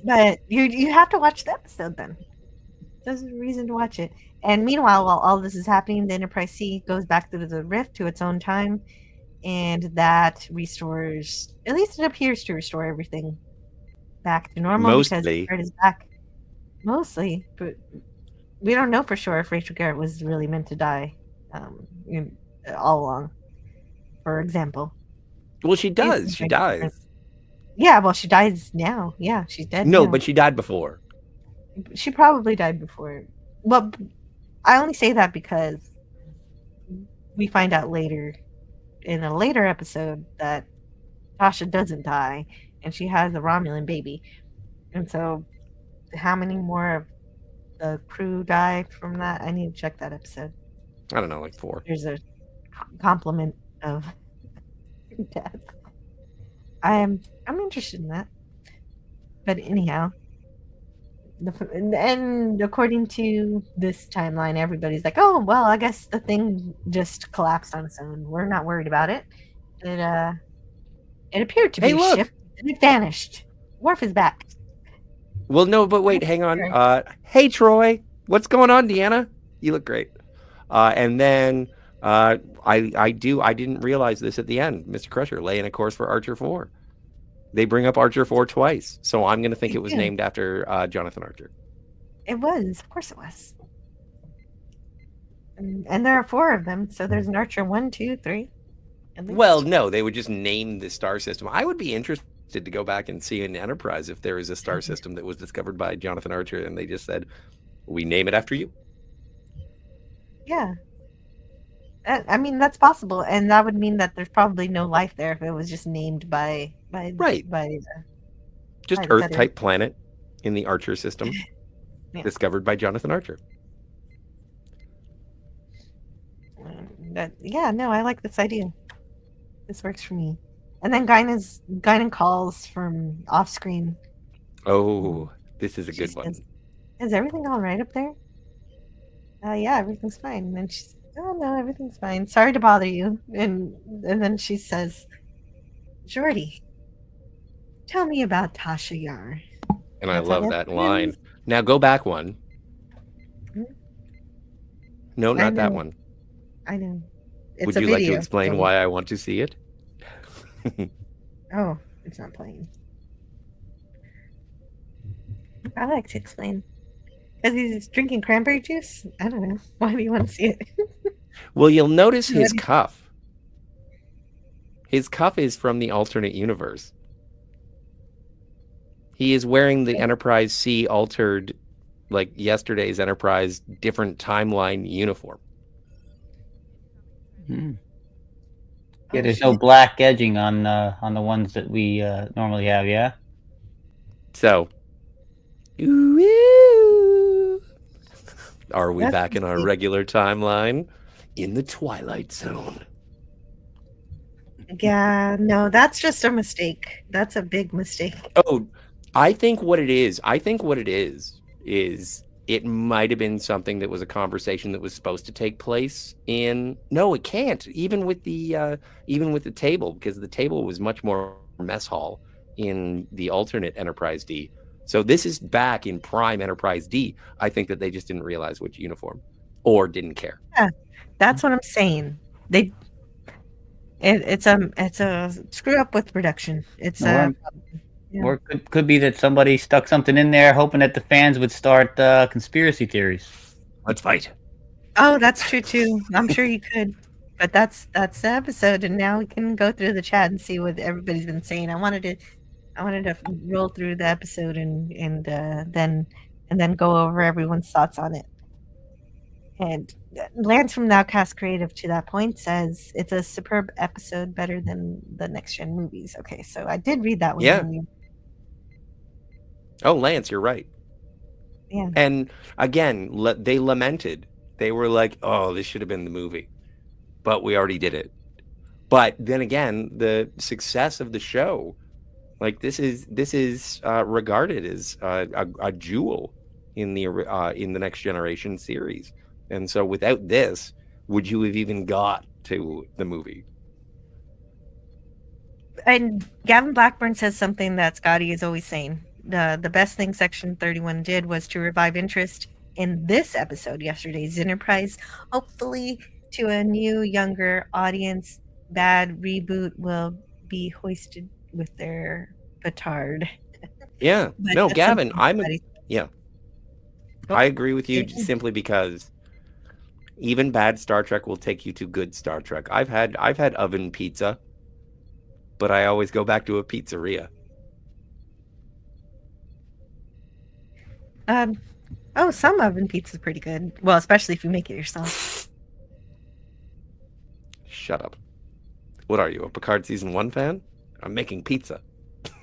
But you have to watch the episode then. There's a reason to watch it. And meanwhile, while all this is happening, the Enterprise C goes back to the rift to its own time, and that restores. At least it appears to restore everything back to normal because Mostly. Picard is back. Mostly, but we don't know for sure if Rachel Garrett was really meant to die all along. For example. Well, she does. She dies. Yeah, well, she dies now. Yeah, she's dead. No, now. but she died before. She probably died before. Well, I only say that because we find out later, in a later episode, that Tasha doesn't die, and she has a Romulan baby. And so, how many more of the crew die from that? I need to check that episode. I don't know, like 4. There's a complement of death. I'm interested in that. But anyhow, and according to this timeline, everybody's like, "Oh, well, I guess the thing just collapsed on its own. We're not worried about it. It appeared to be a ship, and it vanished. Worf is back." Well, no, but wait, hang on. Hey, Troy, what's going on, Deanna? You look great. And then I didn't realize this at the end. Mr. Crusher laying a course for Archer 4. They bring up Archer 4 twice, so I'm going to think it was named after Jonathan Archer. It was, of course, it was. And there are 4 of them, so there's an Archer 1, 2, 3. Well, no, they would just name the star system. I would be interested to go back and see in Enterprise if there is a star system that was discovered by Jonathan Archer, and they just said, "We name it after you." Yeah. I mean, that's possible, and that would mean that there's probably no life there if it was just named by just Earth-type planet in the Archer system, discovered by Jonathan Archer. I like this idea. This works for me. And then Guinan calls from off screen. Oh, this is a good one. Is everything all right up there? Yeah, everything's fine. And then she's, "Oh no, everything's fine. Sorry to bother you." And then she says, "Geordi, tell me about Tasha Yar." And I love that line. Now go back one. No, not that one. I know. Would you like to explain why I want to see it? Oh, it's not playing. I like to explain. Because he's drinking cranberry juice? I don't know. Why do you want to see it? Well, you'll notice his cuff. His cuff is from the alternate universe. He is wearing the Enterprise C altered, like yesterday's Enterprise, different timeline uniform. Yeah, there's no black edging on the ones that we normally have. Yeah. So, are we back in our regular timeline in the Twilight Zone? Yeah, no, that's just a mistake. That's a big mistake. Oh, I think what it is it might have been something that was a conversation that was supposed to take place in. No, it can't. Even with the table, because the table was much more mess hall in the alternate Enterprise D. So this is back in prime Enterprise D. I think that they just didn't realize which uniform. or didn't care. Yeah, that's what I'm saying. It's a screw up with production. It's Or, yeah. or could be that somebody stuck something in there hoping that the fans would start conspiracy theories. Let's fight. Oh, that's true too. I'm sure you could. But that's the episode, and now we can go through the chat and see what everybody's been saying. I wanted to roll through the episode and then go over everyone's thoughts on it. And Lance from Nowcast Creative to that point says it's a superb episode, better than the next gen movies. Okay, so I did read that one. Yeah. Oh, Lance, you're right. Yeah. And again, they lamented. They were like, "Oh, this should have been the movie," but we already did it. But then again, the success of the show, like this is regarded as a jewel in the Next Generation series. And so, without this, would you have even got to the movie? And Gavin Blackburn says something that Scotty is always saying. The best thing Section 31 did was to revive interest in this episode, yesterday's Enterprise, hopefully to a new, younger audience. Bad reboot will be hoisted with their petard. Yeah. But No, that's Gavin, something I agree with you simply because even bad Star Trek will take you to good Star Trek. I've had oven pizza, but I always go back to a pizzeria. Some oven pizza is pretty good. Well, especially if you make it yourself. Shut up. What are you, a Picard season 1 fan? I'm making pizza.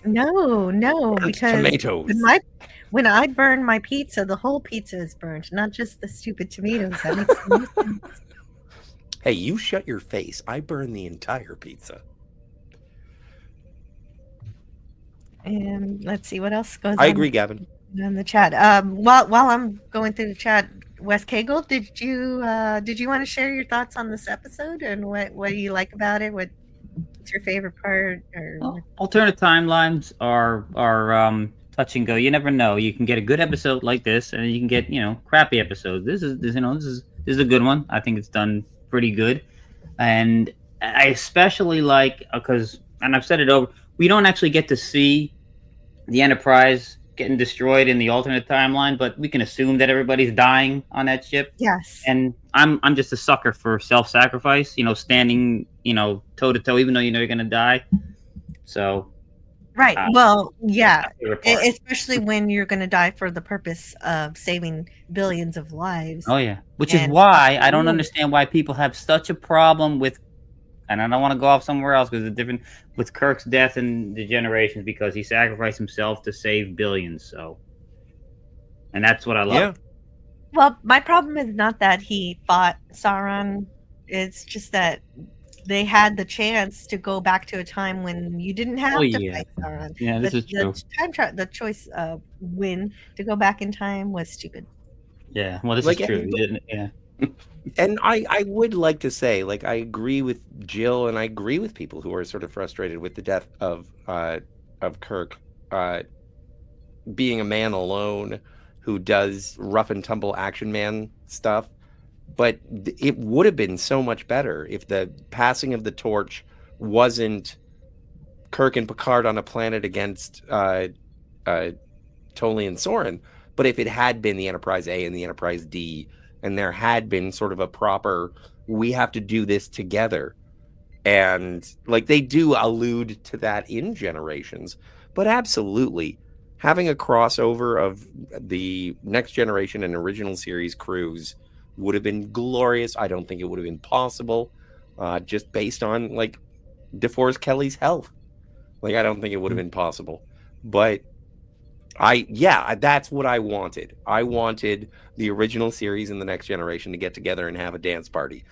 No, Burnt because tomatoes. when I burn my pizza, the whole pizza is burnt, not just the stupid tomatoes. That makes no sense. Hey, you shut your face. I burn the entire pizza. And let's see what else goes on. I agree, Gavin. In the chat. While I'm going through the chat, Wes Cagle, did you want to share your thoughts on this episode and what do you like about it? What's your favorite part? Or Alternate timelines are touch and go. You never know. You can get a good episode like this, and you can get crappy episodes. This is a good one. I think it's done pretty good, and I especially like because, and I've said it over, we don't actually get to see the Enterprise getting destroyed in the alternate timeline, but we can assume that everybody's dying on that ship. Yes. And I'm just a sucker for self-sacrifice, standing, toe to toe, even though you know you're gonna die. So right. Well, yeah. Especially when you're gonna die for the purpose of saving billions of lives. Oh yeah. Which is why I don't understand why people have such a problem with, and I don't want to go off somewhere else because it's different with Kirk's death in the Generations, because he sacrificed himself to save billions. So, and that's what I love. Yeah. Well, my problem is not that he fought Sauron. It's just that they had the chance to go back to a time when you didn't have to fight Sauron. Yeah, this is true. The choice of when to go back in time was stupid. Yeah, well, this is true. Yeah. And I would like to say, like, I agree with Jill, and I agree with people who are sort of frustrated with the death of Kirk, being a man alone who does rough and tumble action man stuff. But it would have been so much better if the passing of the torch wasn't Kirk and Picard on a planet against Tolly and Soren, but if it had been the Enterprise A and the Enterprise D, and there had been sort of a proper, we have to do this together. And like they do allude to that in Generations, but absolutely having a crossover of the Next Generation and original series crews would have been glorious. I don't think it would have been possible, just based on like DeForest Kelly's health. Like, I don't think it would have been possible, but that's what I wanted. I wanted the original series and the Next Generation to get together and have a dance party,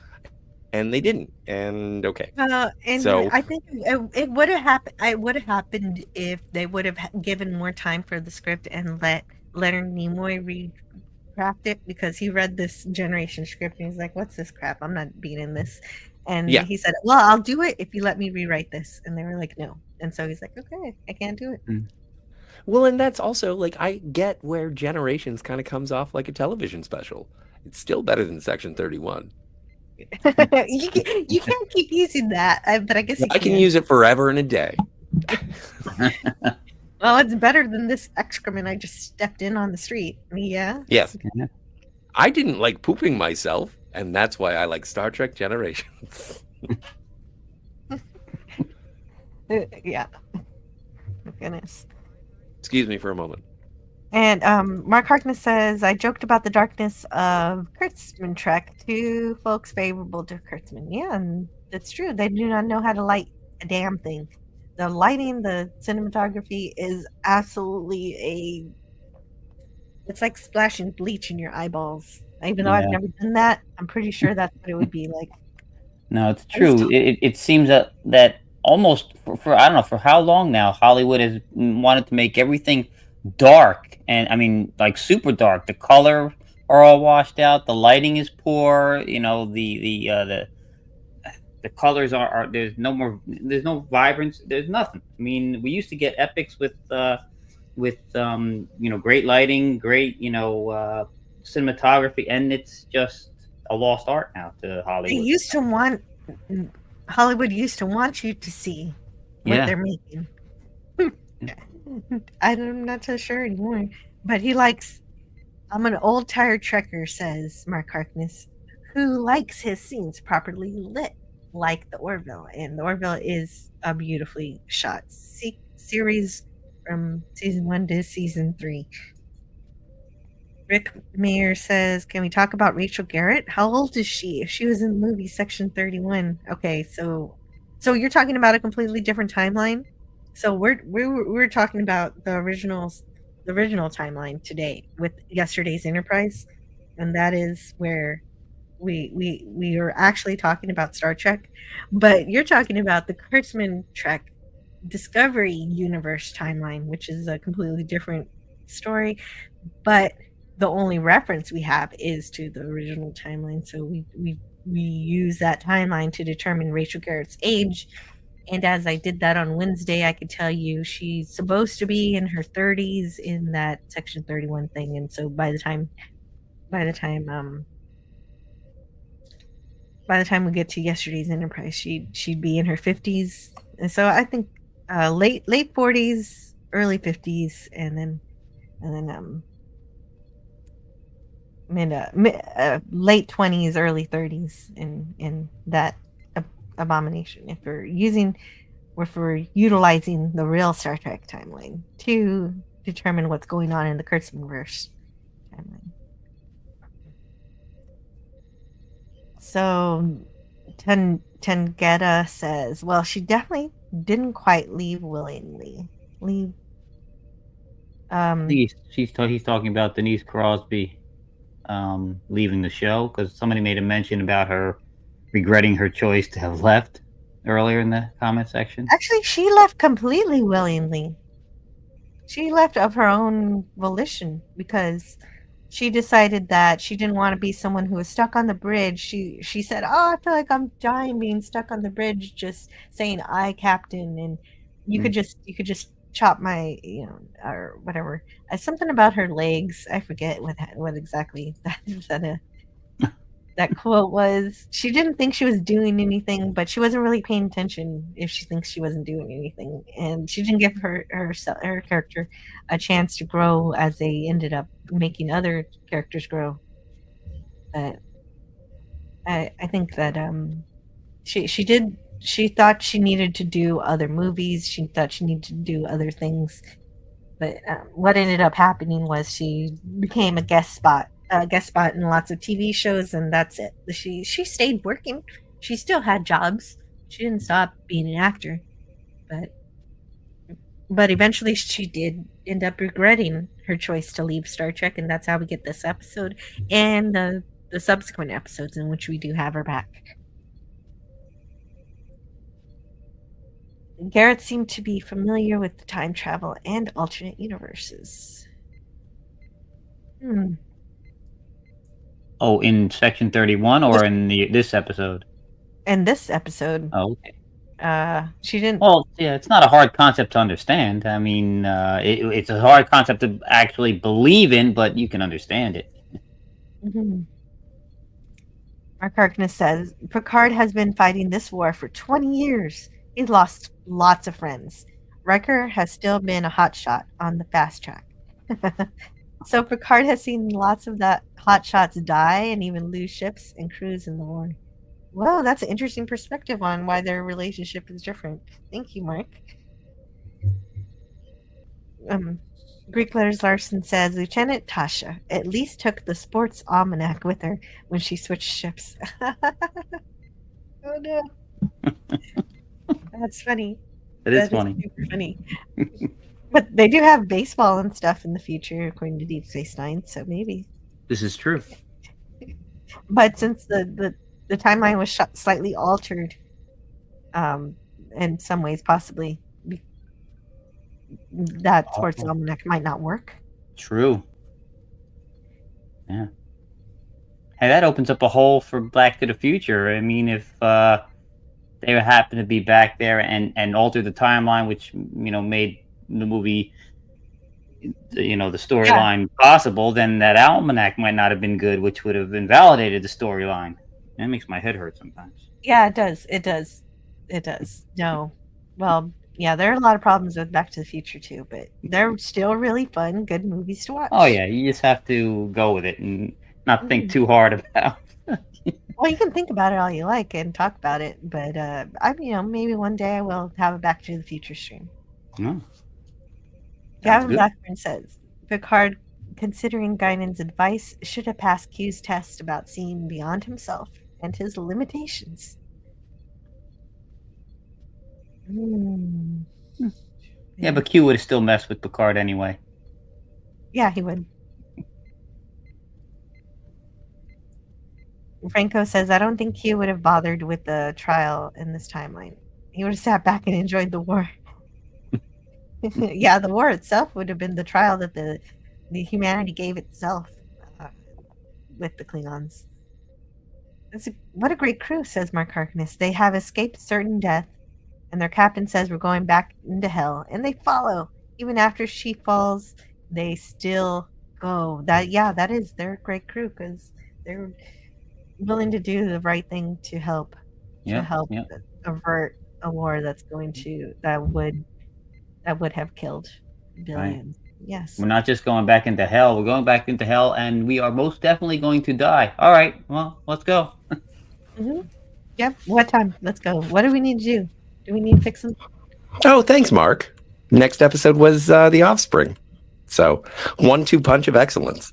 and they didn't. And okay, and so I think it would have happened. It would have happened if they would have given more time for the script and let Leonard Nimoy recraft it, because he read this Generation script and he's like, "What's this crap? I'm not being in this." And he said, "Well, I'll do it if you let me rewrite this." And they were like, "No." And so he's like, "Okay, I can't do it." Well, and that's also like I get where Generations kind of comes off like a television special. It's still better than Section 31. You can't keep using that, but I guess you I can use it forever and a day. Well, it's better than this excrement I just stepped in on the street. Yeah. Yes. I didn't like pooping myself, and that's why I like Star Trek Generations. Yeah. Oh, goodness. Excuse me for a moment. And Mark Harkness says, I joked about the darkness of Kurtzman Trek to folks favorable to Kurtzman. Yeah, and that's true. They do not know how to light a damn thing. The lighting, the cinematography is absolutely it's like splashing bleach in your eyeballs. Even though I've never done that, I'm pretty sure that's what it would be like. No, it's true. It seems that almost for I don't know for how long now Hollywood has wanted to make everything dark, and I mean like super dark. The color are all washed out. The lighting is poor. You know the colors are there's no vibrance. There's nothing. I mean we used to get epics with great lighting, great cinematography, and it's just a lost art now to Hollywood. Hollywood used to want you to see what they're making. I'm not so sure anymore. But I'm an old tired Trekker, says Mark Harkness, who likes his scenes properly lit, like the Orville. And the Orville is a beautifully shot series from season 1 to season 3. Rick Mayer says, can we talk about Rachel Garrett? How old is she? If she was in the movie Section 31. Okay, so you're talking about a completely different timeline. So we're talking about the original timeline today with yesterday's Enterprise, and that is where we are actually talking about Star Trek, but you're talking about the Kurtzman Trek Discovery Universe timeline, which is a completely different story, but the only reference we have is to the original timeline. So we use that timeline to determine Rachel Garrett's age. And as I did that on Wednesday, I could tell you she's supposed to be in her 30s in that Section 31 thing. And so by the time we get to yesterday's Enterprise, she'd be in her 50s. And so I think late 40s, early 50s, and then late 20s, early 30s in that abomination. If we're utilizing the real Star Trek timeline to determine what's going on in the Kurtzmanverse timeline. So Tengeta says, well, she definitely didn't quite leave willingly. He's talking about Denise Crosby leaving the show because somebody made a mention about her regretting her choice to have left earlier in the comment section. Actually, she left completely willingly. She left of her own volition because she decided that she didn't want to be someone who was stuck on the bridge. She said, "Oh, I feel like I'm dying being stuck on the bridge, just saying I captain, and you could just chop my or whatever." Something about her legs. I forget what exactly that quote was. She didn't think she was doing anything, but she wasn't really paying attention if she thinks she wasn't doing anything, and she didn't give her character a chance to grow as they ended up making other characters grow. But I think that she thought she needed to do other movies. She thought she needed to do other things. But what ended up happening was she became a guest spot in lots of TV shows, and that's it. She stayed working. She still had jobs. She didn't stop being an actor, but eventually she did end up regretting her choice to leave Star Trek, and that's how we get this episode and the subsequent episodes in which we do have her back. Garrett seemed to be familiar with time travel and alternate universes. Oh, in Section 31 or in this episode? In this episode. Oh, okay. She didn't. Well, yeah, it's not a hard concept to understand. I mean, it's a hard concept to actually believe in, but you can understand it. Mhm. Mark Harkness says Picard has been fighting this war for 20 years. He's lost lots of friends. Riker has still been a hotshot on the fast track. So Picard has seen lots of that hotshots die and even lose ships and crews in the war. Whoa, that's an interesting perspective on why their relationship is different. Thank you, Mark. Greek Letters Larson says Lieutenant Tasha at least took the sports almanac with her when she switched ships. Oh no. That's funny. It is That is funny. super funny. But they do have baseball and stuff in the future, according to Deep Space Nine, so maybe. This is true. But since the timeline was slightly altered, in some ways, possibly that sports almanac might not work. True. Yeah. Hey, that opens up a hole for Back to the Future. I mean, if they happen to be back there and alter the timeline, which made the movie, the storyline possible, then that almanac might not have been good, which would have invalidated the storyline. That makes my head hurt sometimes. Yeah, it does. It does. It does. No. Well, yeah, there are a lot of problems with Back to the Future too, but they're still really fun, good movies to watch. Oh yeah, you just have to go with it and not think too hard about. Well, you can think about it all you like and talk about it, but maybe one day I will have a Back to the Future stream. No. Gavin Blackburn says Picard, considering Guinan's advice, should have passed Q's test about seeing beyond himself and his limitations. Yeah, but Q would have still messed with Picard anyway. Yeah, he would. Franco says, I don't think Q would have bothered with the trial in this timeline. He would have sat back and enjoyed the war. Yeah, the war itself would have been the trial that the humanity gave itself with the Klingons. What a great crew, says Mark Harkness. They have escaped certain death, and their captain says we're going back into hell, and they follow. Even after she falls, they still go. That is their great crew, because they're willing to do the right thing to help avert a war that would have killed billions. Right. Yes. We're not just going back into hell. We're going back into hell, and we are most definitely going to die. All right. Well, let's go. Mm-hmm. Yep. What time? Let's go. What do we need to do? Do we need to fix them? Oh, thanks, Mark. Next episode was The Offspring. So, 1-2 punch of excellence.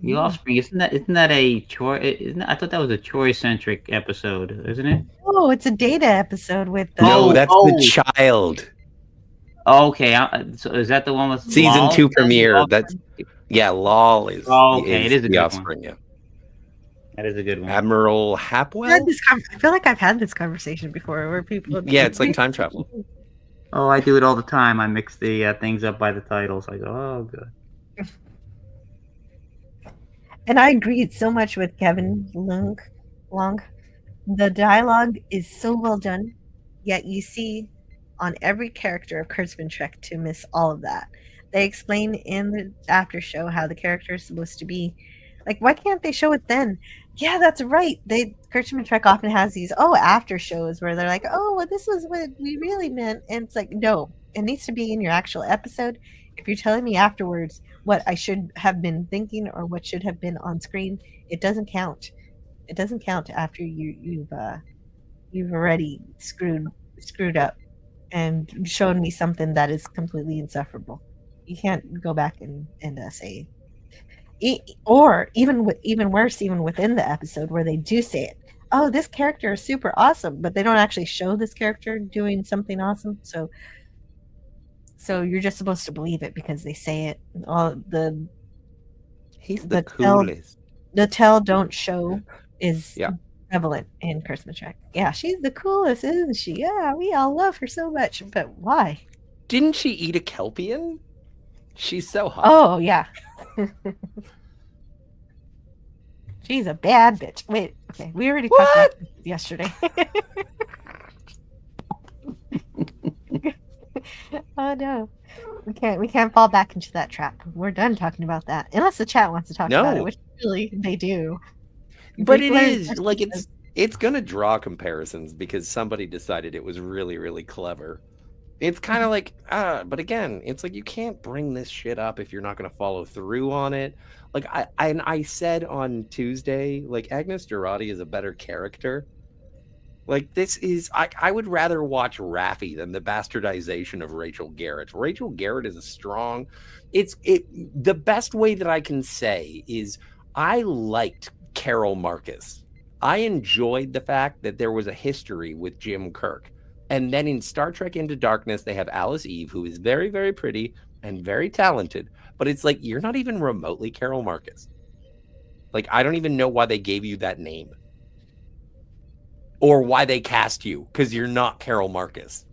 The Offspring, isn't that a Troy? I thought that was a Troy-centric episode, isn't it? Oh, it's a Data episode with. No, that's the child. Okay, so is that the one with season Lol? 2 premiere? Lol is. Oh, okay, it is a The good Offspring. One. Yeah, that is a good one. Admiral Hapwell. I feel like I've had this conversation before, where people. Yeah, it's like time travel. Oh, I do it all the time. I mix the things up by the titles. I go, oh, good. And I agreed so much with Kevin Long. The dialogue is so well done, yet you see on every character of Kurtzman Trek to miss all of that. They explain in the after show how the character is supposed to be. Like, why can't they show it then? Yeah, that's right. Kurtzman Trek often has these after shows where they're like, well, this was what we really meant, and it's like, no, it needs to be in your actual episode. If you're telling me afterwards what I should have been thinking or what should have been on screen, it doesn't count. It doesn't count after you've already screwed up and shown me something that is completely insufferable. You can't go back and say, or even worse, even within the episode where they do say it. Oh, this character is super awesome, but they don't actually show this character doing something awesome. So you're just supposed to believe it because they say it. He's the coolest. The tell don't show is prevalent in Kurtzman Trek. Yeah, she's the coolest, isn't she? Yeah, we all love her so much. But why? Didn't she eat a Kelpian? She's so hot. Oh, yeah. She's a bad bitch. Wait, okay. We already talked about this yesterday. Oh no. We can't fall back into that trap. We're done talking about that. Unless the chat wants to talk about it, No, which really they do. but it Greekler's is versus like says, it's gonna draw comparisons because somebody decided it was really, really clever. It's kind of like, but again, it's like you can't bring this shit up if you're not going to follow through on it. Like I said on Tuesday, like Agnes Girardi is a better character. Like this is, I would rather watch Raffi than the bastardization of Rachel Garrett. Rachel Garrett is a strong. The best way that I can say is I liked Carol Marcus. I enjoyed the fact that there was a history with Jim Kirk. And then in Star Trek Into Darkness, they have Alice Eve, who is very, very pretty and very talented. But it's like, you're not even remotely Carol Marcus. Like, I don't even know why they gave you that name. Or why they cast you, because you're not Carol Marcus.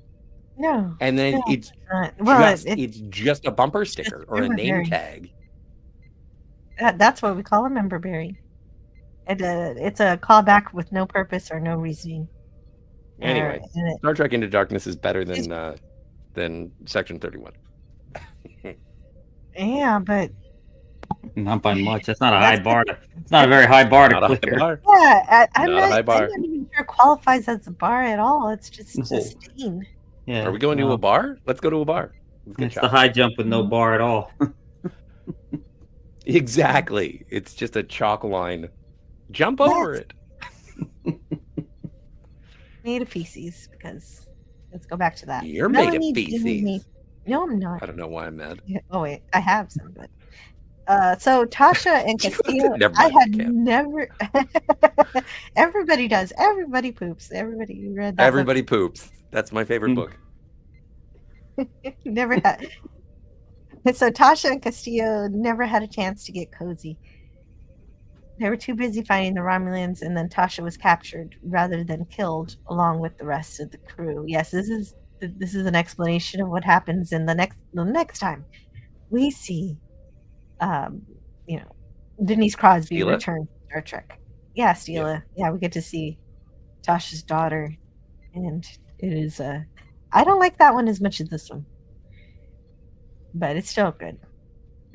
no. And then no, it's not. Well, it's just a bumper sticker or a name Memberberry. tag. That's what we call a memberberry. It's a callback with no purpose or no reasoning. Anyway, And it- Star Trek Into Darkness is better than Section 31. yeah, but Not by much. That's not a high bar. It's not a very high bar to Not a high clear. bar. yeah, I'm Not a high bar. I'm not even sure it qualifies as a bar at all. It's just No. a stain. Yeah. Are we going to a bar? Let's go to a bar. Let's get It's the chopped. high jump with no bar at all. Exactly. It's just a chalk line. Jump over it. Made of feces, because let's go back to that. You're made of Melanie didn't feces. need- No, I'm not. I don't know why I'm mad. Yeah, oh wait, I have some, but so Tasha and Castillo, Never I mind, had Cam. never. Everybody does. Everybody poops. Everybody read that. Everybody poops. That's my favorite book. book. Never had. So Tasha and Castillo never had a chance to get cozy. They were too busy finding the Romulans, and then Tasha was captured rather than killed, along with the rest of the crew. Yes, this is an explanation of what happens in the next time we see, Denise Crosby Steela? return to Star Trek. Yeah, Steela. Yeah, we get to see Tasha's daughter, and it is. I don't like that one as much as this one, but it's still good.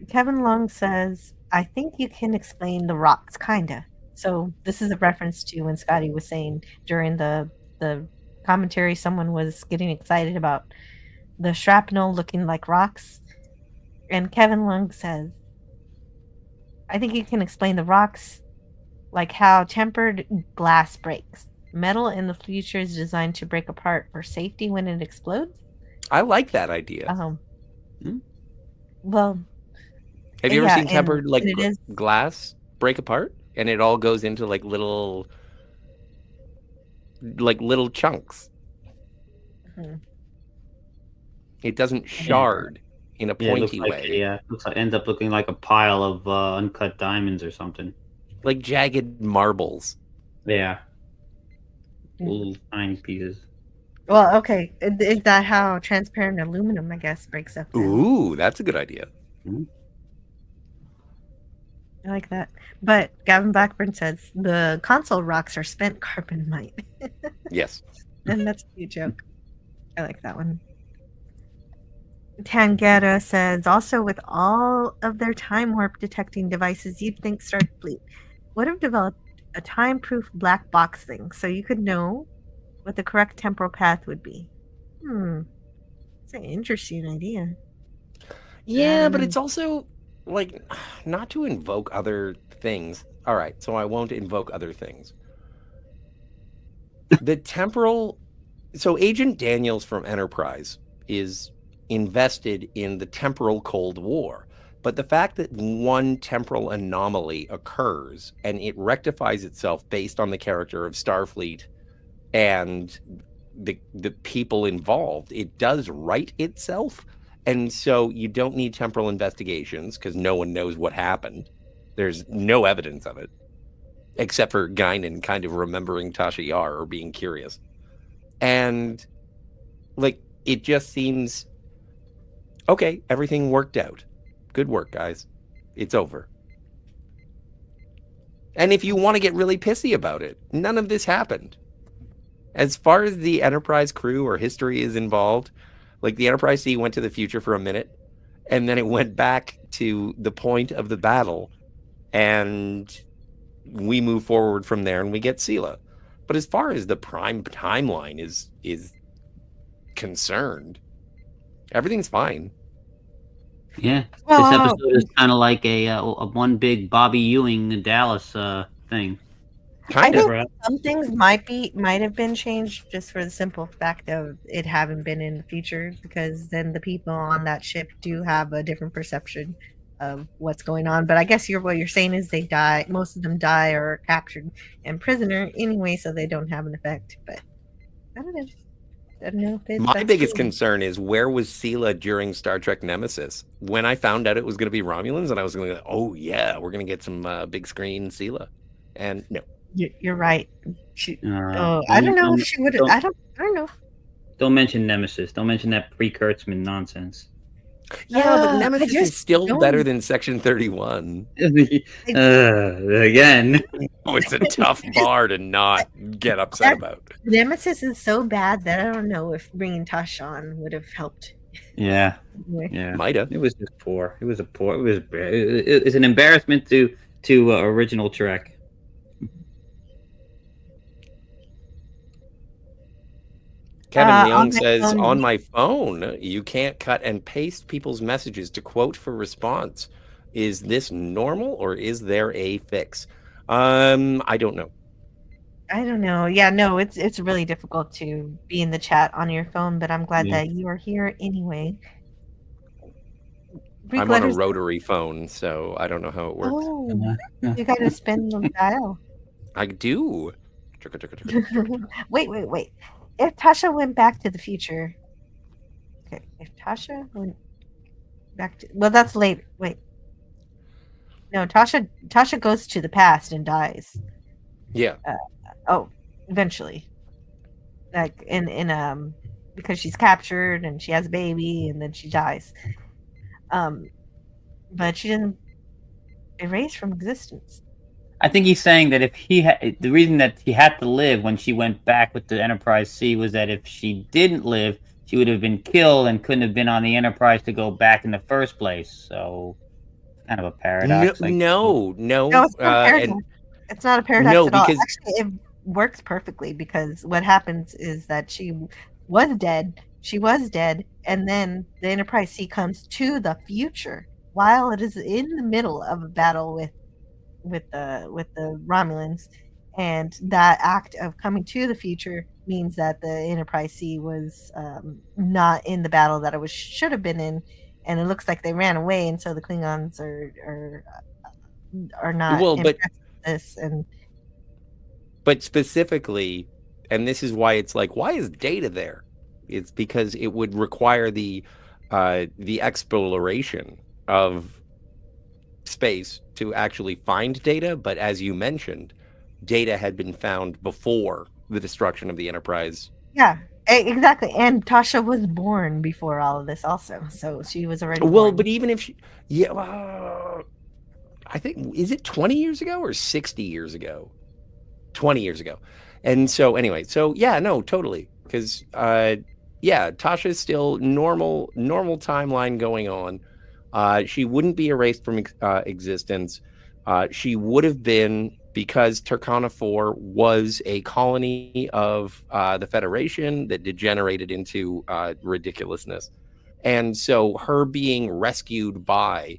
Kevin Long says, I think you can explain the rocks, kinda. So this is a reference to when Scotty was saying during the commentary, someone was getting excited about the shrapnel looking like rocks. And Kevin Long says, I think you can explain the rocks like how tempered glass breaks. Metal in the future is designed to break apart for safety when it explodes. I like that idea. Well, Have you ever yeah, seen tempered and like it is- glass break apart and it all goes into like little chunks? Mhm. It doesn't shard in a Yeah, it looks pointy like way, ends up looking like a pile of uncut diamonds or something. like jagged marbles. Yeah. Mhm. Little tiny pieces. Well, okay. Is that how transparent aluminum, I guess, breaks up? then? Ooh, that's a good idea. I like that. But Gavin Blackburn says the console rocks are spent carbonite. Yes. And that's a cute joke. I like that one. Tangera says, also with all of their time warp detecting devices, you'd think Starfleet would have developed a time-proof black box thing so you could know what the correct temporal path would be. It's an interesting idea. Yeah, but it's also like not to invoke other things. All right, so I won't invoke other things. The temporal. So Agent Daniels from Enterprise is invested in the temporal Cold War. But the fact that one temporal anomaly occurs and it rectifies itself based on the character of Starfleet and the people involved, it does right itself. And so you don't need temporal investigations because no one knows what happened. There's no evidence of it, except for Guinan kind of remembering Tasha Yar or being curious. And like, it just seems, okay, everything worked out. Good work, guys. It's over. And if you want to get really pissy about it, none of this happened. As far as the Enterprise crew or history is involved, Like the Enterprise C went to the future for a minute, and then it went back to the point of the battle, and we move forward from there, and we get Sela. But as far as the prime timeline is concerned, everything's fine. Yeah, this Well, episode is kind of like a one big Bobby Ewing Dallas thing. I Kind think of. some things might have been changed just for the simple fact of it having been in the future, because then the people on that ship do have a different perception of what's going on. But I guess what you're saying is they die. Most of them die or are captured and prisoner anyway, so they don't have an effect. But I don't know. I don't know if My that's biggest true. concern is where was Sela during Star Trek Nemesis? When I found out it was going to be Romulans, and I was going to, oh yeah, we're going to get some big screen Sela, and no. You're right. She, Uh, I don't know don't- if she would. don't- I don't know. Don't mention Nemesis. Don't mention that pre-Kurtzman nonsense. Yeah, but I Nemesis just is still don't- better than Section 31. Again. Oh, it's a tough bar to not get upset about. Nemesis is so bad that I don't know if bringing Tasha on would have helped. Yeah. Anyway. Yeah. Mida. It was just poor. It was it's an embarrassment to original Trek. Kevin on Leung my says, phone- on my phone, you can't cut and paste people's messages to quote for response. Is this normal or is there a fix? I don't know. I don't know. Yeah, no, it's really difficult to be in the chat on your phone, but I'm glad Yeah. that you are here anyway. Greek I'm on a letters- rotary phone, so I don't know how it works. Oh, you got to spin the dial. I do. Wait. If Tasha went back to the future, okay. If Tasha went back to, well, that's later. Wait, no. Tasha goes to the past and dies. Yeah. Oh, eventually, like in because she's captured and she has a baby and then she dies. But she didn't erase from existence. I think he's saying that if he had the reason that he had to live when she went back with the Enterprise C was that if she didn't live, she would have been killed and couldn't have been on the Enterprise to go back in the first place. So, kind of a paradox. No. No, it's not a paradox. And It's not a paradox No, at all. because- Actually, it works perfectly because what happens is that she was dead. She was dead, and then the Enterprise C comes to the future while it is in the middle of a battle with the Romulans, and that act of coming to the future means that the Enterprise C was not in the battle that it was should have been in, and it looks like they ran away, and so the Klingons are not Well, but- impressed with this, and But specifically, and this is why it's like, why is Data there? It's because it would require the exploration of space to actually find Data. But as you mentioned, Data had been found before the destruction of the Enterprise. yeah, exactly. And Tasha was born before all of this, also, so she was already Well, born. but even if she, yeah, I think, is it 20 years ago or 60 years ago? 20 years ago. And so anyway, so yeah, no, totally. Because yeah, Tasha's still normal timeline going on. She wouldn't be erased from existence. She would have been, because Turkana 4 was a colony of the Federation that degenerated into ridiculousness. And so her being rescued by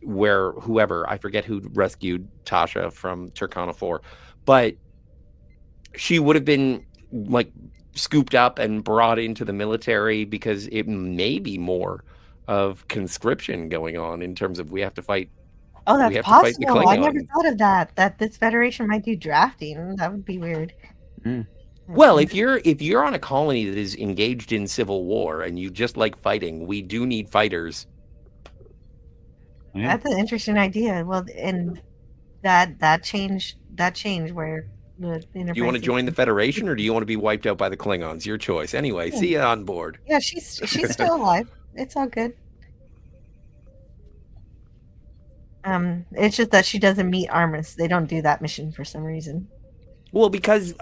whoever, I forget who rescued Tasha from Turkana 4, but she would have been like scooped up and brought into the military, because it may be more of conscription going on in terms of we have to fight. Oh, we that's have to fight the possible. I never Klingons. thought of that. That this Federation might do drafting. That would be weird. Mm. Well, if you're on a colony that is engaged in civil war and you just like fighting, we do need fighters. Yeah. That's an interesting idea. Well, and that change where the Do you want to join the Federation or do you want to be wiped out by the Klingons? Your choice. Anyway, see you on board. Yeah, she's still alive. It's all good. It's just that she doesn't meet Armus. They don't do that mission for some reason. Well, because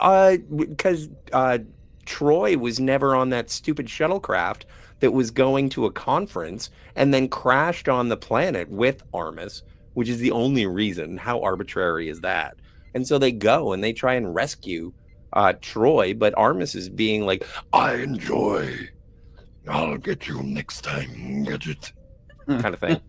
Troy was never on that stupid shuttlecraft that was going to a conference and then crashed on the planet with Armus, which is the only reason. How arbitrary is that? And so they go and they try and rescue Troy, but Armus is being like, I enjoy. I'll get you next time, Gadget. kind of thing.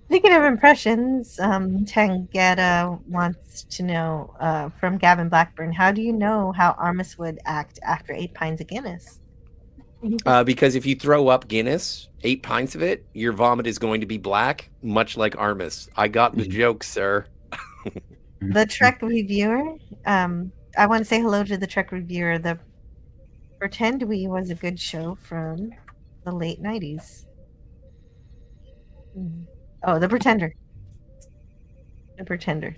Speaking of impressions, Tangetta wants to know from Gavin Blackburn, how do you know how Armus would act after 8 pints of Guinness? Because if you throw up Guinness, 8 pints of it, your vomit is going to be black, much like Armus. I got the joke, sir. The Trek reviewer, I want to say hello to the Trek reviewer. The Pretend We was a good show from the late 90s. Oh, The Pretender. The Pretender.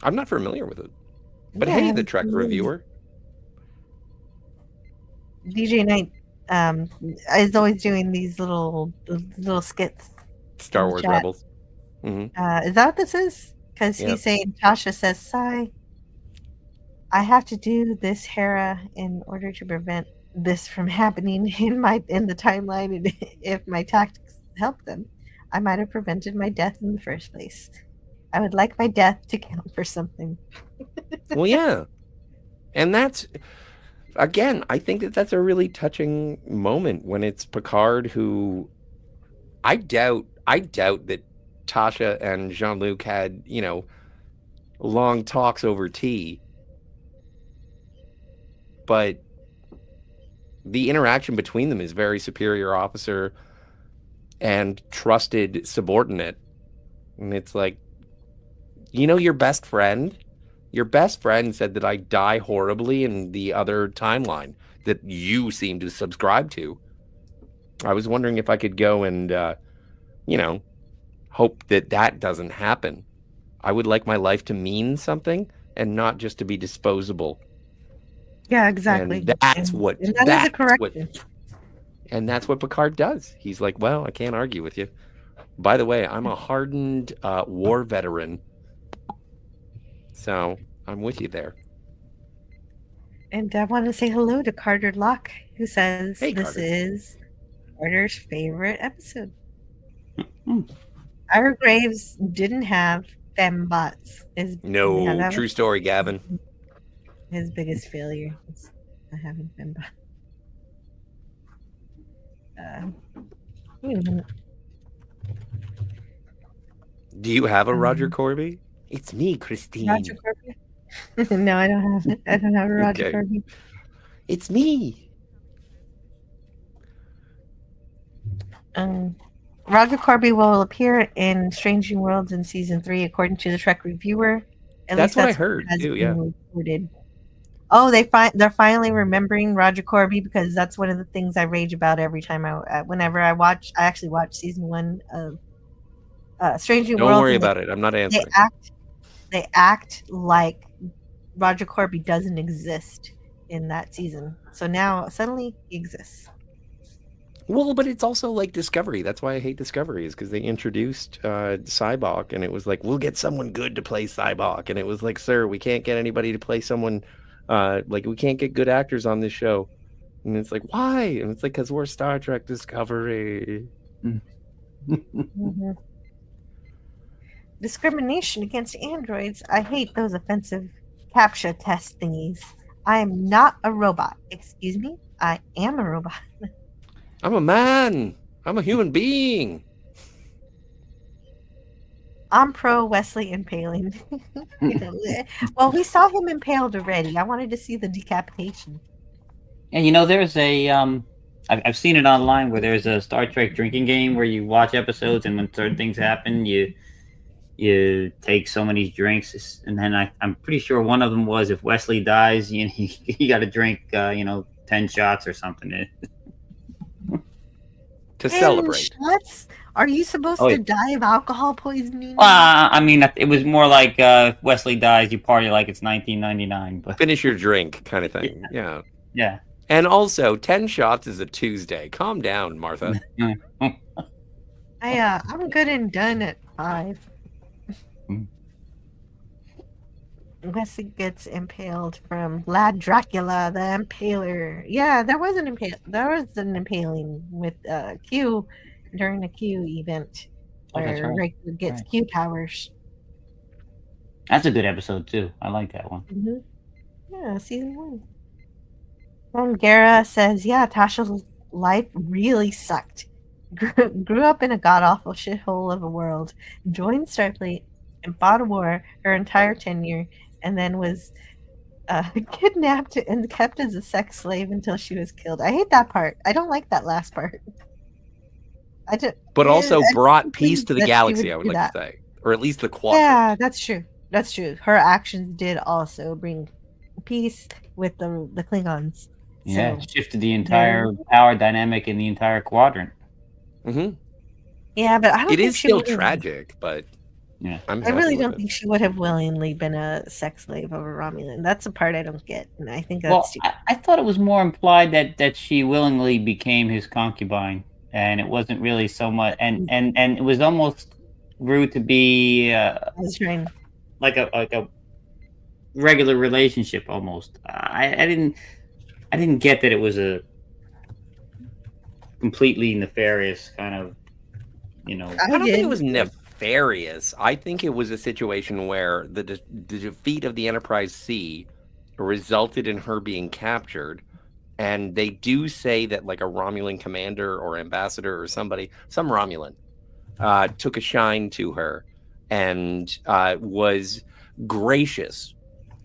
I'm not familiar with it. But Yeah, hey, the Trek reviewer. DJ Knight is always doing these little skits. Star Wars chat. Rebels. Hmm. Is that what this is? Because Yep. he's saying, Tasha says, Sai, I have to do this, Hera, in order to prevent this from happening in the timeline, and if my tactics help them, I might have prevented my death in the first place. I would like my death to count for something. Well, yeah. And that's, again, I think that's a really touching moment when it's Picard who, I doubt that Tasha and Jean-Luc had, long talks over tea. But the interaction between them is very superior officer and trusted subordinate. And it's like, your best friend said that I die horribly in the other timeline that you seem to subscribe to. I was wondering if I could go and, hope that doesn't happen. I would like my life to mean something and not just to be disposable. Yeah, exactly. And that's what and that is a correction. And that's what Picard does. He's like, well, I can't argue with you. By the way, I'm a hardened war veteran. So I'm with you there. And I want to say hello to Carter Locke, who says Hey, this Carter. is Carter's favorite episode. Ira Graves didn't have fembots. No, true story, Gavin. His biggest failure is not having fembot. Wait a minute. Do you have a Roger Corby? It's me, Christine. Roger Corby? No, I don't have it. I don't have a Roger Okay. Corby. It's me. Roger Corby will appear in Strange New Worlds in season 3, according to the Trek reviewer. That's what I heard, has too, been yeah. reported. Oh, they're finally remembering Roger Corby, because that's one of the things I rage about every time whenever I watch. I actually watch season 1 of Strange New Worlds. Don't worry about it. I'm not answering. They act like Roger Corby doesn't exist in that season. So now suddenly he exists. Well, but it's also like Discovery. That's why I hate Discovery, is because they introduced Cybok, and it was like, we'll get someone good to play Cybok. And it was like, sir, we can't get anybody to play someone, we can't get good actors on this show. And it's like, why? And it's like, because we're Star Trek Discovery. Mm-hmm. Discrimination against androids. I hate those offensive CAPTCHA test thingies. I am not a robot. Excuse me? I am a robot. I'm a man. I'm a human being. I'm pro Wesley impaling. Well, we saw him impaled already. I wanted to see the decapitation. And there's a I've seen it online where there's a Star Trek drinking game where you watch episodes, and when certain things happen, you take so many drinks, and then I'm pretty sure one of them was, if Wesley dies, you got to drink 10 shots or something to celebrate. Shots? Are you supposed to die of alcohol poisoning? I mean, it was more like Wesley dies, you party like it's 1999. But finish your drink kind of thing. Yeah. Yeah. And also, 10 shots is a Tuesday. Calm down, Martha. I'm good and done at 5. Wesley gets impaled from Vlad Dracula, the Impaler. Yeah, there was an impaling with Q during the Q event Oh, that's where right. Riker gets Right. Q powers. That's a good episode too. I like that one. Mm-hmm. Yeah, season 1. And Gara says, "Yeah, Tasha's life really sucked. Grew up in a god awful shithole of a world, joined Starfleet, and fought a war her entire tenure, and then was kidnapped and kept as a sex slave until she was killed." I hate that part. I don't like that last part. But also I'm brought peace pleased to the that she galaxy, would I would do like to that. say, or at least the Yeah, quadrant. that's true. That's true. Her actions did also bring peace with the Klingons. Yeah, So it shifted the there. entire power dynamic in the entire quadrant. Hmm. Yeah, but I don't It think is she still would have. tragic, but Yeah. I'm I happy really with don't it. think she would have willingly been a sex slave of a Romulan. That's the part I don't get, and I think Well, that's too. I thought it was more implied that she willingly became his concubine, and it wasn't really so much, and it was almost grew to be I was trying. like a regular relationship almost. I didn't get that it was a completely nefarious kind of, I don't think it was did. nefarious. I think it was a situation where the defeat of the Enterprise C resulted in her being captured. And they do say that like a Romulan commander or ambassador or somebody, some Romulan, took a shine to her and was gracious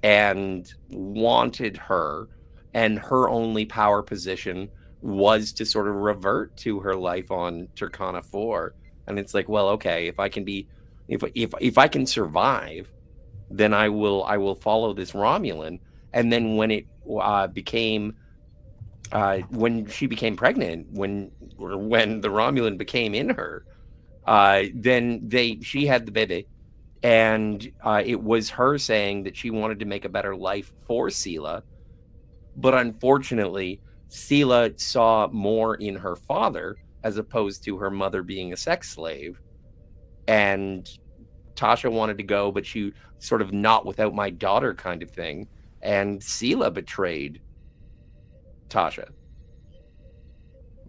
and wanted her, and her only power position was to sort of revert to her life on Turkana 4. And it's like, well, okay, if I can be, if I can survive, then I will follow this Romulan. And then when it became when she became pregnant, when the Romulan became in her, then she had the baby, and it was her saying that she wanted to make a better life for Sela, but unfortunately, Sela saw more in her father as opposed to her mother being a sex slave, and Tasha wanted to go, but she sort of not without my daughter kind of thing, and Sela betrayed Tasha.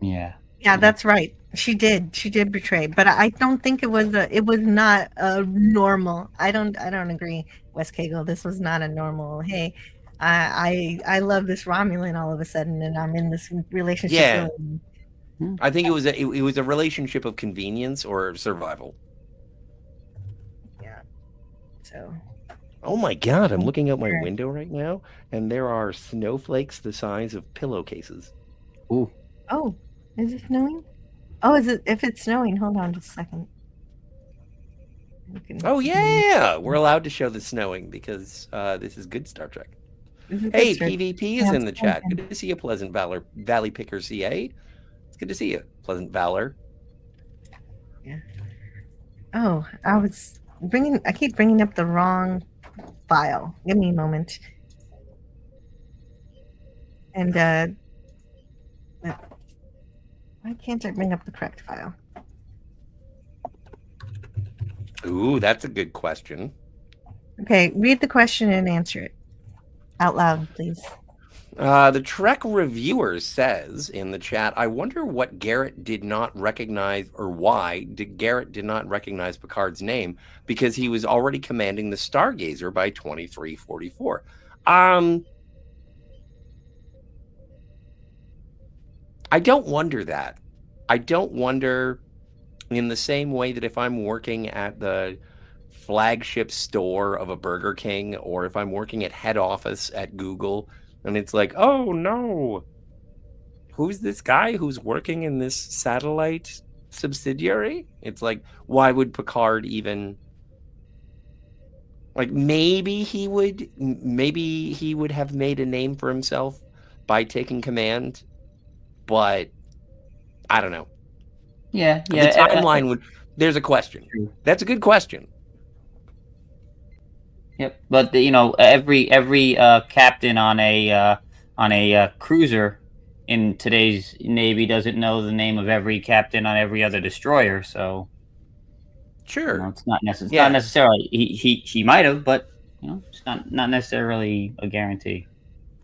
Yeah. Yeah, that's right. She did. She did betray, but I don't think it was not a normal. I don't agree, Wes Cagle. This was not a normal. Hey, I love this Romulan all of a sudden, and I'm in this relationship. Yeah. Really. I think it was a relationship of convenience or survival. Yeah. So. Oh my God, I'm looking out my window right now, and there are snowflakes the size of pillowcases. Ooh. Oh, is it snowing? Oh, is it? If it's snowing, hold on just a second. Oh yeah, we're allowed to show the snowing because this is good Star Trek. Hey, PvP is in the chat. Good to see you, Pleasant Valor Valley Picker CA. It's good to see you, Pleasant Valor. Yeah. Oh, I keep bringing up the wrong file. Give me a moment. And why can't I bring up the correct file? Ooh, that's a good question. Okay, read the question and answer it out loud, please. The Trek reviewer says in the chat, I wonder what Garrett did not recognize, or why Garrett did not recognize Picard's name, because he was already commanding the Stargazer by 2344. I don't wonder that. I don't wonder in the same way that if I'm working at the flagship store of a Burger King, or if I'm working at head office at Google, and it's like, oh no, who's this guy who's working in this satellite subsidiary? It's like, why would Picard even, like, maybe he would have made a name for himself by taking command, but I don't know. Yeah. The timeline would. There's a question. That's a good question. Yep, but every captain on a cruiser in today's Navy doesn't know the name of every captain on every other destroyer. So Sure, it's not necessarily he might have, but It's not necessarily a guarantee.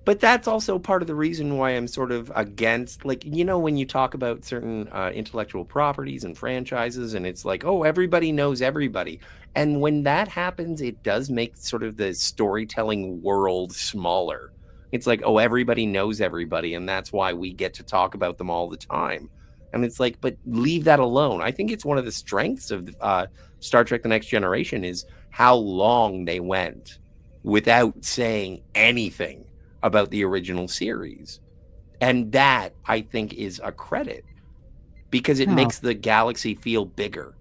But that's also part of the reason why I'm sort of against, like, when you talk about certain intellectual properties and franchises, and it's like, oh, everybody knows everybody. And when that happens, it does make sort of the storytelling world smaller. It's like, oh, everybody knows everybody, and that's why we get to talk about them all the time. And it's like, but leave that alone. I think it's one of the strengths of Star Trek The Next Generation is how long they went without saying anything about the original series. And that, I think, is a credit because it makes the galaxy feel bigger.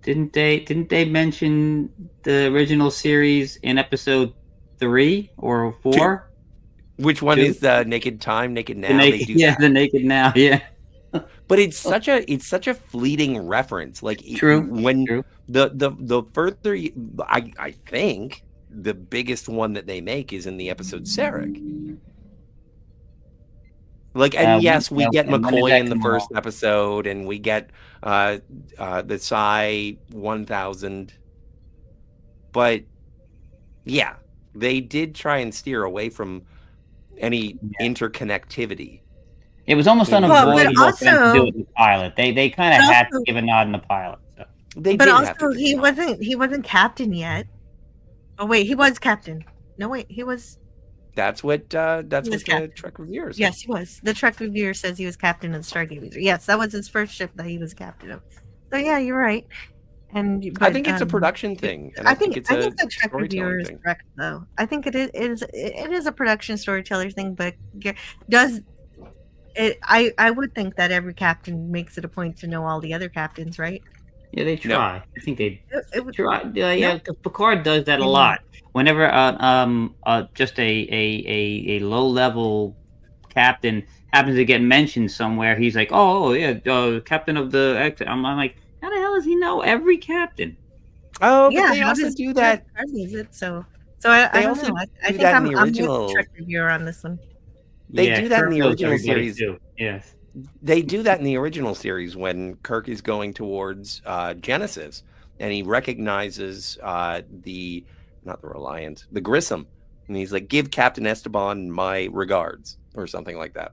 Didn't they mention the original series in episode 3 or 4? Which one is the Naked Time, Naked Now? The Naked Now, yeah. But it's such a fleeting reference. Like True. The further I think the biggest one that they make is in the episode Sarek. Like, and yes, we get McCoy in the first episode, and we get the Psi 1000. But yeah, they did try and steer away from any interconnectivity. It was almost unavoidable but for them to do it in the pilot. They kind of had to give a nod in the pilot. So. But also, he wasn't captain yet. Oh wait, he was captain. No wait, he was. That's what the Trek reviewer said. Yes, he was. The Trek reviewer says he was captain of the Stargate Cruiser. Yes, that was his first ship that he was captain of. So yeah, you're right. But, I think it's a production thing. And I think the Trek reviewer is correct, though. I think it is a production storyteller thing, but does it? I would think that every captain makes it a point to know all the other captains, right? Yeah, they try. No. I think they it try. Yeah, Picard does that a lot. Whenever just a low level captain happens to get mentioned somewhere, he's like, oh yeah, captain of the. I'm like, how the hell does he know every captain? Oh, but they also do that. So I don't know. I think I'm with the Trek reviewer on this one. They do that in the original series. Too. Yes. They do that in the original series when Kirk is going towards Genesis, and he recognizes the Grissom, and he's like, "Give Captain Esteban my regards," or something like that.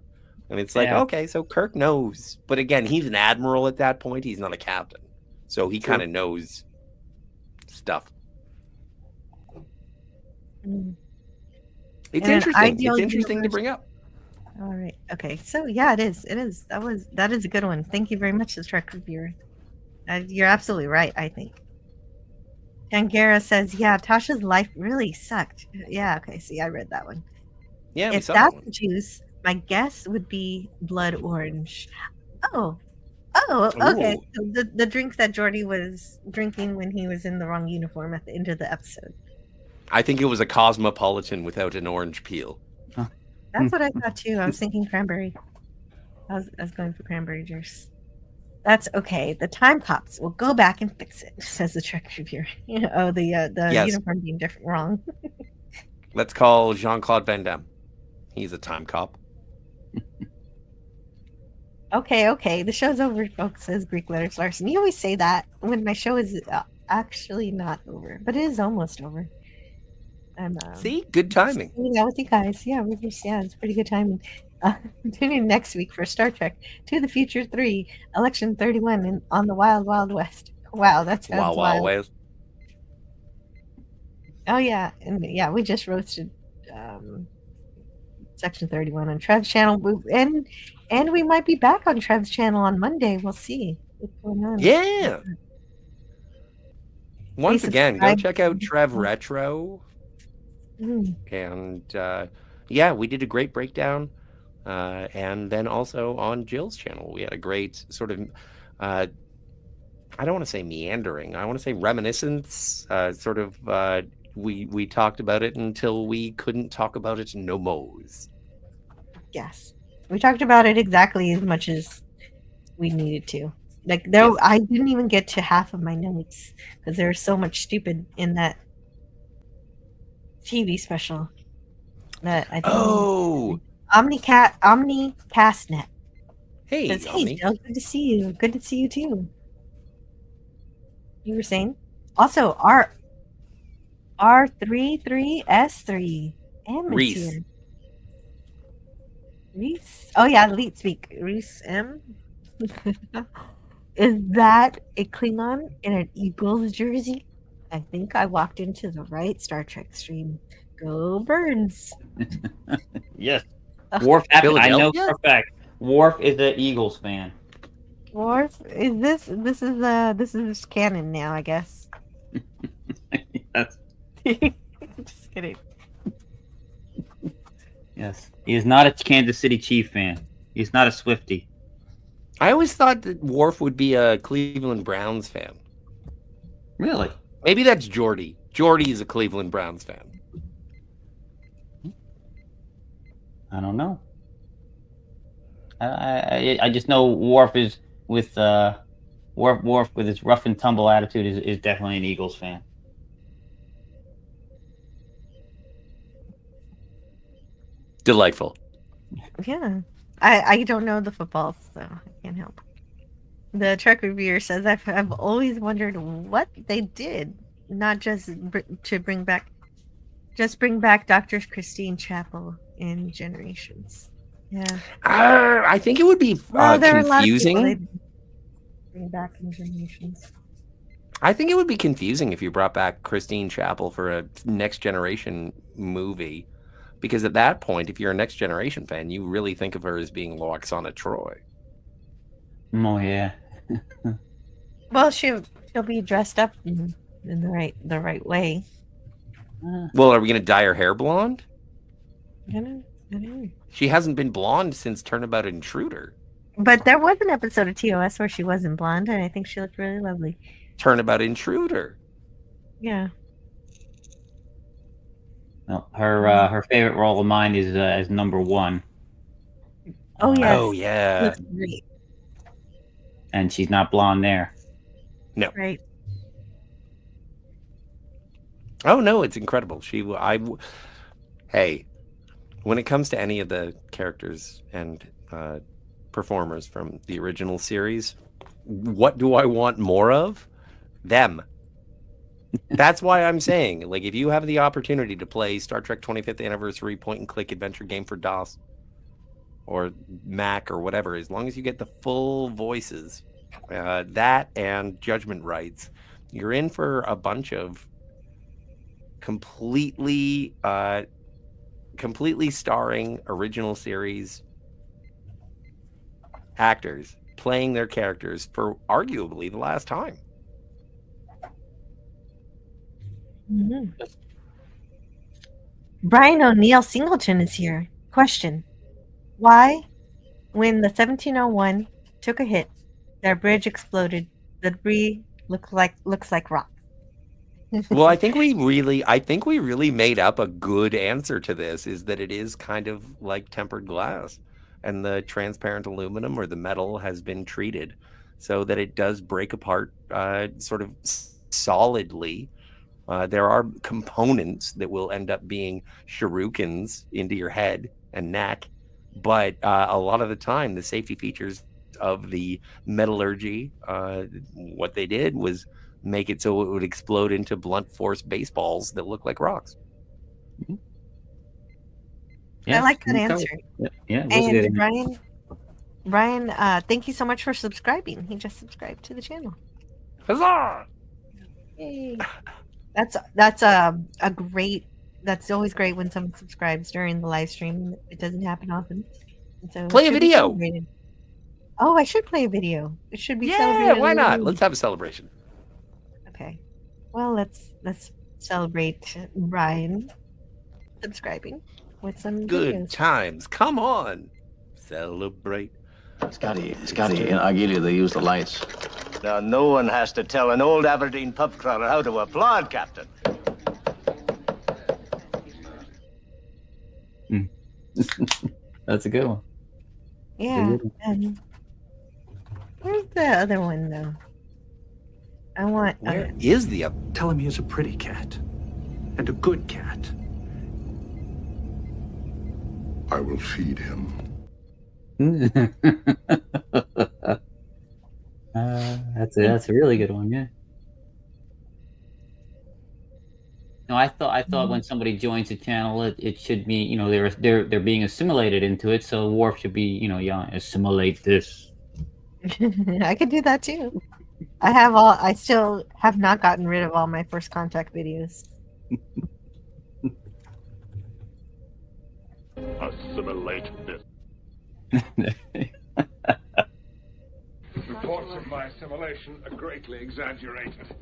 And it's like, okay, so Kirk knows, but again, he's an admiral at that point. He's not a captain, so he kind of knows stuff. It's interesting. It's interesting to bring up. All right. Okay. So yeah, it is. That is a good one. Thank you very much, the Trek reviewer. You're absolutely right, I think. Tangera says, yeah, Tasha's life really sucked. Yeah, okay. See, I read that one. Yeah, if that's the juice, my guess would be blood orange. Oh, okay. So the drink that Geordi was drinking when he was in the wrong uniform at the end of the episode. I think it was a Cosmopolitan without an orange peel. That's what I thought too. I was thinking cranberry. I was going for cranberry juice. That's okay. The time cops will go back and fix it, says the Trek reviewer. The uniform being different wrong. Let's call Jean-Claude Van Damme. He's a time cop. Okay. The show's over, folks, says Greek Letters Larson. You always say that when my show is actually not over, but it is almost over. See, good timing. Yeah, with you guys. Yeah, it's pretty good timing. Tune in next week for Star Trek To the Future 3, Election 31 on the Wild Wild West. Wow, that sounds wild. West. Oh yeah, and yeah, we just roasted Section 31 on Trev's channel, and we might be back on Trev's channel on Monday. We'll see what's going on. Yeah. Once again, go check out Trev Retro. And we did a great breakdown, and then also on Jill's channel we had a great sort of I don't want to say meandering, I want to say reminiscence, we talked about it until we couldn't talk about it no more. Yes, we talked about it exactly as much as we needed to. Like I didn't even get to half of my notes because there was so much stupid in that TV special that I think Omnicastnet. Hey, Jill, good to see you. Good to see you too. You were saying? Also, our R33S3. M is Reese. here. Reese? Oh, yeah, lead speak. Reese M? Is that a Klingon in an Eagles jersey? I think I walked into the right Star Trek stream. Go Birds! Yes. Ugh. Worf happened. I know Philadelphia? for a fact. Worf is an Eagles fan. Worf, is this is canon now, I guess. Yes. Just kidding. Yes. He is not a Kansas City Chief fan. He's not a Swiftie. I always thought that Worf would be a Cleveland Browns fan. Really? Maybe that's Jordy. Jordy is a Cleveland Browns fan. I don't know. I just know Worf is with Worf with his rough and tumble attitude is definitely an Eagles fan. Delightful. Yeah. I don't know the football, so I can't help. The Trek reviewer says I've always wondered what they did, not just to bring back Dr. Christine Chapel in Generations. Yeah. I think it would be Well, there are a lot of people confusing. they bring back in Generations. I think it would be confusing if you brought back Christine Chapel for a Next Generation movie. Because at that point, if you're a Next Generation fan, you really think of her as being Loxana Troy. Oh yeah. Well, she'll be dressed up in the right way. Well, are we going to dye her hair blonde? I don't know. She hasn't been blonde since Turnabout Intruder. But there was an episode of TOS where she wasn't blonde, and I think she looked really lovely. Turnabout Intruder. Yeah. No, her favorite role of mine is as number 1. Oh yes. Oh, yeah. Looks great. And she's not blonde there. No. Right. Oh, no, it's incredible. Hey, when it comes to any of the characters and performers from the original series, what do I want more of? Them. That's why I'm saying, like, if you have the opportunity to play Star Trek 25th Anniversary point-and-click adventure game for DOS or Mac or whatever, as long as you get the full voices, that and Judgment Rights, you're in for a bunch of completely starring original series actors playing their characters for arguably the last time. Mm-hmm. Brian O'Neill Singleton is here. Question: why, when the 1701 took a hit, their bridge exploded, the debris looks like rock? Well, I think we really made up a good answer to this, is that it is kind of like tempered glass, and the transparent aluminum or the metal has been treated so that it does break apart sort of solidly. There are components that will end up being shurikens into your head and neck, but a lot of the time, the safety features of the metallurgy, what they did was make it so it would explode into blunt force baseballs that look like rocks. Yeah, I like that answer. Yeah, it was And good. Brian, thank you so much for subscribing. He just subscribed to the channel. Huzzah! Yay. That's a great. That's always great when someone subscribes during the live stream. It doesn't happen often. And so it Play a should be video. celebrated. Oh, I should play a video. It should be Yeah, celebrated. why a not? little. Let's have a celebration. Okay. Well, let's celebrate Brian subscribing with some Good videos. times. Come on. Celebrate. Scotty, in Argelia they use the lights. Now, no one has to tell an old Aberdeen pub crawler how to applaud, Captain. That's a good one. Yeah. Where's the other one though? I want. Where is the other? Tell him he is a pretty cat. And a good cat. I will feed him. That's a really good one, yeah. No, I thought when somebody joins a channel, it should be, you know, they're being assimilated into it. So Worf should be, you know, yeah, assimilate this. I could do that too. I still have not gotten rid of all my first contact videos. Assimilate this. Reports of my assimilation are greatly exaggerated.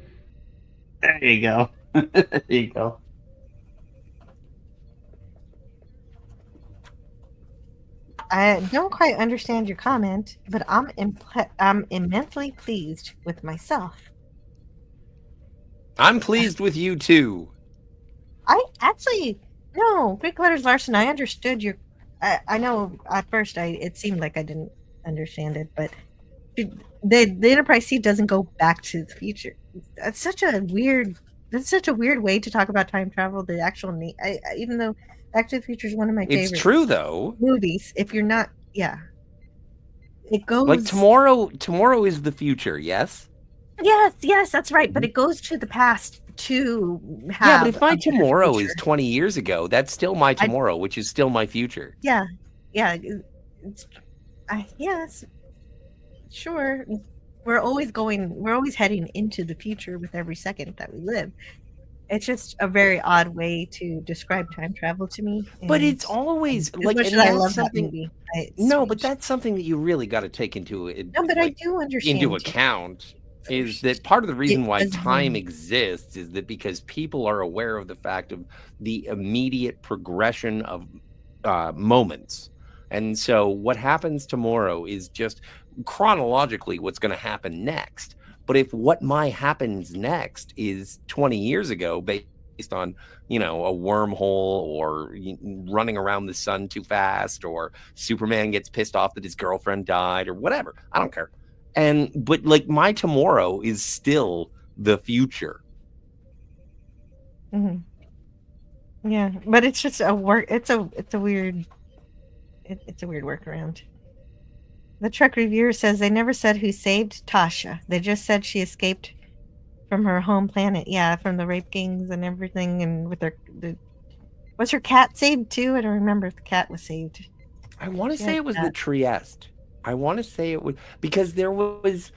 There you go. There you go. I don't quite understand your comment, but I'm immensely pleased with myself. I'm pleased with you too. I actually no, Greek letters Larson. I understood your. I know at first it seemed like I didn't understand it, but the Enterprise C doesn't go back to the future. That's such a weird way to talk about time travel. The actual even though Back to the Future is one of my It's favorite true though. movies. If you're not, yeah, it goes Like tomorrow is the future, yes? Yes, that's right. But it goes to the past to have. Yeah, but if my a better tomorrow future. is 20 years ago, that's still my tomorrow, which is still my future. Yeah, it's, yes, sure. We're always heading into the future with every second that we live. It's just a very odd way to describe time travel to me. But it's always as like, much and as I that's love that something. movie. No, but that's something that you really got to take into it. No, but I do understand into account is that part of the reason why time exists is that because people are aware of the fact of the immediate progression of moments. And so what happens tomorrow is just chronologically what's going to happen next. But if what happens next is 20 years ago based on, you know, a wormhole or running around the sun too fast or Superman gets pissed off that his girlfriend died or whatever, I don't care. But like my tomorrow is still the future. Mm-hmm. Yeah, but it's just a weird workaround. The Trek reviewer says they never said who saved Tasha. They just said she escaped from her home planet. Yeah, from the rape gangs and everything, and with was her cat saved too? I don't remember if the cat was saved. I want to say it was the Trieste. I want to say it was because there was.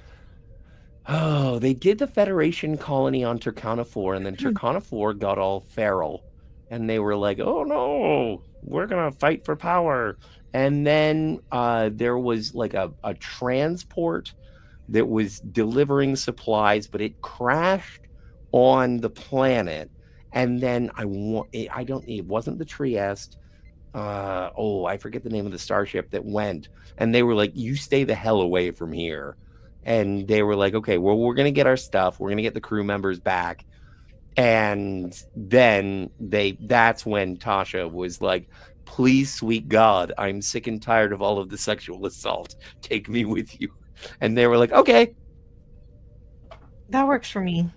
Oh, they did the Federation colony on Turkana 4, and then Turkana 4 got all feral, and they were like, "Oh no, we're gonna fight for power." And then there was like a transport that was delivering supplies, but it crashed on the planet. And then it wasn't the Trieste. I forget the name of the starship that went. And they were like, "You stay the hell away from here." And they were like, "Okay, well, we're gonna get our stuff. We're gonna get the crew members back." And then that's when Tasha was like, "Please, sweet God, I'm sick and tired of all of the sexual assault. Take me with you." And they were like, "Okay." That works for me.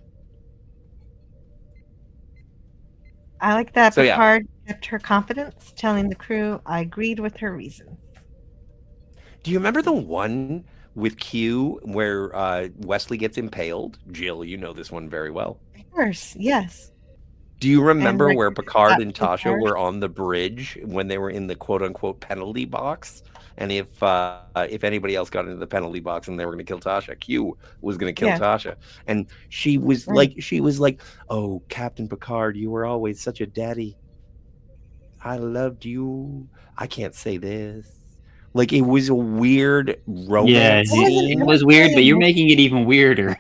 I like that Picard kept her confidence, telling the crew I agreed with her reason. Do you remember the one with Q where Wesley gets impaled? Jill, you know this one very well. Of course, yes. Do you remember where Picard and Tasha were on the bridge when they were in the quote-unquote penalty box? And if anybody else got into the penalty box and they were going to kill Tasha, Q was going to kill Tasha. And she was like, "Oh, Captain Picard, you were always such a daddy. I loved you. I can't say this." Like, it was a weird romance scene. It was weird, but you're making it even weirder.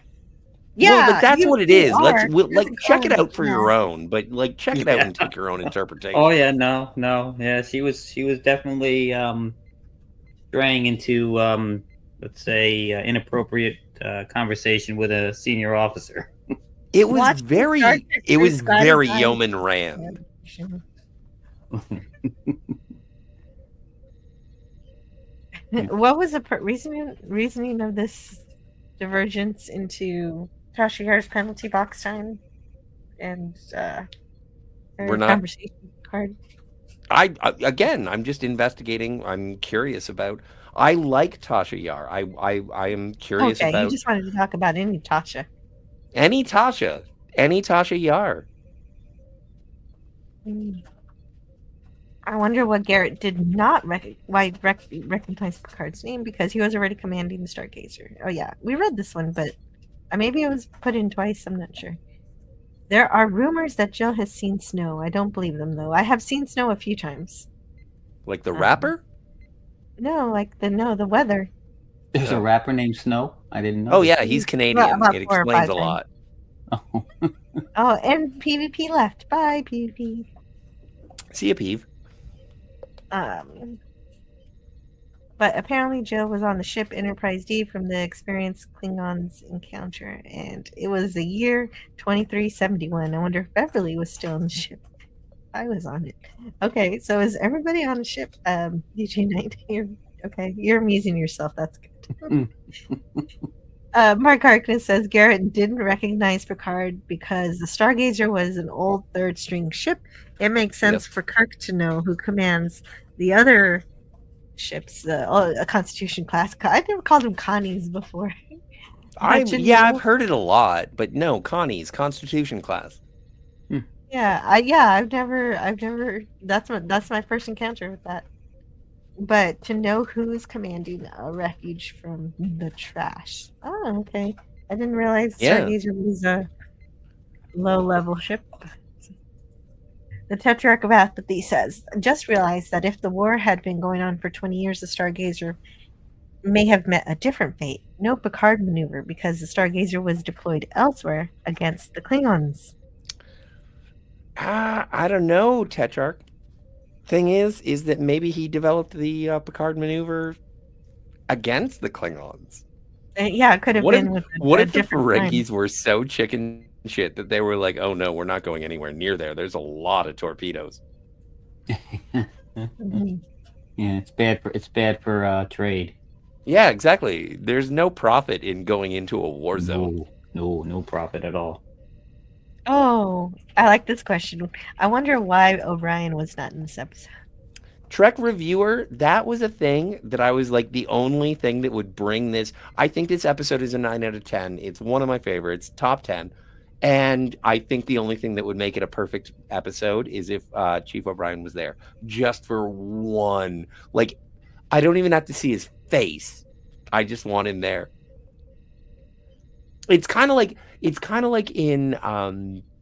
Yeah, well, but that's what it is. We'll check it out for your own, but like check it out and take your own interpretation. Oh yeah, no, yeah, she was definitely straying into let's say inappropriate conversation with a senior officer. It was very Yeoman Rand. What was the reasoning of this divergence into Tasha Yar's penalty box time and we're not conversation card? I'm just investigating. I'm curious about. I like Tasha Yar. I am curious about. You just wanted to talk about any Tasha. Any Tasha Yar. I wonder what Garrett did not recognize Picard's name, because he was already commanding the Stargazer. Oh yeah, we read this one, but maybe it was put in twice. I'm not sure. There are rumors that Jill has seen Snow. I don't believe them though. I have seen Snow a few times. Like the rapper? No, like the weather. There's a rapper named Snow. I didn't know. Oh yeah, he's Canadian. About It 4 or 5 explains a lot. Oh. Oh, and PvP left. Bye, PvP. See ya, Peeve. But apparently Jill was on the ship Enterprise D from the experienced Klingons encounter, and it was the year 2371. I wonder if Beverly was still on the ship. I was on it. Okay, so is everybody on the ship? DJ Knight, you're amusing yourself. That's good. Mark Harkness says Garrett didn't recognize Picard because the Stargazer was an old third-string ship. It makes sense for Kirk to know who commands the other ships, a Constitution class. I never called them Connies before. I've heard it a lot, but no, Connie's Constitution class. I've never. That's my first encounter with that. But to know who's commanding a refuge from the trash. Oh, okay. I didn't realize Stargazer was a low-level ship. The Tetrarch of Apathy says, just realized that if the war had been going on for 20 years, the Stargazer may have met a different fate. No Picard maneuver, because the Stargazer was deployed elsewhere against the Klingons. I don't know, Tetrarch. Thing is that maybe he developed the Picard maneuver against the Klingons. It could have been with what if the different Ferengis were so chicken shit that they were like, oh no, we're not going anywhere near there. There's a lot of torpedoes. Mm-hmm. Yeah, it's bad for trade. Yeah, exactly. There's no profit in going into a war zone. No profit at all. Oh, I like this question. I wonder why O'Brien was not in this episode. Trek Reviewer, that was a thing that I was like the only thing that would bring this. I think this episode is a 9 out of 10. It's one of my favorites, top 10. And I think the only thing that would make it a perfect episode is if Chief O'Brien was there. Just for one. Like, I don't even have to see his face. I just want him there. It's kind of like in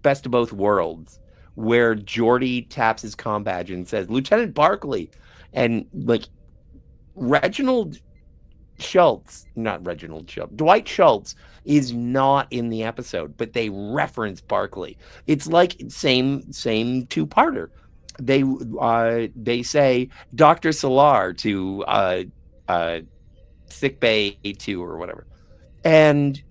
Best of Both Worlds, where Geordi taps his comm badge and says, Lieutenant Barclay. And like Dwight Schultz is not in the episode, but they reference Barclay. It's like same two-parter. They say Dr. Solar to Sick Bay 2 or whatever. And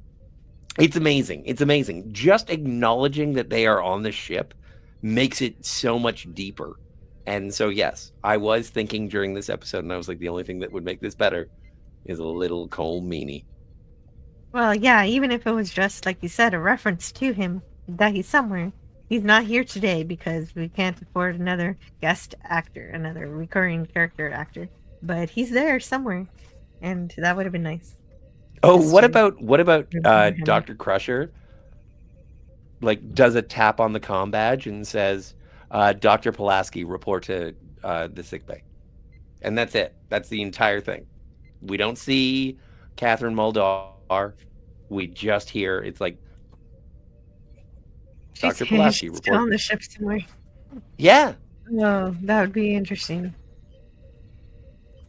it's amazing. Just acknowledging that they are on the ship makes it so much deeper. And so, yes, I was thinking during this episode, and I was like, the only thing that would make this better is a little Cole Meany. Well, yeah, even if it was just, like you said, a reference to him, that he's somewhere. He's not here today because we can't afford another guest actor, another recurring character actor. But he's there somewhere, and that would have been nice. Oh, what about Dr. Crusher? Like, does a tap on the comm badge and says, Dr. Pulaski, report to the sickbay. And that's it. That's the entire thing. We don't see Catherine Muldar. We just hear, it's like, Dr. Pulaski, report. Still on the ship somewhere. Yeah. Oh, that would be interesting.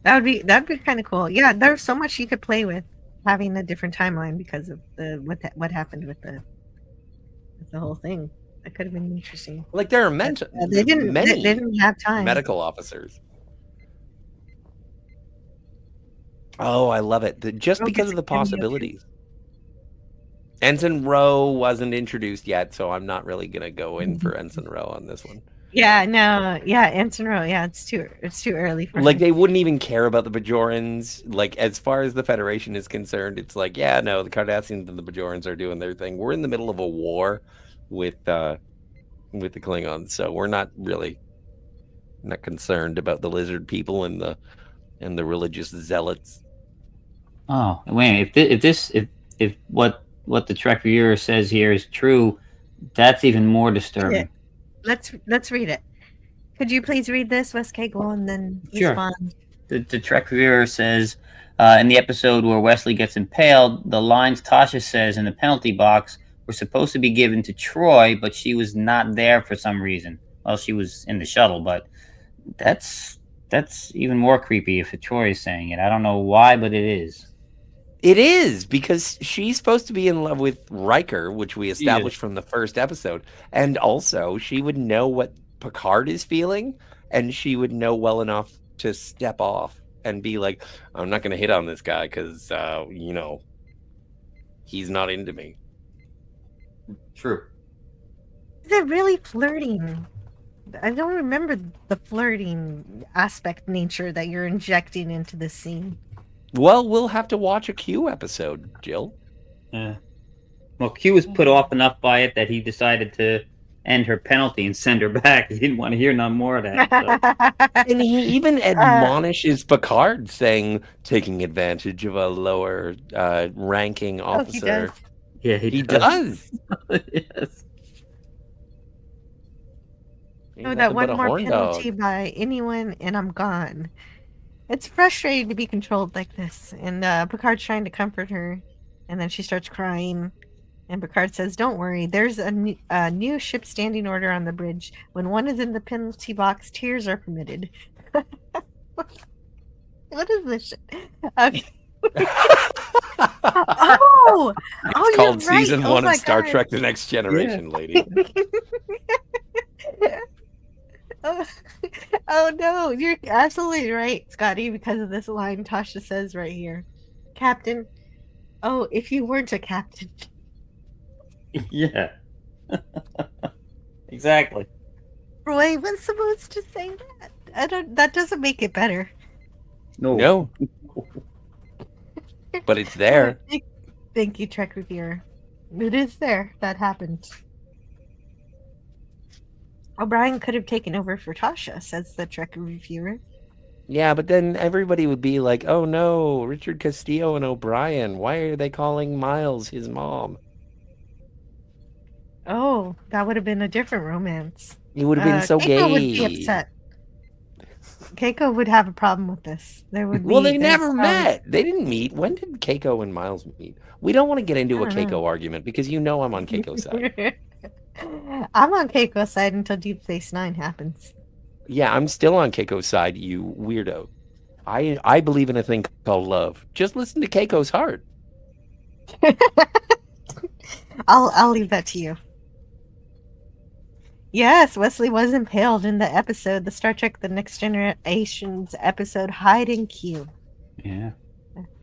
That'd be kind of cool. Yeah, there's so much you could play with having a different timeline because of what happened with the whole thing. That could have been interesting. Like there are they didn't have time. Medical officers. Oh, I love it. Just because of the possibilities. Ensign Rowe wasn't introduced yet, so I'm not really gonna go in for Ensign Rowe on this one. Yeah, no, yeah, Ensign Rowe. Yeah, it's too early for like him. They wouldn't even care about the Bajorans. Like as far as the Federation is concerned, it's like, yeah, no, the Cardassians and the Bajorans are doing their thing. We're in the middle of a war with the Klingons, so we're not concerned about the lizard people and the religious zealots. Oh, wait! If what the Trek viewer says here is true, that's even more disturbing. Let's read it. Could you please read this, Wes Cagle, and then Sure. respond? The Trek reviewer says, in the episode where Wesley gets impaled, the lines Tasha says in the penalty box were supposed to be given to Troy, but she was not there for some reason. Well, she was in the shuttle, but that's even more creepy if Troy is saying it. I don't know why, but it is. It is, because she's supposed to be in love with Riker, which we established from the first episode. And also, she would know what Picard is feeling, and she would know well enough to step off and be like, I'm not going to hit on this guy because, he's not into me. True. They're really flirting. I don't remember the flirting aspect nature that you're injecting into the scene. Well, we'll have to watch a Q episode, Jill. Yeah. Well, Q was put off enough by it that he decided to end her penalty and send her back. He didn't want to hear no more of that. So. And he even admonishes Picard, saying, taking advantage of a lower ranking officer. He Yeah, he does. Yes. Oh, that one more penalty by anyone, and I'm gone. It's frustrating to be controlled like this. And Picard's trying to comfort her, and then she starts crying. And Picard says, "Don't worry. There's a new ship standing order on the bridge. When one is in the penalty box, tears are permitted." What is this shit? Okay. It's called you're right. Season 1 of Star Trek The Next Generation, lady. Oh no, you're absolutely right, Scotty, because of this line Tasha says right here. Captain. Oh, if you weren't a captain. Yeah. Exactly. Roy was supposed to say that. That doesn't make it better. No. But it's there. Thank you, Trek Reviewer. It is there. That happened. O'Brien could have taken over for Tasha, says the Trek Reviewer. Yeah, but then everybody would be like, oh no, Richard Castillo and O'Brien. Why are they calling Miles his mom? Oh, that would have been a different romance. It would have been so Keiko gay. would be upset. Keiko would have a problem with this. There would be. Well, they never met. They didn't meet. When did Keiko and Miles meet? We don't want to get into a Keiko argument because you know I'm on Keiko's side. I'm on Keiko's side until Deep Space Nine happens. Yeah, I'm still on Keiko's side, you weirdo. I believe in a thing called love. Just listen to Keiko's heart. I'll leave that to you. Yes, Wesley was impaled in the episode, the Star Trek The Next Generation's episode Hide and Q. Yeah.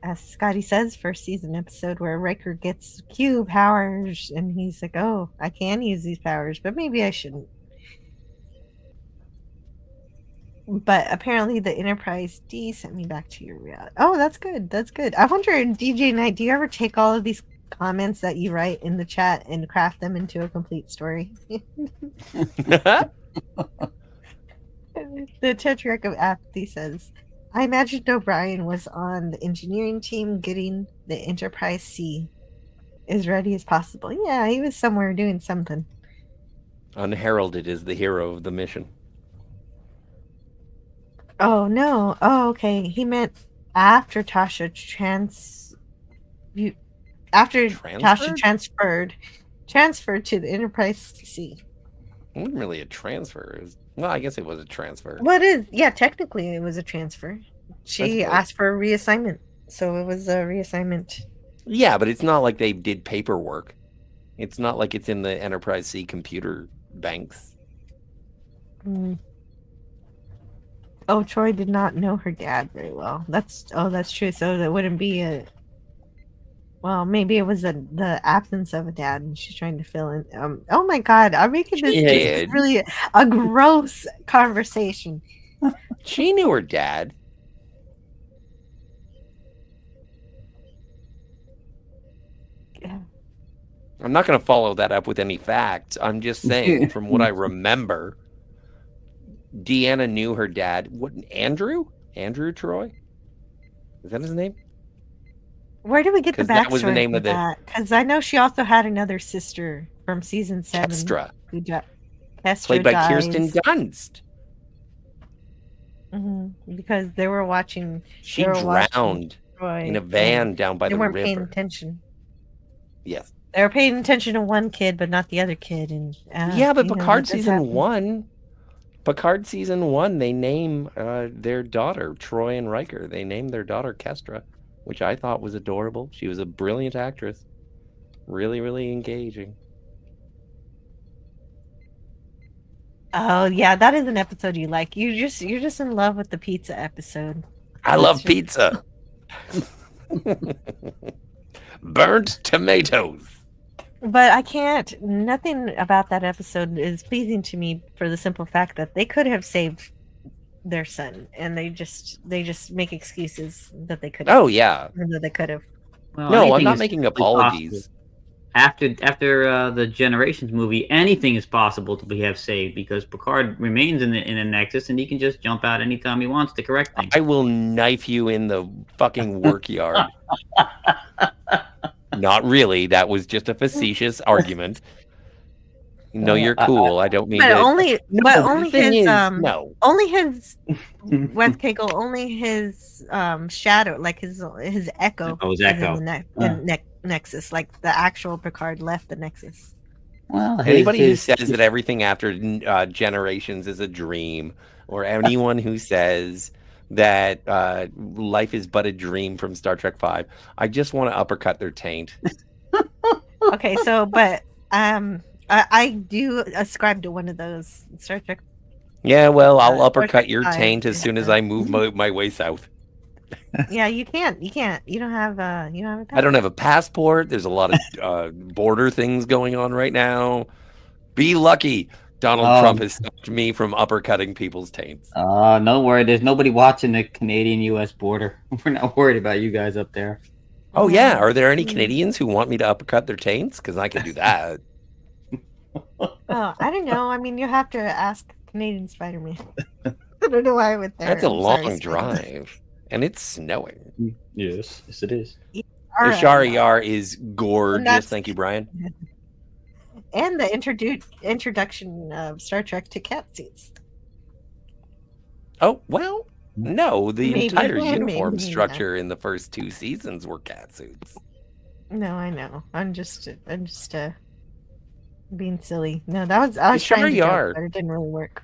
As Scotty says, first season episode where Riker gets Q powers and he's like, oh, I can use these powers, but maybe I shouldn't. But apparently the Enterprise D sent me back to your reality. Oh, that's good. That's good. I wonder, DJ Knight, do you ever take all of these comments that you write in the chat and craft them into a complete story? The Tetrarch of Apathy says, I imagined O'Brien was on the engineering team getting the Enterprise C as ready as possible. Yeah, he was somewhere doing something. Unheralded is the hero of the mission. Oh, no. Oh, okay. He meant after Tasha Tasha transferred to the Enterprise C. It wasn't really a transfer. Well, I guess it was a transfer. What is? Yeah, technically it was a transfer. She asked for a reassignment, so it was a reassignment. Yeah, but it's not like they did paperwork. It's not like it's in the Enterprise C computer banks. Mm. Oh, Troy did not know her dad very well. That's true. So that wouldn't be a. Well, maybe it was the absence of a dad, and she's trying to fill in. Oh my God, I'm making this really a gross conversation. She knew her dad. Yeah. I'm not going to follow that up with any facts. I'm just saying, from what I remember, Deanna knew her dad. What, Andrew? Andrew Troy? Is that his name? Where did we get the backstory? That was the name of that? Because I know she also had another sister from season 7. Kestra. Kestra Played by dies. Kirsten Dunst. Because they were watching. She they were watching drowned Troy, in a and van down by they the weren't paying river. attention. Yes. They were paying attention to one kid, but not the other kid. And Yeah, but you know, Picard that does season happen. 1. Picard season 1, they name their daughter, Troy and Riker. They named their daughter Kestra, which I thought was adorable. She was a brilliant actress. Really, really engaging. Oh yeah, that is an episode you like. You're just in love with the pizza episode. I love pizza. Burnt tomatoes. But I can't. Nothing about that episode is pleasing to me for the simple fact that they could have saved their son, and they just make excuses that they couldn't. Oh yeah. That they could have. Well, No, I'm anything not is making possible. apologies. After the Generations movie, anything is possible to have saved because Picard remains in the Nexus, and he can just jump out anytime he wants to correct things. I will knife you in the fucking work yard. Not really. That was just a facetious argument. No, you're cool. I don't mean But to. only, No, but the only thing his is, no. only his West Kegel, only his shadow, like his echo, Oh, his is echo. in the Nexus. Like the actual Picard left the Nexus. Well, Anybody who says that everything after Generations is a dream, or anyone who says that life is but a dream from Star Trek V, I just want to uppercut their taint. Okay, so but I do ascribe to one of those Star Trek. Yeah, well, I'll Star uppercut Trek your V taint as is soon as the- I move my way south. Yeah, you can't. You don't have a I don't have a passport. There's a lot of border things going on right now. Be lucky. Donald Trump has stopped me from uppercutting people's taints. No worry. There's nobody watching the Canadian-U.S. border. We're not worried about you guys up there. Oh, yeah. Are there any Canadians who want me to uppercut their taints? Because I can do that. Oh, I don't know. I mean, you have to ask Canadian Spider-Man. I don't know why I went there. That's a I'm sorry, long Spider-Man. drive. And it's snowing. Yes, it is. All right. Ishara Yar is gorgeous. that's- Thank you, Brian. And the introduction of Star Trek to cat suits. Oh, well, no. The Maybe. entire Maybe, uniform yeah. structure in the first 2 seasons were cat suits. No, I know. I'm just being silly. No, I was trying to Ishara joke, Yar. but it didn't really work.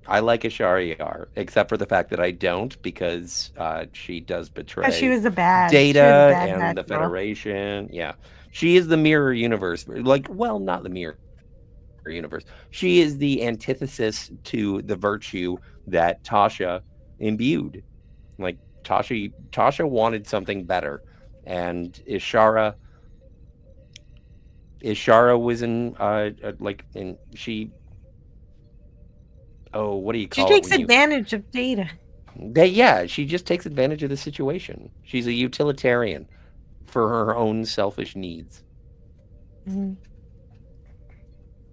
I like Ishara Yar, except for the fact that I don't, because she does betray Because she was a bad Data and bad the girl. Federation. Yeah. She is the mirror universe. Like, well, not the mirror universe. She is the antithesis to the virtue that Tasha imbued. Like, Tasha wanted something better. And Ishara was what do you She call takes it? when you- advantage of Data. she just takes advantage of the situation. She's a utilitarian for her own selfish needs. Mhm.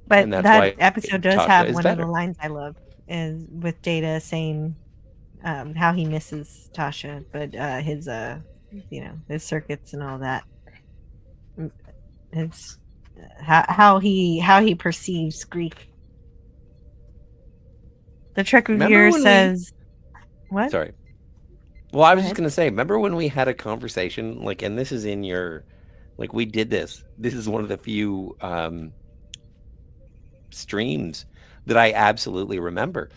But And that's that why episode does Tasha have is one of the better. lines I love, is with Data saying how he misses Tasha, but his his circuits and all that. His how he perceives grief. The Trek Remember reviewer when we- says, "What?" Sorry. Well, I was Go just ahead. going to say, remember when we had a conversation, like, and this is in your, like, we did this. This is one of the few streams that I absolutely remember,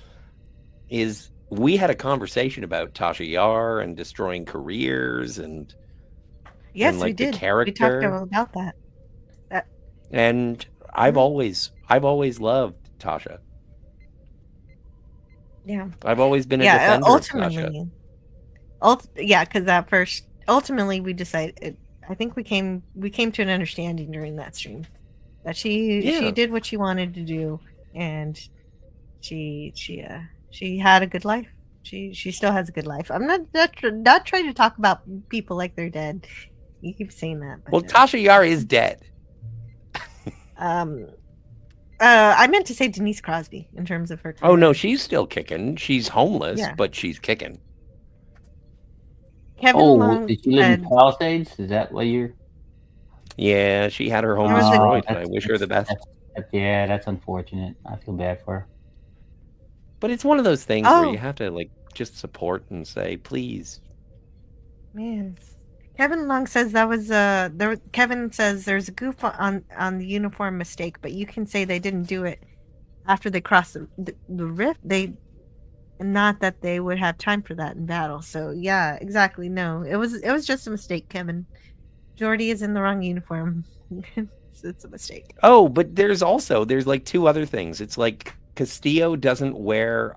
is we had a conversation about Tasha Yar and destroying careers and Yes, like, we the did. We character. talked about that. And I've always loved Tasha. Yeah. I've always been a Yeah. defender of Tasha. Ultimately, because at first, ultimately, we decided. I think we came to an understanding during that stream that she Yeah. did what she wanted to do, and she had a good life. She still has a good life. I'm not trying to talk about people like they're dead. You keep saying that. But, Well, Tasha Yar is dead. I meant to say Denise Crosby in terms of her career. Oh, no, she's still kicking. She's homeless, Yeah. but she's kicking. Kevin Long did she live in said- Palisades? Is that what you're? Yeah, she had her home was a- destroyed, and I wish her the best. Yeah, that's unfortunate. I feel bad for her. But it's one of those things Oh. where you have to, like, just support and say, please. Man, Kevin Long says that was there. Kevin says there's a goof on the uniform mistake, but you can say they didn't do it after they crossed the rift. Not that they would have time for that in battle. So yeah, exactly. No, it was just a mistake, Kevin. Jordy is in the wrong uniform. It's a mistake. Oh, but there's like two other things. It's like Castillo doesn't wear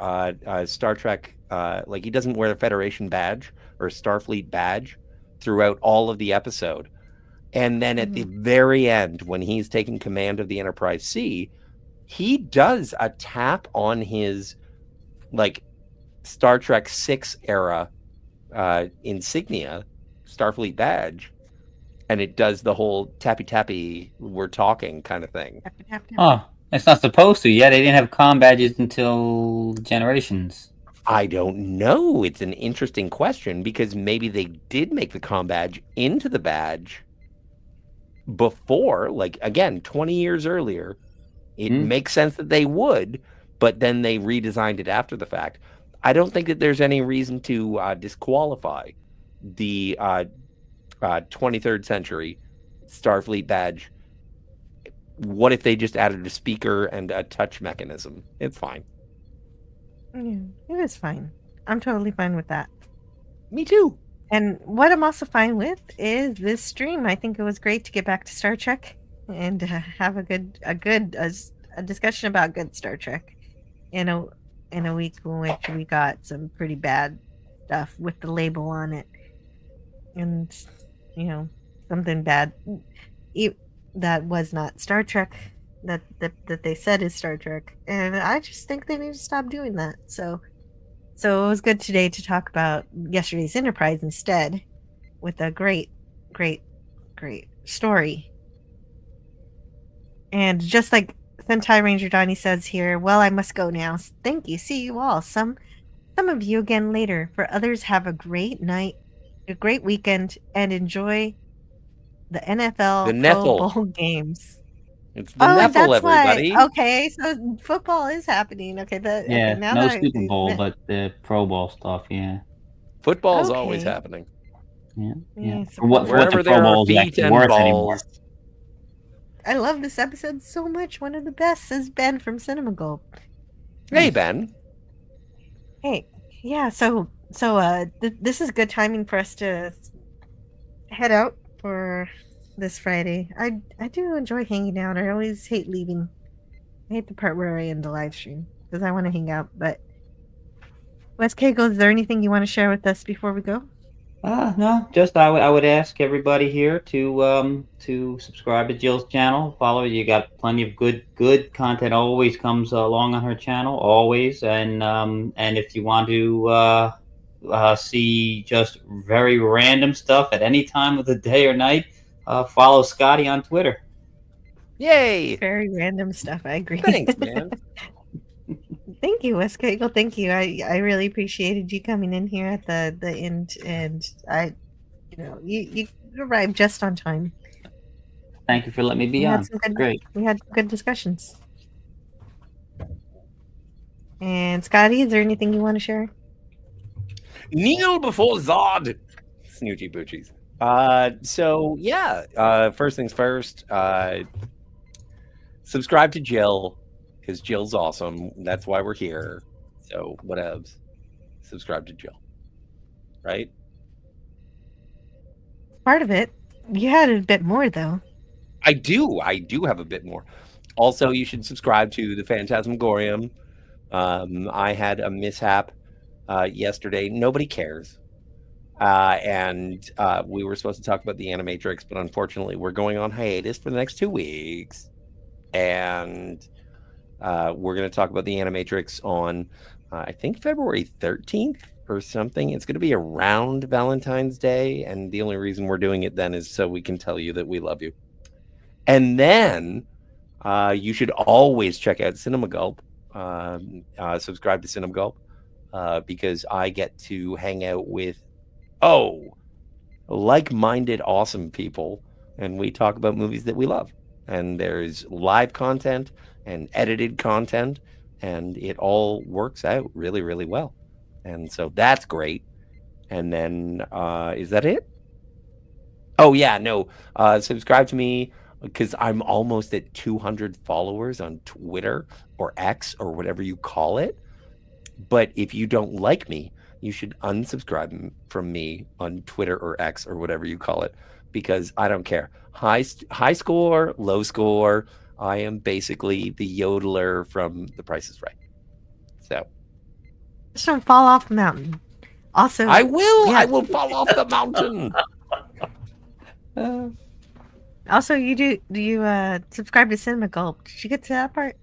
Star Trek, like he doesn't wear the Federation badge or Starfleet badge throughout all of the episode. And then at the very end, when he's taking command of the Enterprise C, he does a tap on his like Star Trek 6 era insignia, Starfleet badge, and it does the whole tappy we're talking kind of thing. Oh, it's not supposed to. Yeah, they didn't have comm badges until Generations. I don't know. It's an interesting question because maybe they did make the comm badge into the badge before, like again, 20 years earlier. It makes sense that they would, but then they redesigned it after the fact. I don't think that there's any reason to disqualify the 23rd century Starfleet badge. What if they just added a speaker and a touch mechanism? It's fine. Yeah, it is fine. I'm totally fine with that. Me too. And what I'm also fine with is this stream. I think it was great to get back to Star Trek and have a discussion about good Star Trek in a week in which we got some pretty bad stuff with the label on it, and something bad that was not Star Trek that they said is Star Trek, and I just think they need to stop doing that. So it was good today to talk about yesterday's Enterprise instead, with a great story. And just like Sentai Ranger Donnie says here, well, I must go now. Thank you. See you all. Some of you again later. For others, have a great night, a great weekend, and enjoy the NFL Pro Bowl games. It's the NFL, everybody. Okay, so football is happening. Okay, no Super Bowl, but the Pro Bowl stuff. Yeah, football is always happening. Yeah. So wherever there are feet and balls. Anymore. I love this episode so much. One of the best, says Ben from Cinema Gulp. Hey, Ben. Hey, yeah. So this is good timing for us to head out for this Friday. I do enjoy hanging out. I always hate leaving. I hate the part where I end the live stream because I want to hang out. But Wes Kegel, is there anything you want to share with us before we go? No, just I would ask everybody here to subscribe to Jill's channel. Follow her. You got plenty of good content. Always comes along on her channel. Always, and if you want to see just very random stuff at any time of the day or night, follow Scotty on Twitter. Yay! Very random stuff. I agree. Thanks, man. Thank you, Wes Kegel. Thank you. I really appreciated you coming in here at the end, and you arrived just on time. Thank you for letting me be on. Great. We had good discussions. And Scotty, is there anything you want to share? Kneel before Zod. Snoochie boochies. First things first. Subscribe to Jill. Because Jill's awesome. That's why we're here. So, whatevs. Subscribe to Jill. Right? Part of it. You had a bit more, though. I do have a bit more. Also, you should subscribe to the Phantasmagorium. I had a mishap yesterday. Nobody cares. And we were supposed to talk about the Animatrix, but unfortunately, we're going on hiatus for the next 2 weeks. And... we're going to talk about the Animatrix on, I think, February 13th or something. It's going to be around Valentine's Day, and the only reason we're doing it then is so we can tell you that we love you. And then you should always check out Cinema Gulp. Subscribe to Cinema Gulp because I get to hang out with, like-minded, awesome people, and we talk about movies that we love. And there's live content and edited content, and it all works out really, really well. And so that's great. And then is that it? Oh yeah, no. Subscribe to me because I'm almost at 200 followers on Twitter or X or whatever you call it. But if you don't like me, you should unsubscribe from me on Twitter or X or whatever you call it, because I don't care. High score, low score. I am basically the yodeler from The Price is Right. So Just don't fall off the mountain. Also, I will. yeah. I will fall off the mountain. Also, do you subscribe to Cinema Gulp? Did you get to that part?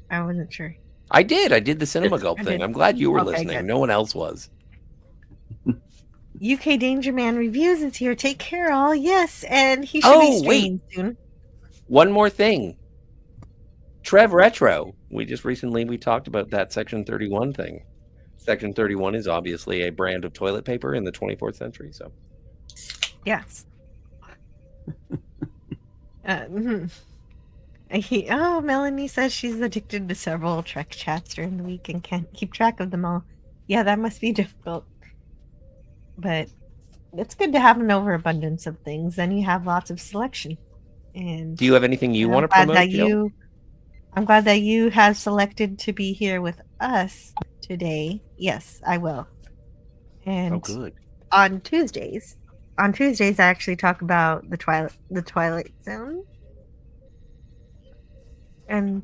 I wasn't sure. I did the Cinema Gulp I thing. did. I'm glad you were Okay, listening. good. No one else was. UK Danger Man Reviews is here. Take care, all. Yes, and he should be streaming soon. One more thing. Trev Retro. We talked about that Section 31 thing. Section 31 is obviously a brand of toilet paper in the 24th century. So, yes. Melanie says she's addicted to several Trek chats during the week and can't keep track of them all. Yeah, that must be difficult. But it's good to have an overabundance of things. Then you have lots of selection. And do you have anything you want to promote, Jill? I'm glad that you have selected to be here with us today. Yes, I will. And good. On Tuesdays, I actually talk about the Twilight Zone. And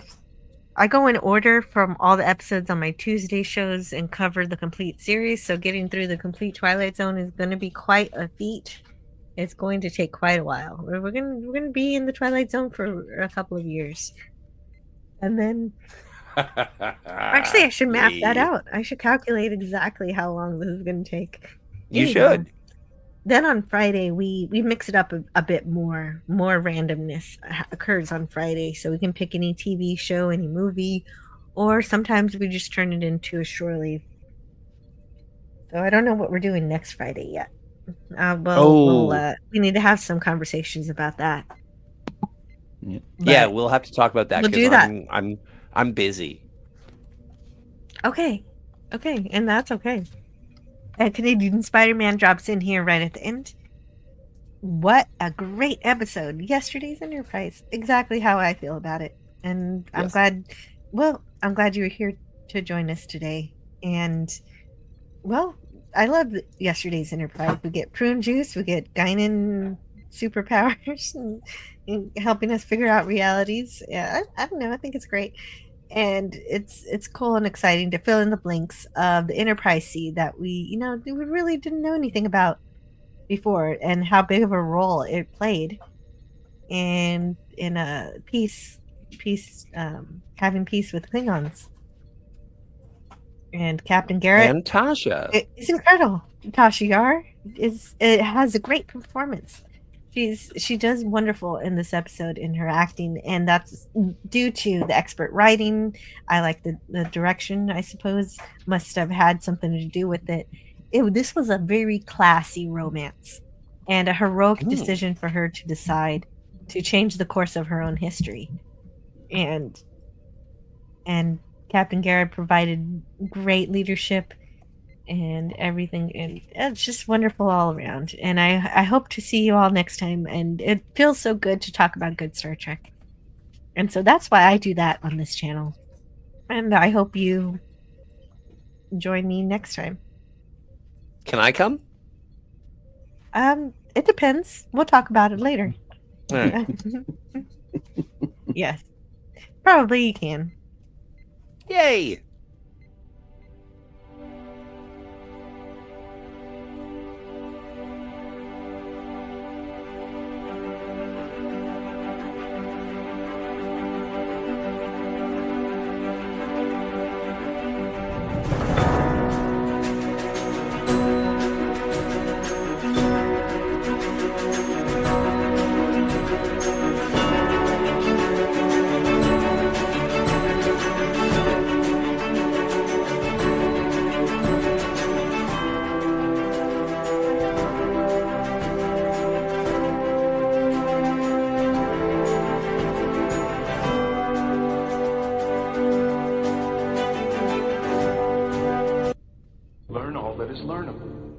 I go in order from all the episodes on my Tuesday shows and cover the complete series. So getting through the complete Twilight Zone is going to be quite a feat. It's going to take quite a while. We're going to be in the Twilight Zone for a couple of years. And then actually I should map that out. I should calculate exactly how long this is going to take. You should. Then on Friday, we mix it up a bit more. More randomness occurs on Friday, so we can pick any TV show, any movie, or sometimes we just turn it into a shore leave. So I don't know what we're doing next Friday yet. We need to have some conversations about that. Yeah, we'll have to talk about that. We'll do that. I'm busy. Okay, and that's okay. And Canadian Spider-Man drops in here right at the end. What a great episode. Yesterday's Enterprise. Exactly how I feel about it. And I'm glad you were here to join us today. And, well, I love yesterday's Enterprise. We get prune juice. We get Guinan superpowers and helping us figure out realities. Yeah, I don't know. I think it's great. And it's cool and exciting to fill in the blanks of the Enterprise C that we really didn't know anything about before, and how big of a role it played in a having peace with Klingons. And Captain Garrett and Tasha is incredible. Tasha Yar has a great performance. She does wonderful in this episode in her acting, and that's due to the expert writing. I like the direction, I suppose, must have had something to do with it. This was a very classy romance and a heroic decision for her to decide to change the course of her own history. And Captain Garrett provided great leadership and everything, and it's just wonderful all around. And I hope to see you all next time, and it feels so good to talk about good Star Trek, and so that's why I do that on this channel, and I hope you join me next time. Can I come? It depends. We'll talk about it later. Right. Yes, probably you can. Yay. what is learnable.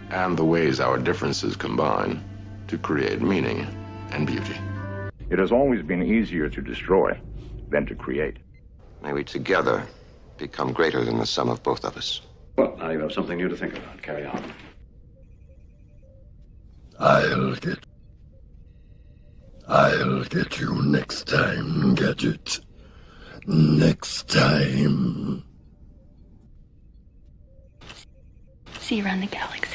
And the ways our differences combine to create meaning and beauty. It has always been easier to destroy than to create. May we together become greater than the sum of both of us. Well, now you have something new to think about. Carry on. I'll get you next time, Gadget. Next time. See you around the galaxy.